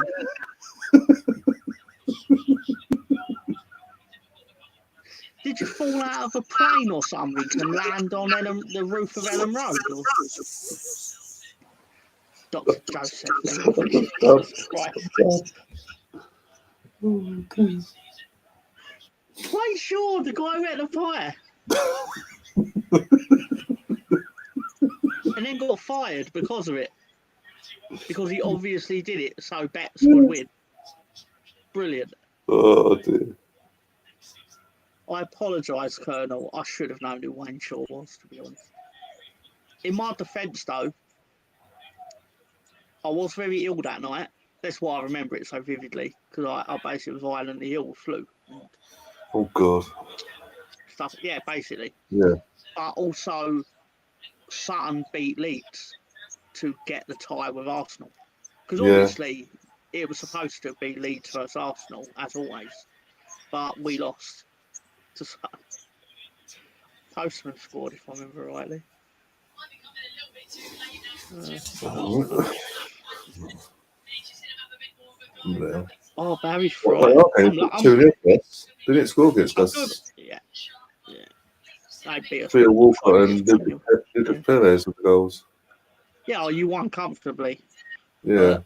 Did you fall out of a plane or something and land on the roof of Ellen Road? Or... Dr. Joseph. Jesus Christ. Quite sure the guy went the fire. And then got fired because of it. Because he obviously did it, so Betts would win. Brilliant. Oh, dear. I apologise, Colonel. I should have known who Wayne Shaw was, to be honest. In my defence, though, I was very ill that night. That's why I remember it so vividly, because I basically was violently ill with flu. Oh, God. Stuff, yeah, basically. Yeah. But also, Sutton beat Leeds to get the tie with Arsenal. Because obviously, it was supposed to be Leeds versus Arsenal, as always. But we lost. Postman scored, if I remember rightly. Oh, Barry Fry. Didn't it score against us? Yeah. They beat us. Peter Walker and Lucas Perez with the goals. Yeah, you won comfortably. Yeah.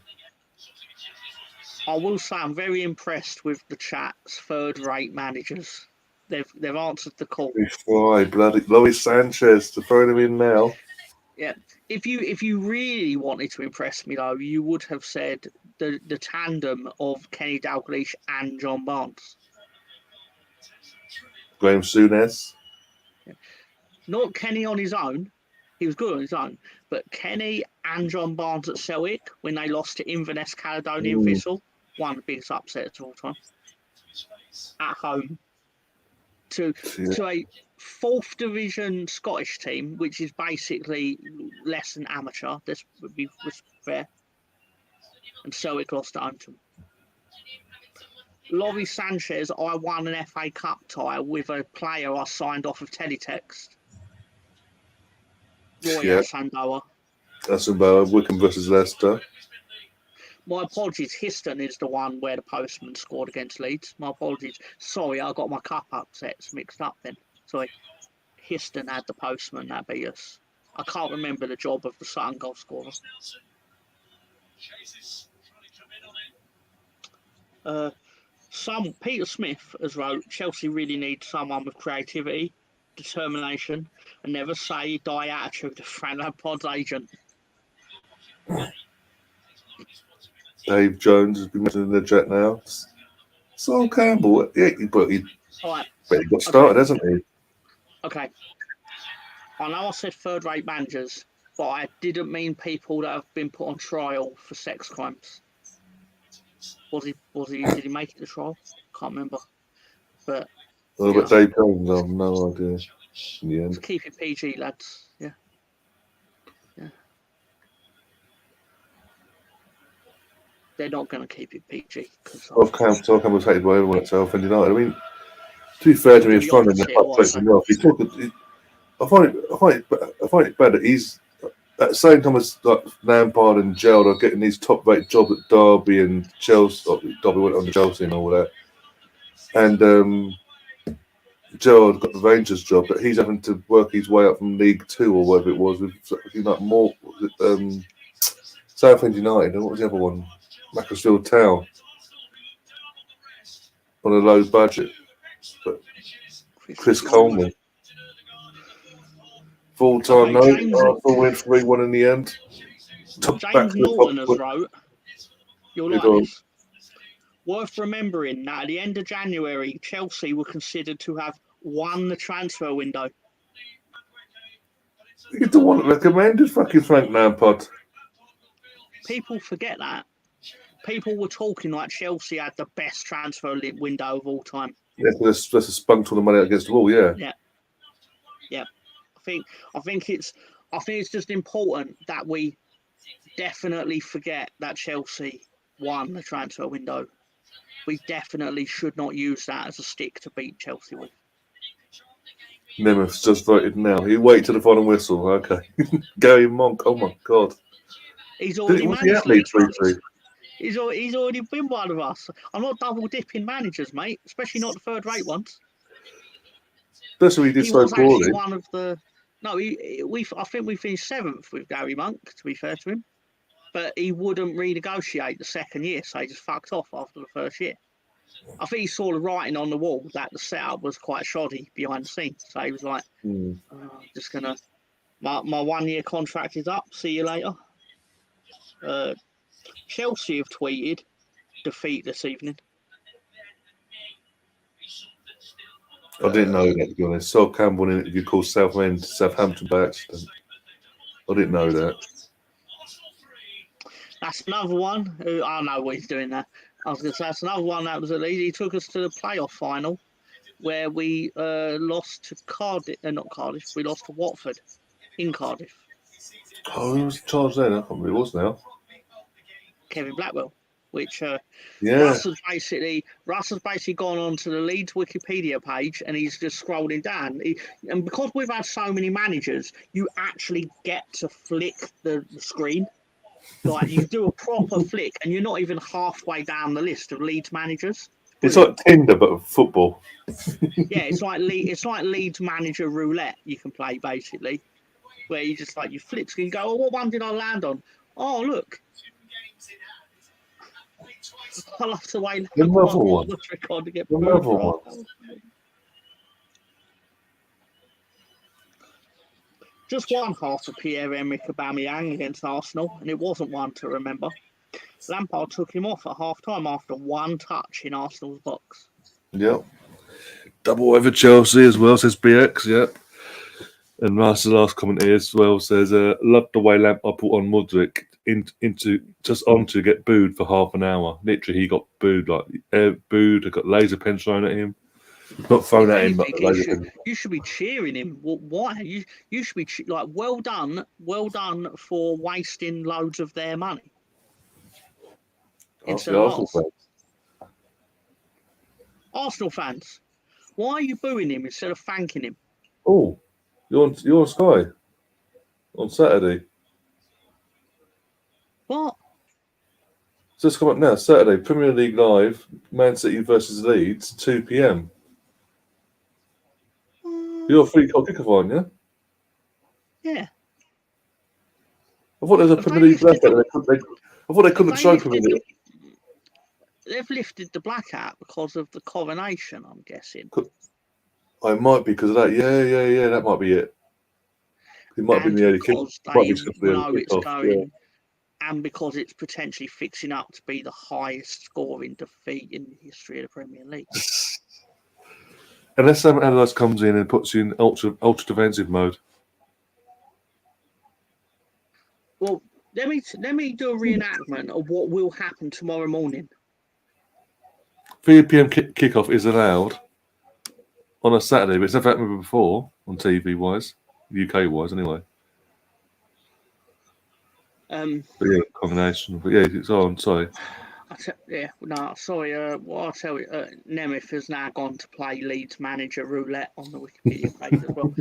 I will say I'm very impressed with the chat's third-rate managers. They've answered the call. Why, bloody Luis Sanchez to throw them in now. Yeah, if you really wanted to impress me though, you would have said the tandem of Kenny Dalglish and John Barnes. Graham Souness. Yeah. Not Kenny on his own. He was good on his own, but Kenny and John Barnes at Celtic when they lost to Inverness Caledonian Thistle, one of the biggest upsets of all time, at home. To 4th division Scottish team, which is basically less than amateur. This would be fair. And Celtic lost at home to them. Laurie Sanchez, I won an FA Cup tie with a player I signed off of Teletext. Roy Sandoa. That's about Wickham versus Leicester. My apologies, Histon is the one where the postman scored against Leeds. My apologies. Sorry, I got my cup upsets mixed up then. Sorry. Histon had the postman, that beat us. I can't remember the job of the Sutton goal scorer. Peter Smith has wrote, Chelsea really needs someone with creativity, determination, and never say die attitude of Frank Lampard's agent. Dave Jones has been mentioned in the chat now. Sol Campbell, yeah, but he got started, hasn't he? Okay. I know I said third-rate managers, but I didn't mean people that have been put on trial for sex crimes. Did he make it to trial? Can't remember. But but Dave Jones, I've no idea. In the end. Keep it PG, lads. Yeah. They're not going to keep it PG. Sol Campbell's hated by everyone at Southend United. I mean, to be fair to him, he's fun in the I find it bad that he's at the same time as like Lampard and Gerrard are getting these top-rate jobs at Derby and Chelsea. Derby went on to Chelsea and all that, and Gerrard got the Rangers job, but he's having to work his way up from League Two or whatever it was with like more Southend United. And what was the other one? Macclesfield Town on a low budget, but Chris Coleman. Full-time no. Arsenal win 3-1 in the end. James Norton has wrote, you'll like this. Worth remembering that at the end of January, Chelsea were considered to have won the transfer window. You're the one that recommended fucking Frank Lampard. People forget that. People were talking like Chelsea had the best transfer window of all time. Yeah, let's spunked all the money against the wall. Yeah. I think it's just important that we definitely forget that Chelsea won the transfer window. We definitely should not use that as a stick to beat Chelsea with. Nemeth's just voted now. He wait till the final whistle. Okay. Gary Monk. Oh my God. He's already managed. He's already been one of us. I'm not double dipping managers, mate. Especially not the third-rate ones. Especially he did so poorly. One of the. No, I think we finished 7th with Gary Monk, to be fair to him. But he wouldn't renegotiate the second year, so he just fucked off after the first year. I think he saw the writing on the wall that the setup was quite shoddy behind the scenes. So he was like, just going to... My 1-year contract is up. See you later. Chelsea have tweeted defeat this evening. I didn't know that, to be honest. Sol Campbell in an interview called Southampton by accident. I didn't know that. That's another one who I know what he's doing there. I was going to say that's another one that was at least he took us to the playoff final where we lost to Cardiff. Not Cardiff. We lost to Watford in Cardiff. Oh, who was in charge then? I can't remember who it was now. Kevin Blackwell. Which Russ has basically gone on to the Leeds Wikipedia page and he's just scrolling down. And because we've had so many managers, you actually get to flick the screen. Like you do a proper flick and you're not even halfway down the list of Leeds managers. It's like Tinder but football. Yeah, it's like Leeds manager roulette you can play basically. Where you just like you flip and you go, oh, what one did I land on? Oh look. I love the way another one. To get another one. Just one half of Pierre-Emerick Aubameyang against Arsenal, and it wasn't one to remember. Lampard took him off at half-time after one touch in Arsenal's box. Yep. Double over Chelsea as well, says BX, yep. And Master's last comment here as well says, love the way Lampard put on Mudryk onto get booed for half an hour. Literally, he got booed, booed, got laser pens thrown at him. Not thrown at him, Anything, but you should be cheering him. Why? You should be like, well done for wasting loads of their money. ask Instead the of Arsenal ours. fans. Arsenal fans, why are you booing him instead of thanking him? Oh, you're on Sky on Saturday. What? So let's come up now. Saturday, Premier League Live, Man City versus Leeds, 2 p.m. You're a free kickoff on, yeah? Yeah. I thought there was a Have Premier they League lifted blackout. I thought they couldn't Have show they Premier lifted League. They've lifted the blackout because of the coronation, I'm guessing. Oh, it might be because of that. Yeah. That might be it. It might be And the early kick. because Might be they simply the know early it's kickoff. going, and because it's potentially fixing up to be the highest scoring defeat in the history of the Premier League. Unless some analyst comes in and puts you in ultra defensive mode. Well, let me do a reenactment of what will happen tomorrow morning. 3 p.m. kickoff is allowed on a Saturday, but it's never happened before on TV wise, UK wise anyway. But yeah, combination. But yeah, it's on. Sorry. Well, I'll tell you, Nemeth has now gone to play Leeds manager roulette on the Wikipedia page as well.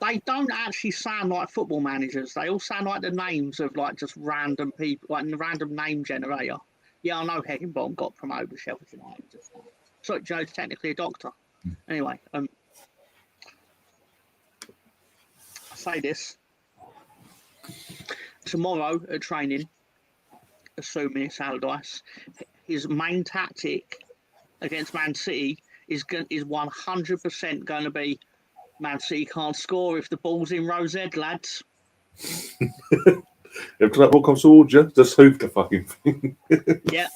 They don't actually sound like football managers. They all sound like the names of like just random people, like the random name generator. Yeah, I know Heckingbottom got promoted with Sheffield United. So Joe's technically a doctor. Anyway, I say this. Tomorrow at training, assuming it's Allardyce, his main tactic against Man City is 100% going to be Man City can't score if the ball's in Rose Ed, lads. If that ball comes towards you, just hoop the fucking thing. Yeah.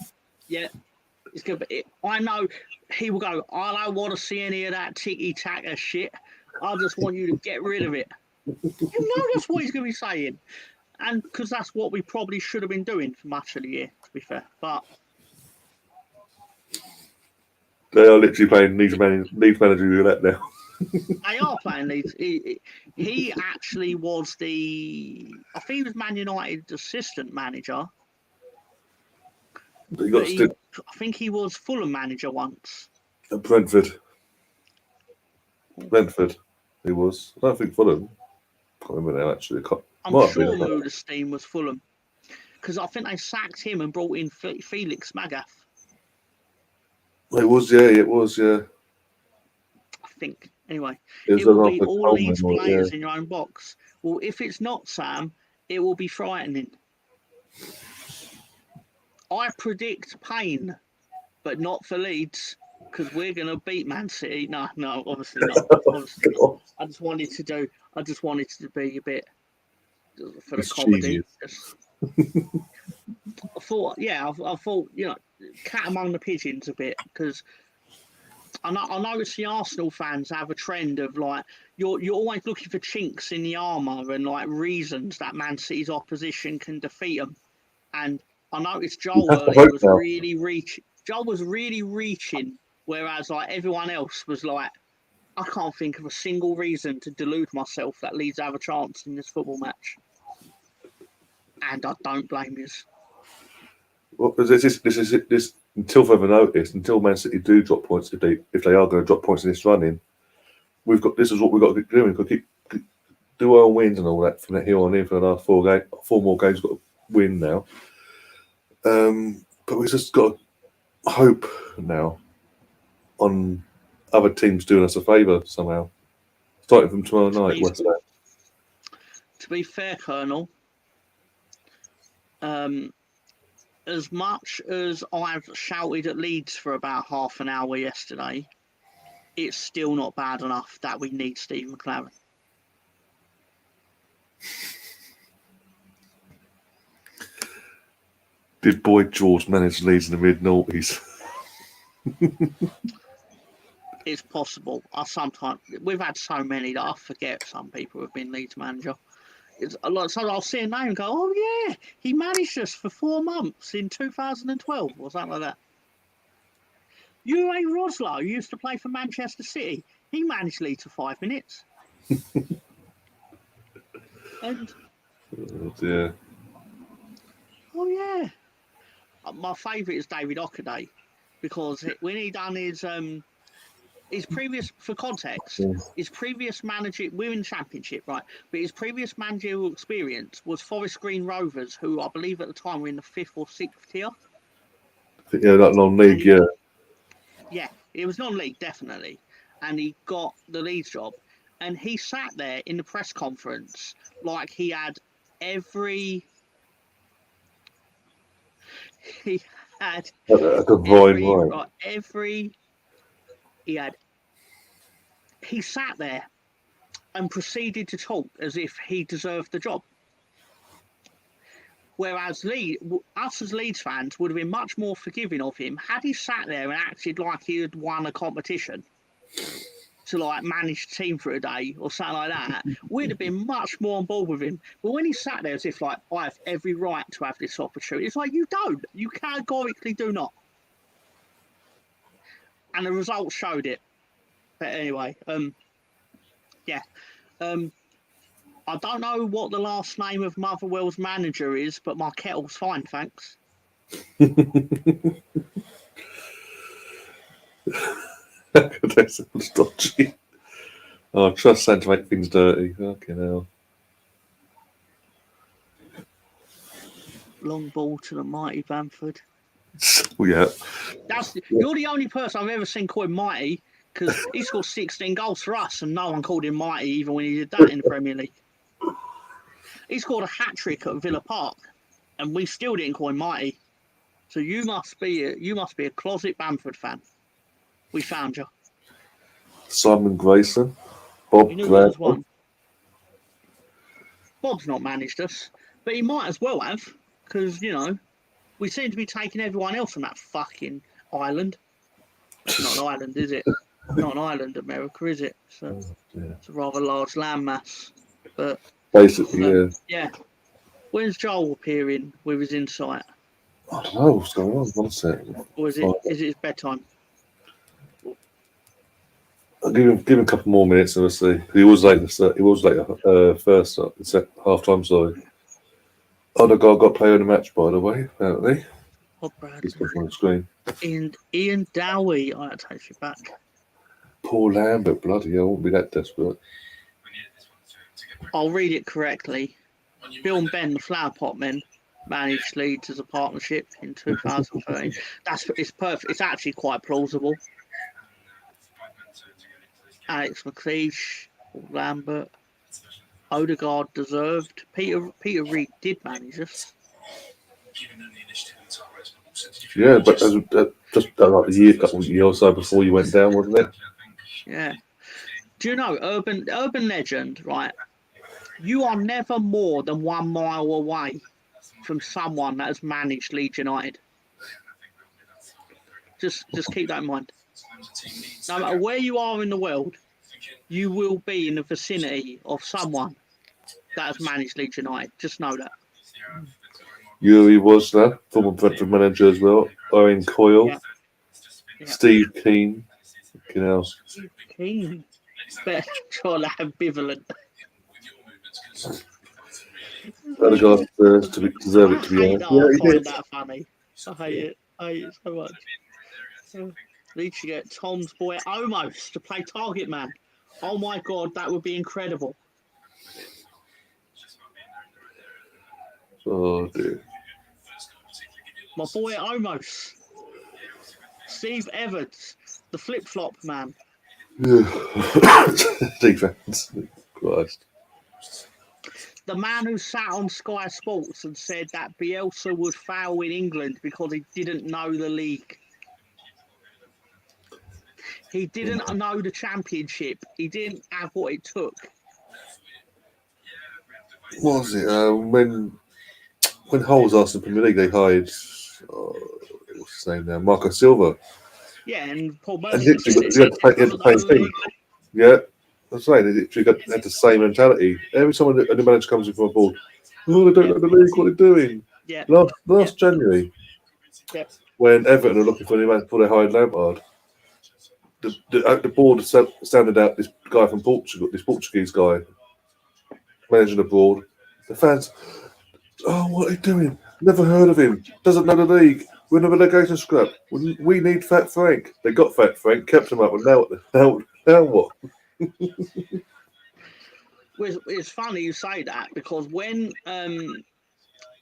It's gonna be. I know he will go. I don't want to see any of that ticky-tacker shit. I just want you to get rid of it. You know that's what he's going to be saying, and because that's what we probably should have been doing for much of the year, to be fair. But they are literally playing Leeds manager roulette now. they are playing Leeds. He actually was I think he was Man United's assistant manager. I think he was Fulham manager once. At Brentford, he was. I don't think Fulham. I can't remember now, actually. I'm sure Mudestein was Fulham. Because I think they sacked him and brought in Felix Magath. It was, yeah. I think. Anyway, it will be all Leeds players in your own box. Well, if it's not, Sam, it will be frightening. I predict pain, but not for Leeds, because we're going to beat Man City. No, obviously not. Obviously not. I just wanted to be a bit for the comedy. I thought, cat among the pigeons a bit, because I notice the Arsenal fans have a trend of like you're always looking for chinks in the armour and like reasons that Man City's opposition can defeat them. And I noticed Joel earlier was really reaching. Joel was really reaching, whereas like everyone else was like, I can't think of a single reason to delude myself that Leeds have a chance in this football match. And I don't blame you. Well, this is until further notice, until Man City do drop points, if they are going to drop points in this running, this is what we've got to keep doing. We've got to do our wins and all that from here on in for the last 4 more games. We've got to win now. But we've just got to hope now on other teams doing us a favour somehow. Starting from tomorrow night, West Ham. To be fair, Colonel, as much as I've shouted at Leeds for about half an hour yesterday, it's still not bad enough that we need Steve McLaren. Did Boyd George manage Leeds in the mid-noughties? It's possible. We've had so many that I forget some people have been Leeds manager. So I'll see a name and go, oh yeah, he managed us for 4 months in 2012 or something like that. Uwe Roslow used to play for Manchester City. He managed Leeds for 5 minutes. And Oh dear. oh yeah, my favourite is David Ockaday because when he done his previous, for context, his previous manager, we're in the Championship, right? But his previous managerial experience was Forest Green Rovers, who I believe at the time were in the 5th or 6th tier. Yeah, that non-league, yeah. Yeah, it was non-league, definitely. And he got the Leeds job. And he sat there in the press conference like he had every... He had A divine right. He sat there and proceeded to talk as if he deserved the job. Whereas us as Leeds fans would have been much more forgiving of him had he sat there and acted like he had won a competition to like manage the team for a day or something like that. We'd have been much more on board with him. But when he sat there as if like, I have every right to have this opportunity, it's like, you don't. You categorically do not. And the results showed it. But anyway, yeah. I don't know what the last name of Motherwell's manager is, but my kettle's fine, thanks. That sounds dodgy. Oh, trust Sam to make things dirty. Fucking hell. Long ball to the mighty Bamford. Yeah. You're the only person I've ever seen call him mighty, because he scored 16 goals for us and no one called him mighty even when he did that in the Premier League. He scored a hat-trick at Villa Park and we still didn't call him mighty. So you must be a closet Bamford fan. We found you. Simon Grayson. Bob Gladwell. Bob's not managed us, but he might as well have, because, you know, we seem to be taking everyone else on that fucking island. It's not an island, is it? Not an island, America, is it? So it's a rather large landmass. But basically, yeah. Yeah. When's Joel appearing with his insight? I don't know what's going on. One second. Or is it his bedtime? I'll give him a couple more minutes and we'll see. He was late. First half-time. Sorry. Odegaard got player of the match, by the way. Apparently. He's on the screen. And Ian Dowie, I take you back. Paul Lambert, bloody hell, I won't be that desperate. I'll read it correctly. Bill and Ben, the Flower Pot Men, managed Leeds as a partnership in 2013. It's perfect. It's actually quite plausible. Alex McLeish, Paul Lambert, Odegaard deserved. Peter Reid did manage us. Yeah, but just like a couple of years or so before you went down, wasn't it? Yeah. Do you know, urban legend, right? You are never more than 1 mile away from someone that has managed Leeds United. Just keep that in mind. No matter where you are in the world, you will be in the vicinity of someone that has managed Leeds United. Just know that. Yuri was there, former Brentford manager as well. Owen Coyle, Steve Keane. Steve Keane. Better try to ambivalent. Other guys deserve it to be honest. I find that funny. I hate it so much. At least you get Tom's boy Almost to play target man. Oh my god, that would be incredible. Oh dear. My boy Almost. Steve Evans, the flip-flop man. Defense. Christ. The man who sat on Sky Sports and said that Bielsa would fail in England because he didn't know the league. He didn't know the Championship. He didn't have what it took. What was it? When Hull was asked in the Premier League, they hired what's his name now? Marco Silva. Yeah, and Paul And Merson. he had to pay fee. Yeah. That's right. They literally had the same mentality. Every time a new manager comes in from a board, they don't know the league, what they're doing. Yeah. Last January, when Everton were looking for a new man before they hired Lampard, the board sounded out this guy from Portugal, this Portuguese guy managing the board. The fans, oh, what are you doing? Never heard of him. Doesn't know the league. We're in a relegation scrap. We need Fat Frank. They got Fat Frank, kept him up, and now what? It's funny you say that because when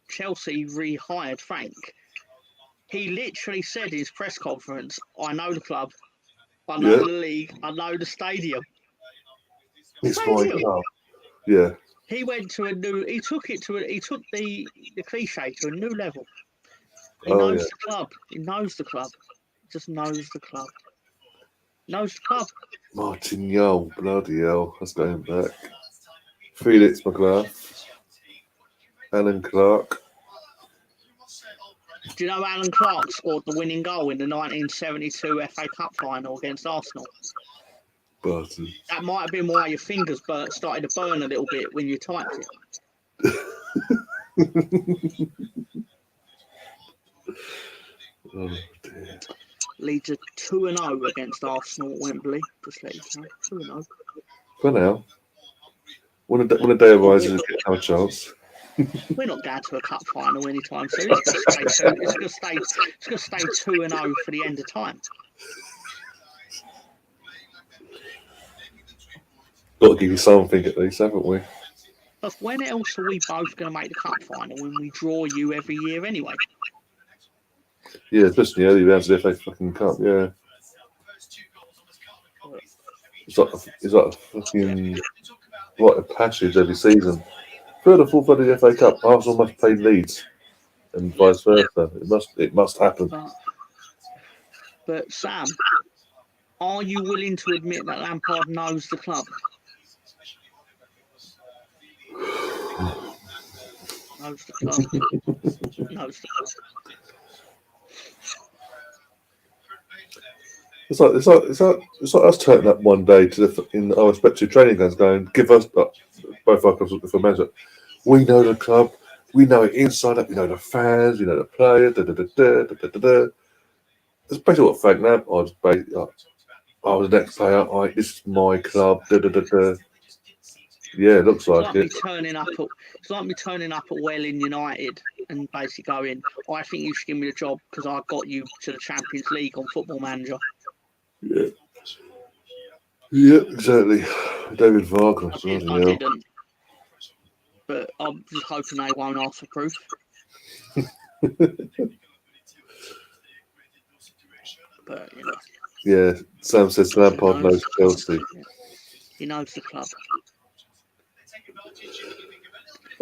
Chelsea rehired Frank, he literally said in his press conference, "I know the club, I know the league, I know the stadium." It's my club. Yeah. He went to a new. He took the cliche to a new level. He knows the club. He knows the club. He just knows the club. Knows the club. Martin Yole, bloody hell, that's going back. Felix McGrath, Alan Clark. Do you know Alan Clark scored the winning goal in the 1972 FA Cup final against Arsenal? Barton. That might have been why your fingers started to burn a little bit when you typed it. Oh dear. Leads a 2-0 against Arsenal at Wembley. Just let you know, 2-0. For now, when a day arises, we get have a chance. We're not going to a cup final anytime soon. It's going to stay 2-0 for the end of time. Got to give you something at least, haven't we? But when else are we both going to make the cup final when we draw you every year anyway? Yeah, especially the early rounds of the FA fucking Cup, yeah. It's like a fucking rite of passage every season. Third or fourth of the FA Cup, Arsenal must play Leeds, and vice versa. It must happen. But Sam, are you willing to admit that Lampard knows the club? Knows the club. Knows the club. It's like us turning up one day in our respective training grounds, going, "Give us both our clubs looking for manager. We know the club, we know it inside out, we know the fans, we know the players." That's basically what Frank Lampard's basically. I was the next player. This is my club. Yeah, it looks like it. It's like me turning up at Welling United and basically going, "I think you should give me the job because I got you to the Champions League on Football Manager." Yeah. Yeah, exactly. David Vargas. I didn't. But I'm just hoping they won't ask for proof. But, you know. Yeah, Sam says Lampard knows Chelsea. He knows the club.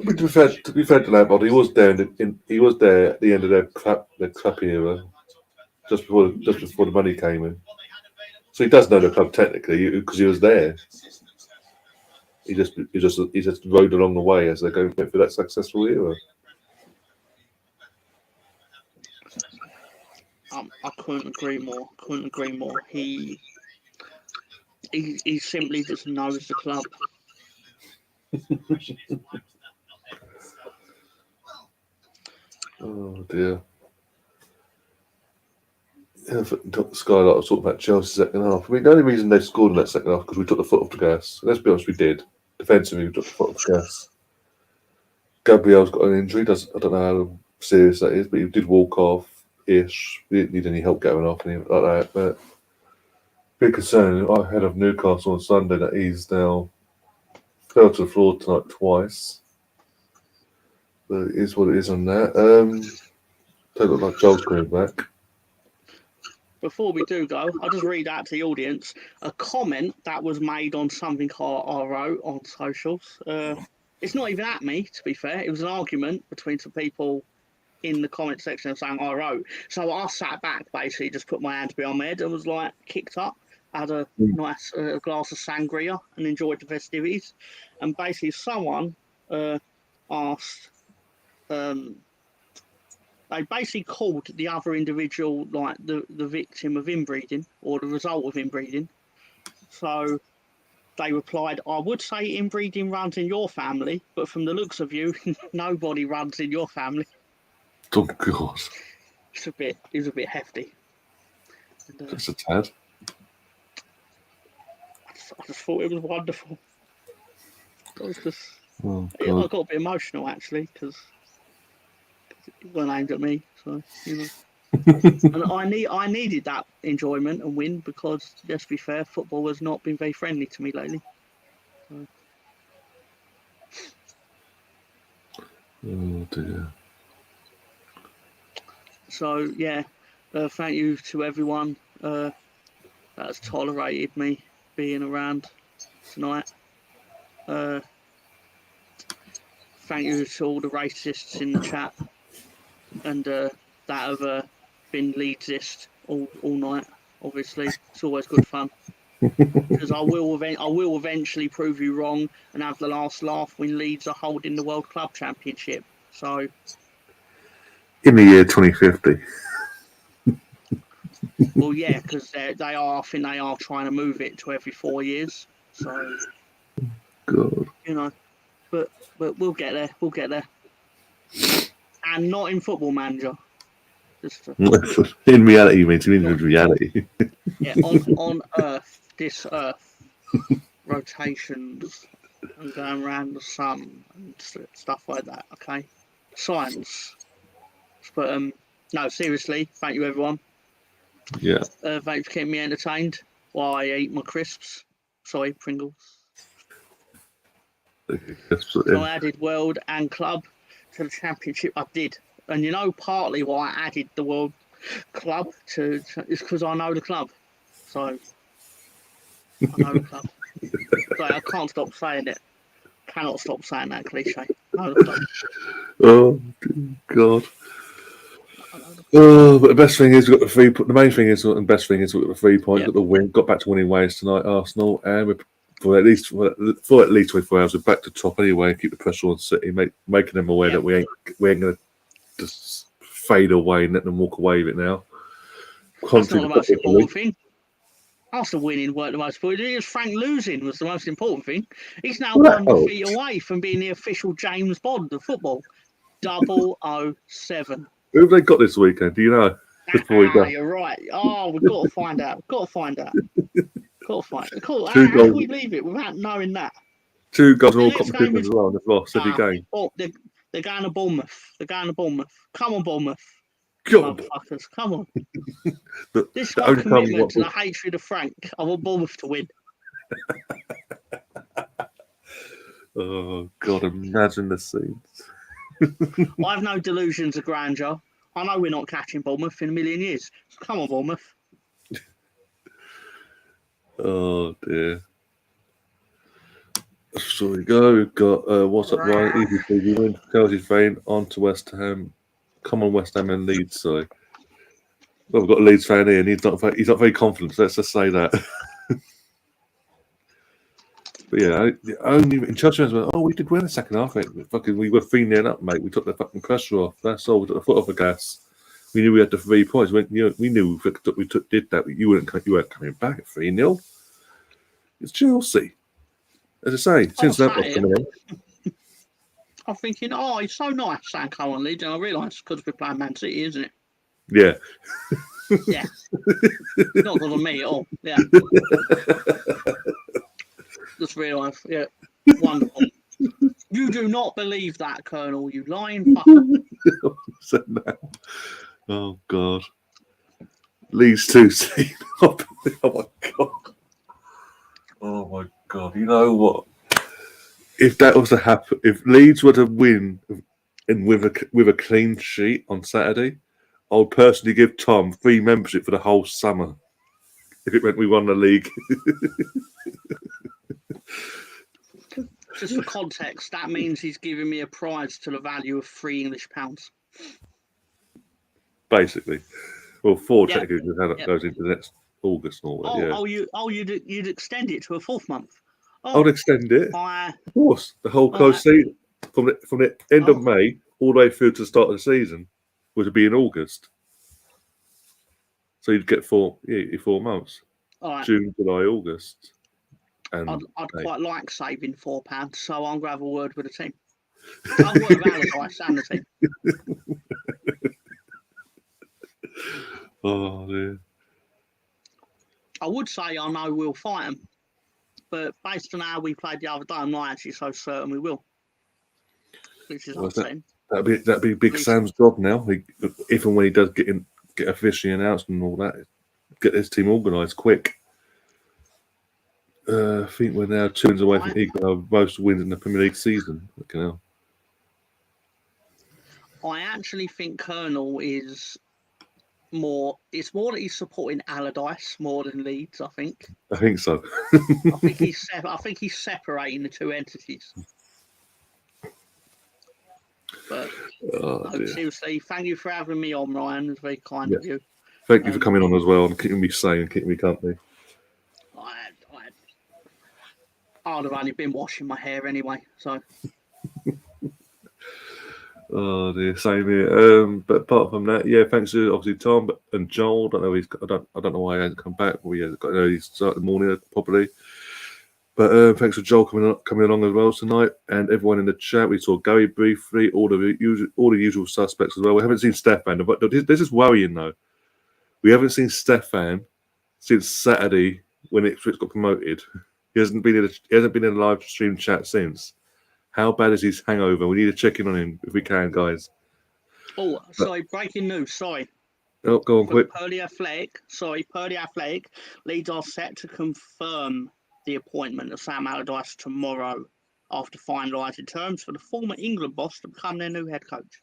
I mean, to be fair to Lampard, he was there at the end of their crap era, just before the money came in. So he does know the club technically because he was there. He just rode along the way as they go through that successful era. I couldn't agree more. He simply just knows the club. Oh dear. Yeah, Skylight was talking about Chelsea's second half. I mean, the only reason they scored in that second half because we took the foot off the gas. Let's be honest, we did. Defensively, we took the foot off the gas. Gabriel's got an injury. I don't know how serious that is, but he did walk off-ish. We didn't need any help going off anything like that. But big concern ahead of Newcastle on Sunday that he's now fell to the floor tonight twice. But it is what it is on that. Don't look like Joel's coming back. Before we do go, I'll just read out to the audience a comment that was made on something I wrote on socials. It's not even at me, to be fair. It was an argument between some people in the comment section of saying I wrote. So I sat back, basically, just put my hands behind my head and was like kicked up. Had a nice glass of sangria and enjoyed the festivities. And basically, someone asked. They basically called the other individual like the victim of inbreeding or the result of inbreeding. So they replied, "I would say inbreeding runs in your family, but from the looks of you, nobody runs in your family." Oh God! It was a bit hefty. Just a tad. just thought it was wonderful. I was just, Oh, I God. got a bit emotional actually because it wasn't aimed at me. So and I needed that enjoyment and win because let's be fair, football has not been very friendly to me lately. So. Oh, dear. So yeah, thank you to everyone that has tolerated me being around tonight. Thank you to all the racists in the chat and that have been Leedsist all night. Obviously, it's always good fun because I will eventually prove you wrong and have the last laugh when Leeds are holding the World Club Championship. So In the year 2050. well, yeah, because they are. I think they are trying to move it to every 4 years. So God. but we'll get there. We'll get there. And not in Football Manager. Just In reality, you mean to mean in reality. yeah, on Earth, this Earth, rotations and going around the sun and stuff like that. Okay, science. But no, seriously, thank you everyone. Yeah. Thank you for keeping me entertained while I eat my crisps. Sorry, Pringles. So I added World and Club to the Championship. I did. And partly why I added the World Club to is because I know the club. So I know the club. So I can't stop saying it. Cannot stop saying that cliche. I know the club. Oh, God. Oh, but the best thing is we got the 3. The main thing is, and the best thing is we got the 3 points. Yep. Got the win. Got back to winning ways tonight, Arsenal, and we're for at least 24 hours. We're back to top anyway. Keep the pressure on City, making them aware that we ain't going to just fade away and let them walk away with it now. That's not the most important thing. Arsenal winning weren't the most important. It was Frank losing was the most important thing. He's now 1 defeat away from being the official James Bond of football. 007. Who have they got this weekend? Do you know? You're right. Oh, we've got to find out. Got to find out. Cool. How can we leave it without knowing that? 2 goals in all competitions as well. They've lost every game. Oh, they're going to Bournemouth. Come on, Bournemouth. Come on. Motherfuckers. Come on. This is my commitment to the hatred of Frank. I want Bournemouth to win. Oh, God, imagine the scenes. I have no delusions of grandeur. I know we're not catching Bournemouth in a million years. Come on, Bournemouth. Oh, dear. So we go. We've got what's up, Ryan? Easy peasy win. Chelsea's Vane on to West Ham. Come on, West Ham and Leeds. So, well, we've got a Leeds fan here, and he's not very confident. So let's just say that. But yeah, only in Chelsea fans went, oh, we did win the second half. Mate. We were 3-0 up, mate. We took the fucking pressure off. That's all. We took the foot off the gas. We knew we had the 3 points. We knew did that. You weren't coming back at 3-0. It's Chelsea. As I say, since that was coming in. I'm thinking, oh, it's so nice, Sam Cohen Leeds, and I realise because we're playing Man City, isn't it? Yeah. Yeah. Not because of me at all. Yeah. Just realised. Yeah. Wonderful. You do not believe that, Colonel. You lying fucker. So now, oh God. Leeds 2-0. Oh my God. Oh my God. You know what? If that was to happen, if Leeds were to win and with a clean sheet on Saturday, I would personally give Tom free membership for the whole summer. If it meant we won the league. Just for context, that means he's giving me a prize to the value of £3 Basically. Well, 4 technically because that goes into next August and all that. You'd extend it to a 4th month. I would extend it. Of course. The whole close season. From the end of May all the way through to the start of the season would be in August. So you'd get 4 months. Right. June, July, August. And I'd quite like saving £4, so I'm going to have a word with the team. I'll work with Allardyce and the team. Oh, dear. I would say I know we'll fight them. but based on how we played the other day, I'm not actually so certain we will. Which is upsetting. That'd be Big Sam's job now. If and when he does get officially announced and all that, get this team organised quick. I think we're now 2 wins away from equal most wins in the Premier League season. I actually think Colonel is more. It's more that he's supporting Allardyce more than Leeds. I think so. I think he's separating the two entities. But seriously, thank you for having me on, Ryan. It's very kind of you. Thank you for coming on as well and keeping me sane and keeping me company. I'd have only been washing my hair anyway, so. Oh dear, same here. But apart from that, yeah, thanks to obviously Tom and Joel. I don't know why he hasn't come back. We got an early start in the morning probably. But thanks for Joel coming along as well tonight, and everyone in the chat. We saw Gary briefly, all the usual suspects as well. We haven't seen Stefan, but this is worrying though. We haven't seen Stefan since Saturday when Ipswich got promoted. He hasn't been in a live stream chat since. How bad is his hangover? We need to check in on him if we can, guys. Oh, sorry, breaking news. Sorry. Oh, go on quick. Per the Athletic, Leeds are set to confirm the appointment of Sam Allardyce tomorrow after finalising terms for the former England boss to become their new head coach.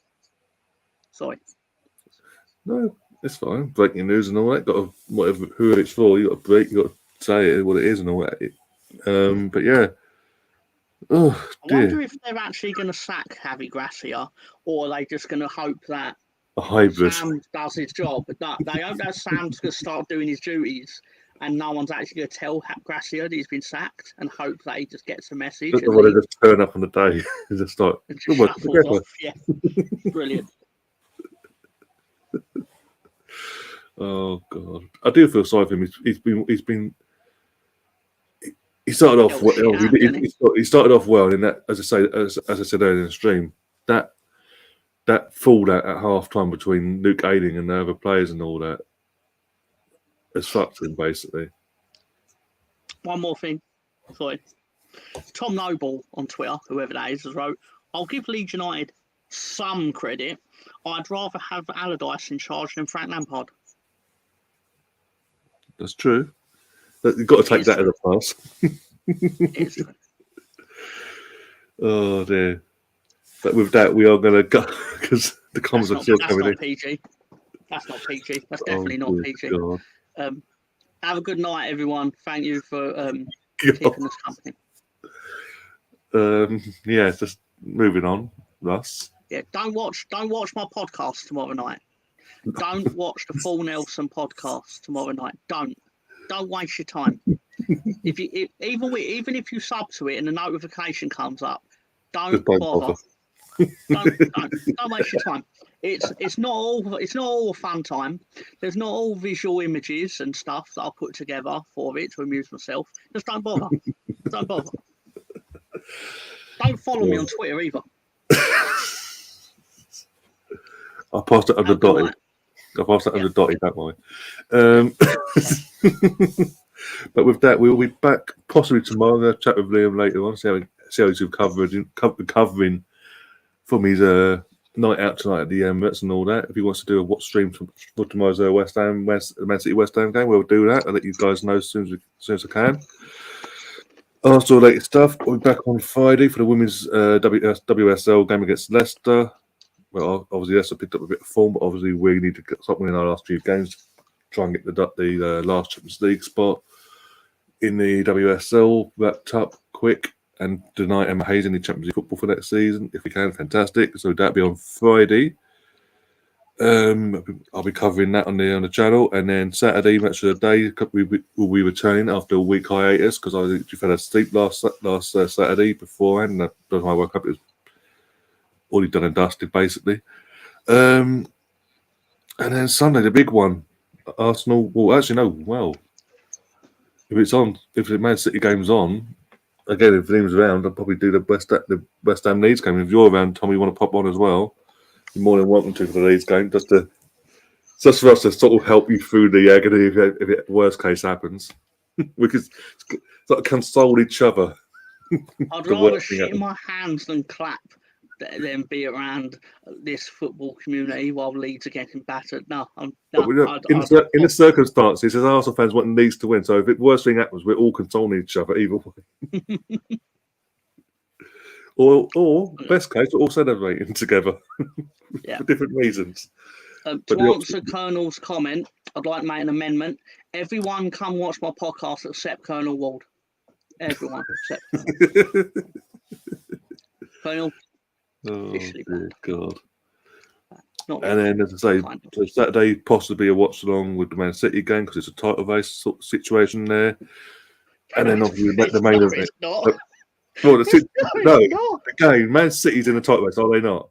Sorry. No, it's fine. Breaking news and all that. Who it's for, you got to break. You got to say it what it is and all that. But yeah. Oh dear. I wonder if they're actually going to sack Javi Gracia, or are they just going to hope that a hybrid Sam does his job, but they hope that Sam's going to start doing his duties, and no one's actually going to tell Gracia that he's been sacked, and hope that he just gets a message. Just want to just turn up on the day and just start. Yeah, brilliant. Oh God, I do feel sorry for him. He started off well. He started off well, and that, as I said earlier in the stream, that fallout at half time between Luke Ayling and the other players and all that has fucked him basically. One more thing, sorry. Tom Noble on Twitter, whoever that is, has wrote, "I'll give Leeds United some credit. I'd rather have Allardyce in charge than Frank Lampard." That's true. You've got to take that as a pass. It's true. Oh dear. But with that, we are going to go because the comments are still coming in. That's not PG. That's definitely not PG. Have a good night, everyone. Thank you for keeping us company. Yeah, just moving on, Russ. Yeah, don't watch my podcast tomorrow night. Don't watch the Full Nelson podcast tomorrow night. Don't waste your time. Even if you sub to it and the notification comes up, don't bother. Don't waste your time. It's not all a fun time. There's not all visual images and stuff that I'll put together for it to amuse myself. Just don't bother. Don't bother. Don't follow me on Twitter either. I'll pass it under Dotty. Don't worry. But with that, we'll be back possibly tomorrow. I'm going to chat with Liam later on, see how he's recovering from his night out tonight at the Emirates and all that. If he wants to do a watch stream for tomorrow's Man City West Ham game, we'll do that. I'll let you guys know as soon as I can. After all the latest stuff, we'll be back on Friday for the women's WSL game against Leicester. Well, obviously Leicester picked up a bit of form, but obviously we need to get something in our last few games to try and get the last Champions League spot in the WSL wrapped up quick and deny Emma Hayes any Champions League football for next season. If we can, fantastic. So that'll be on Friday. I'll be covering that on the channel, and then Saturday match of the day we'll be returning after a week hiatus because I think you fell asleep last Saturday beforehand. And by the time I woke up, it was already done and dusted basically. And then Sunday, the big one, Arsenal. Well, actually no. Well, if the Man City game's on, again, if Liam's around, I'll probably do the West Ham Leeds game. If you're around, Tom, you want to pop on as well, you're more than welcome to for the Leeds game. Just for us to sort of help you through the agony if it worst case happens. We could sort of console each other. I'd The rather worst thing shit in ever. my hands than clap than be around this football community while Leeds are getting battered. No, But we don't, in the circumstances, as Arsenal fans want Leeds to win, so if the worst thing happens, we're all consoling each other either way. or best case, we're all celebrating together for different reasons. To answer Colonel's comment, I'd like to make an amendment. Everyone come watch my podcast except Colonel Ward. Everyone except Colonel. Oh, dear God. Not and then, as I say, so Saturday possibly a watch along with the Man City game because it's a title race sort of situation there. And then obviously the main event. Well, the game, Man City's in the title race, are they not?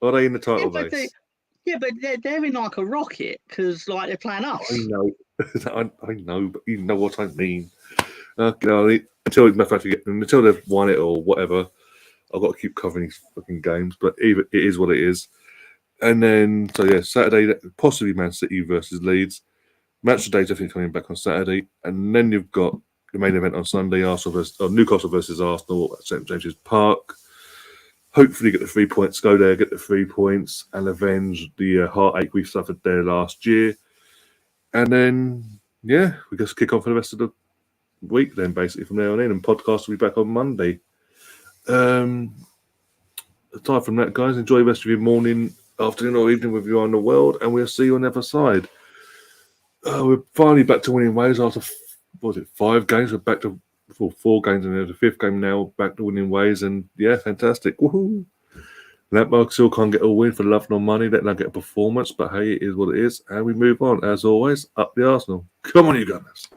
Are they in the title race? But they're in like a rocket because like they're playing us. I know, I know, but you know what I mean. Until they've won it or whatever, I've got to keep covering these fucking games. But it is what it is. And then, so yeah, Saturday possibly Man City versus Leeds. Match of the day definitely coming back on Saturday, and then you've got the main event on Sunday: Newcastle versus Arsenal at St James's Park. Hopefully, get the 3 points. Go there, get the 3 points, and avenge the heartache we suffered there last year. And then, yeah, we just kick on for the rest of the week. Then, basically, from there on in, and podcast will be back on Monday. Aside from that, guys, enjoy the rest of your morning, afternoon, or evening with you around the world, and we'll see you on the other side. We're finally back to winning ways after 5 games. We're back to 4 games, and the 5th game now back to winning ways, and yeah, fantastic! Woohoo! Lampard still can't get a win for love nor money. Let alone get a performance, but hey, it is what it is, and we move on as always. Up the Arsenal! Come on, you guys!